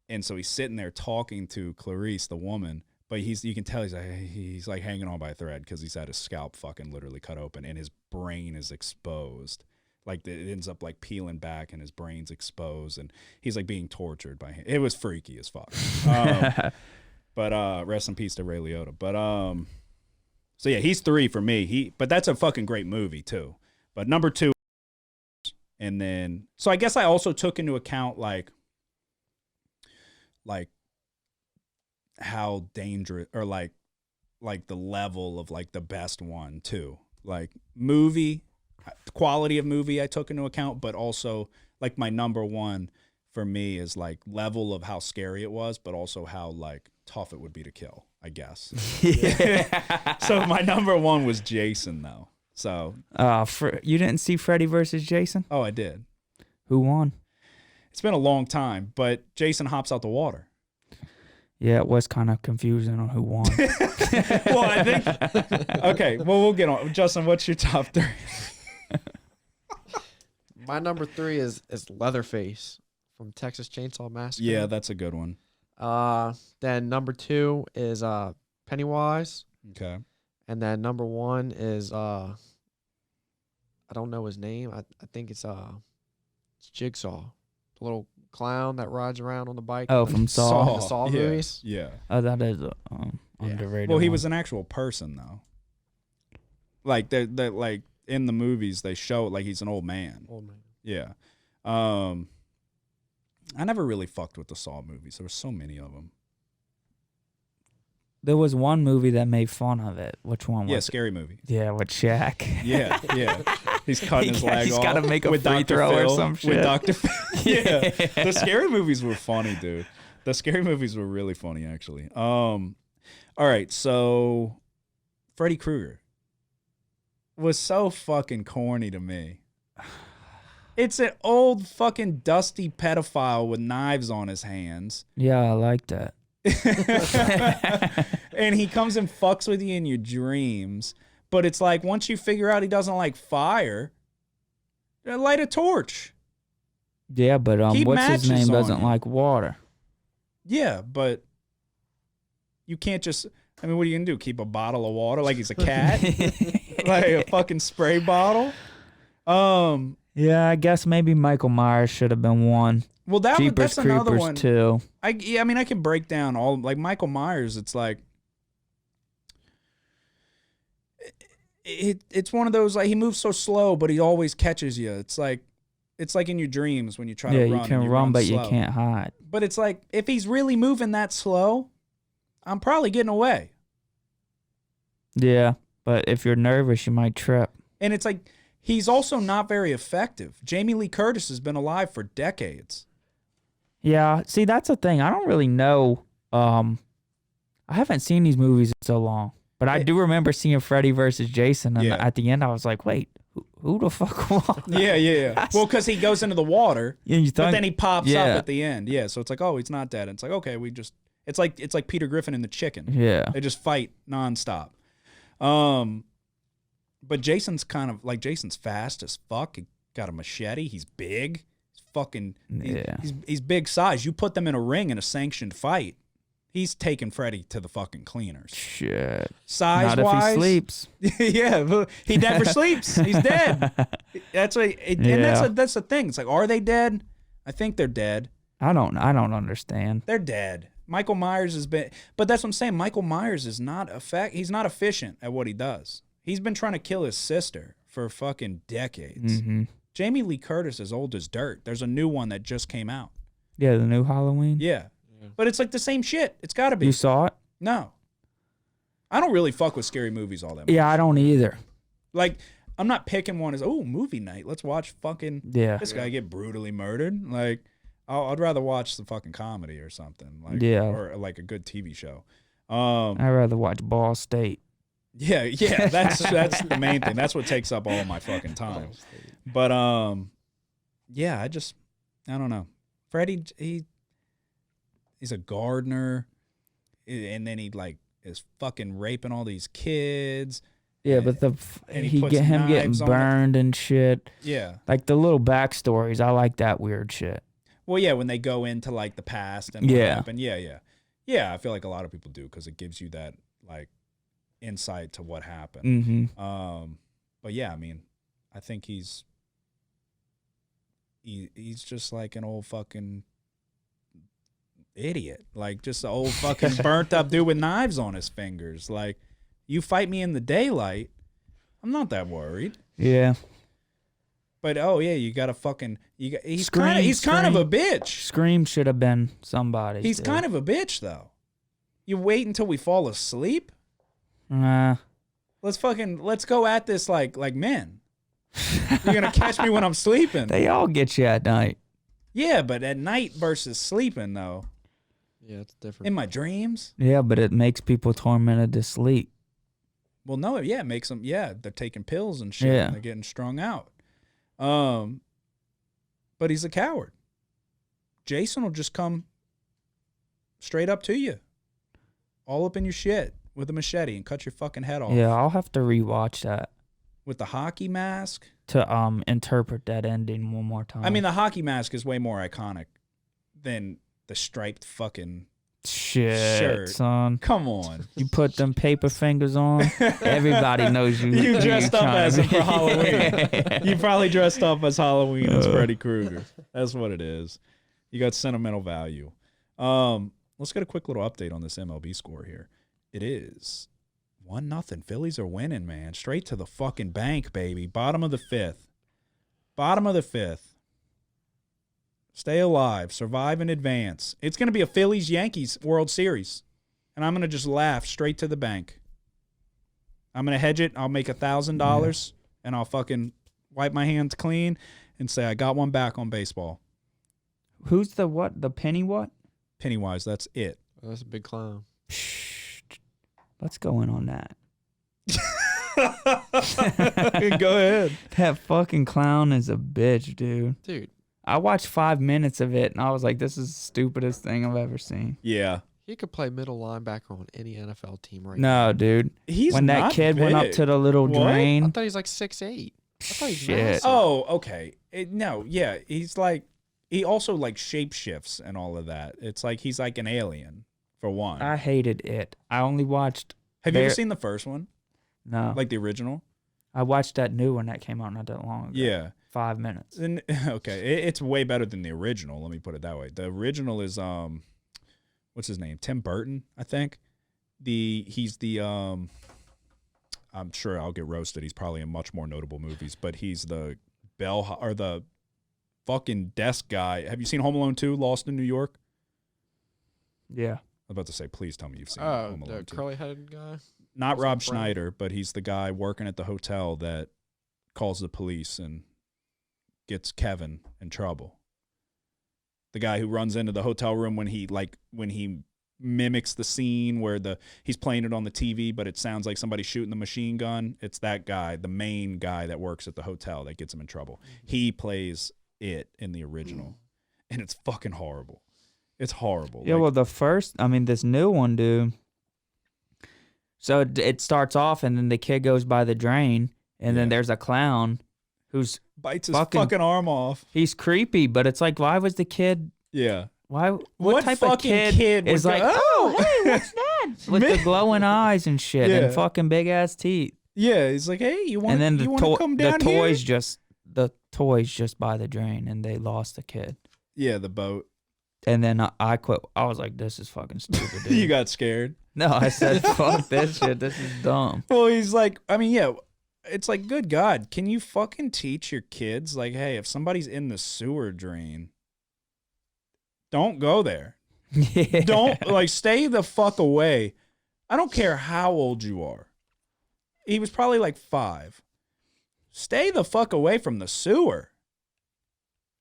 And so he's sitting there talking to Clarice, the woman, but you can tell he's like hanging on by a thread because he's had his scalp fucking literally cut open and his brain is exposed. Like it ends up like peeling back and his brain's exposed and he's like being tortured by him. It was freaky as fuck. But rest in peace to Ray Liotta. But so yeah, he's 3 for me. But that's a fucking great movie too. But number 2, and then so I guess I also took into account like how dangerous or like the level of like the best one too. Like movie quality of movie I took into account, but also like my number 1 for me is like level of how scary it was, but also how like tough it would be to kill, I guess. Yeah. So my number 1 was Jason though. So you didn't see Freddy versus Jason? Oh, I did. Who won? It's been a long time, but Jason hops out the water. Yeah, it was kind of confusing on who won. Well, I think okay, well we'll get on. Justin, what's your top 3? My number 3 is Leatherface from Texas Chainsaw Massacre. Yeah, that's a good one. Then number 2 is Pennywise. Okay. And then number 1 is I don't know his name. I think it's Jigsaw, the little clown that rides around on the bike. Oh, in from Saw. the Saw yeah, movies. Yeah. Oh, that is underrated. Well, he one. was an actual person though. Like they like in the movies they show like he's an old man. Old man. Yeah. I never really fucked with the Saw movies. There were so many of them. There was one movie that made fun of it. Which one Yeah, was it? scary movie. Yeah, with Shaq. Yeah, yeah. He's cutting his leg He's off. gotta make a with free Dr. throw or Phil, some With shit. Dr. Phil. Yeah. The scary movies were funny, dude. The scary movies were really funny, actually. All right, so Freddy Krueger was so fucking corny to me. It's an old fucking dusty pedophile with knives on his hands. Yeah, I like that. And he comes and fucks with you in your dreams. But it's like once you figure out he doesn't like fire, light a torch. Yeah, but Keep what's his matches name on doesn't you. like water. Yeah, but you can't just. I mean, what are you gonna do? Keep a bottle of water like he's a cat, like a fucking spray bottle? Yeah, I guess maybe Michael Myers should have been one. Well, Jeepers that's another Creepers one. too. I mean, I can break down all like Michael Myers. It's like it's one of those like he moves so slow, but he always catches you. It's like in your dreams when you try to Yeah, run. you and can run, but slow. you can't hide. But it's like if he's really moving that slow, I'm probably getting away. Yeah, but if you're nervous, you might trip. And it's like he's also not very effective. Jamie Lee Curtis has been alive for decades. Yeah, see, that's the thing. I don't really know. I haven't seen these movies in so long, but I do remember seeing Freddy versus Jason, and Yeah. at the end, I was like, "Wait, who the fuck won?" Yeah. Well, because he goes into the water, Yeah, you but think- then he pops yeah. up at the end. Yeah, so it's like, oh, he's not dead. And it's like, okay, it's like Peter Griffin and the chicken. Yeah, They just fight nonstop. But Jason's Jason's fast as fuck. He got a machete. He's big. He's fucking. Yeah. He's big size. You put them in a ring in a sanctioned fight, he's taking Freddy to the fucking cleaners. shit. Size Not wise, if he sleeps. yeah, but he never sleeps. He's dead. That's what, and Yeah. that's the thing. It's like, are they dead? I think they're dead. I don't understand. They're dead. Michael Myers has been, but that's what I'm saying. Michael Myers is he's not efficient at what he does. He's been trying to kill his sister for fucking decades. Mm-hmm. Jamie Lee Curtis is old as dirt. There's a new one that just came out. Yeah, the new Halloween. Yeah. But it's like the same shit. It's got to be. You saw it? No. I don't really fuck with scary movies all that much. Yeah, I don't either. Like, I'm not picking one as, oh, movie night. Let's watch fucking Yeah. this guy get brutally murdered. Like, I'd rather watch some fucking comedy or something. Like, Yeah. Or like a good TV show. I'd rather watch Ball State. Yeah, that's the main thing. That's what takes up all of my fucking time. But yeah, I don't know. Freddy, he's a gardener, and then he like is fucking raping all these kids. Yeah, but And he puts him getting knives on it. burned and shit. Yeah. Like the little backstories, I like that weird shit. Well, yeah, when they go into like the past and what Yeah. happened. Yeah. I feel like a lot of people do because it gives you that like insight to what happened. Mm-hmm. But yeah, I mean, I think he's just like an old fucking idiot, like just an old fucking burnt up dude with knives on his fingers. Like, you fight me in the daylight, I'm not that worried. Yeah. But oh yeah, you got to fucking he's Scream, kind of a Scream. bitch. Scream should have been somebody. He's kind of a bitch though. You wait until we fall asleep. Nah. Let's go at this like men. You're gonna catch me when I'm sleeping. They all get you at night. Yeah, but at night versus sleeping though. Yeah, it's different. In my dreams. Yeah, but it makes people tormented to sleep. Well, no, yeah, it makes them. Yeah, they're taking pills and shit. Yeah. And they're getting strung out. But he's a coward. Jason will just come straight up to you, all up in your shit with a machete and cut your fucking head off. Yeah, I'll have to rewatch that With the hockey mask. to interpret that ending one more time. I mean, the hockey mask is way more iconic than the striped fucking Shit, shirt. son. Come on. You put them paper fingers on. Everybody knows you. You who dressed up trying as to him be. for Halloween. You probably dressed up as Halloween as Freddy Krueger. That's what it is. You got sentimental value. Let's get a quick little update on this MLB score here. It is 1-0. Phillies are winning, man. Straight to the fucking bank, baby. Bottom of the fifth. Stay alive. Survive and advance. It's going to be a Phillies-Yankees World Series. And I'm going to just laugh straight to the bank. I'm going to hedge it. I'll make $1,000 and I'll fucking wipe my hands clean and say I got one back on baseball. Who's the what? The penny what? Pennywise, that's it. Oh, that's a big clown. Psh, let's go in on that. Go ahead. That fucking clown is a bitch, dude. Dude, I watched 5 minutes of it and I was like, this is the stupidest thing I've ever seen. Yeah. he could play middle linebacker on any NFL team right now. No, dude. He's when that not kid went up big. to the little What? I drain. thought he's like 6'8". I thought he's Shit. massive. Oh, okay. No, yeah. He's like, he also like shapeshifts and all of that. It's like he's like an alien, for one. I hated it. I only watched. Have you ever Bear- seen the first one? No. Like the original? I watched that new one that came out not that long ago. Yeah. 5 minutes. And, okay. It's way better than the original. Let me put it that way. The original is, what's his name? Tim Burton, I think. He's the, I'm sure I'll get roasted. He's probably in much more notable movies, but he's the or the fucking desk guy. Have you seen Home Alone 2, Lost in New York? Yeah. I'm about to say, please tell me you've seen Oh, Home Alone the 2. curly-headed guy. Not Was it Rob Brad? Schneider, but he's the guy working at the hotel that calls the police and gets Kevin in trouble. The guy who runs into the hotel room when he mimics the scene where he's playing it on the TV, but it sounds like somebody shooting the machine gun. It's that guy, the main guy that works at the hotel that gets him in trouble. He plays it in the original, and it's fucking horrible. It's horrible. Yeah, Like, well, this new one, dude. So it starts off, and then the kid goes by the drain, and then Yeah. there's a clown who's bites his fucking- fucking arm off. he's creepy, but it's like, why was the kid? Yeah. Why? What What type of fucking kid, kid would is go, like, "Oh!" oh, hey, what's that? With the glowing eyes and shit, Yeah. and fucking big ass teeth. Yeah, he's like, hey, you want And then to come the down toys here? the toys just by the drain, and they lost the kid. Yeah, the boat. And then I quit. I was like, this is fucking stupid, dude. You got scared. No, I said, fuck this shit. This is dumb. Well, he's like, I mean, yeah, it's like, good God, can you fucking teach your kids, like, hey, if somebody's in the sewer drain, don't go there. Yeah. Don't, like, stay the fuck away. I don't care how old you are. He was probably like 5. Stay the fuck away from the sewer.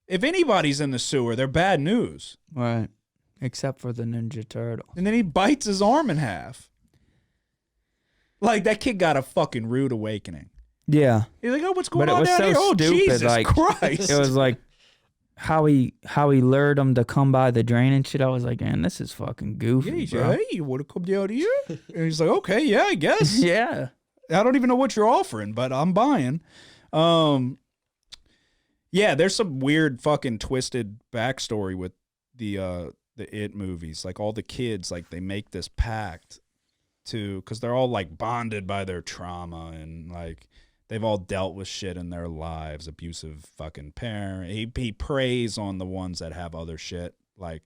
If anybody's in the sewer, they're bad news. Right. Except for the Ninja Turtle. And then he bites his arm in half. Like, that kid got a fucking rude awakening. Yeah. He's like, oh, what's going But it on was down so here? Oh, stupid. Jesus Like, Christ. it was like how he lured him to come by the drain and shit. I was like, man, this is fucking goofy, yeah, he's bro. like, hey, you want to come down here? And he's like, okay, yeah, I guess. Yeah. I don't even know what you're offering, but I'm buying. Yeah, there's some weird fucking twisted backstory with the It movies. Like, all the kids, like, they make this pact because they're all like bonded by their trauma, and like they've all dealt with shit in their lives, abusive fucking parent. He preys on the ones that have other shit, like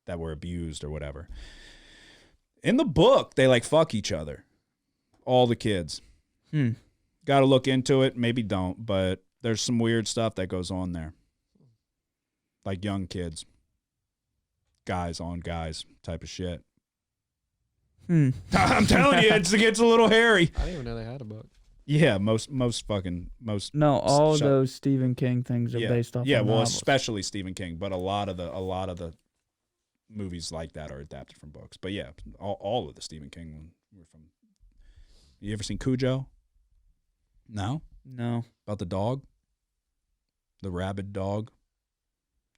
that were abused or whatever. In the book, they like fuck each other, all the kids. Got to look into it. Maybe don't, but there's some weird stuff that goes on there. Like young kids. Guys on guys type of shit. I'm telling you, it gets a little hairy. I didn't even know they had a book. Yeah, most. No, all those Stephen King things are based off. Yeah, of well, novels. especially Stephen King, but a lot of the movies like that are adapted from books. But yeah, all of the Stephen King were from. You ever seen Cujo? No. No. About the dog? The rabid dog?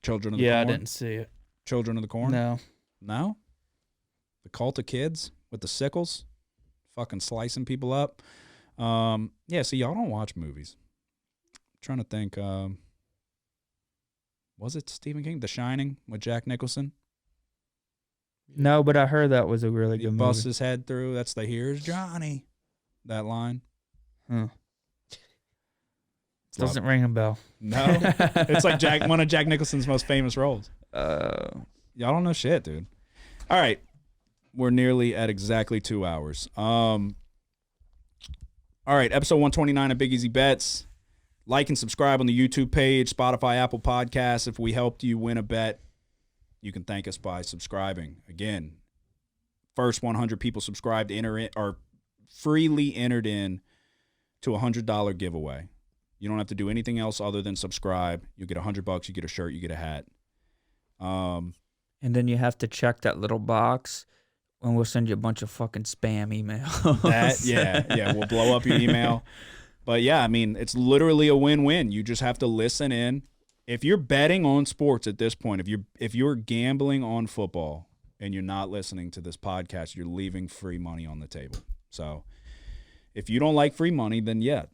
Children of the Yeah, Corn? I didn't see it. Children of the Corn? No. No? The cult of kids with the sickles? Fucking slicing people up? Yeah, see, y'all don't watch movies. I'm trying to think. Was it Stephen King? The Shining with Jack Nicholson? No, but I heard that was a really He good busts movie. his head through. That's the "Here's Johnny," that line. Huh. Love Doesn't ring a bell. No, it's like one of Jack Nicholson's most famous roles. Y'all don't know shit, dude. All right, we're nearly at exactly 2 hours. All right, episode 129 of Big Easy Bets. Like and subscribe on the YouTube page, Spotify, Apple Podcasts. If we helped you win a bet, you can thank us by subscribing. Again, first 100 people subscribed are freely entered in to a $100 giveaway. You don't have to do anything else other than subscribe. You get $100, you get a shirt, you get a hat. And then you have to check that little box, and we'll send you a bunch of fucking spam emails. Yeah, we'll blow up your email. But yeah, I mean, it's literally a win-win. You just have to listen in. If you're betting on sports at this point, if you're gambling on football and you're not listening to this podcast, you're leaving free money on the table. So if you don't like free money, then yeah,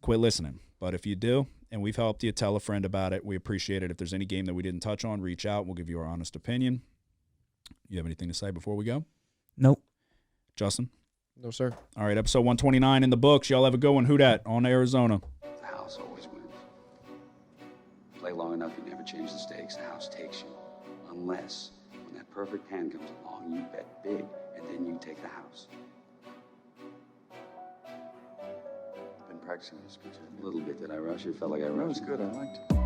quit listening. But if you do, and we've helped you, tell a friend about it. We appreciate it. If there's any game that we didn't touch on, reach out. We'll give you our honest opinion. You have anything to say before we go? Nope. Justin? No, sir. All right, episode 129 in the books. Y'all have a good one. Who dat? On to Arizona. The house always wins. Play long enough, you never change the stakes. The house takes you. Unless, when that perfect hand comes along, you bet big, and then you take the house. I've been practicing this. A little bit. Did I rush it? Felt like I rushed. That was good. I liked it.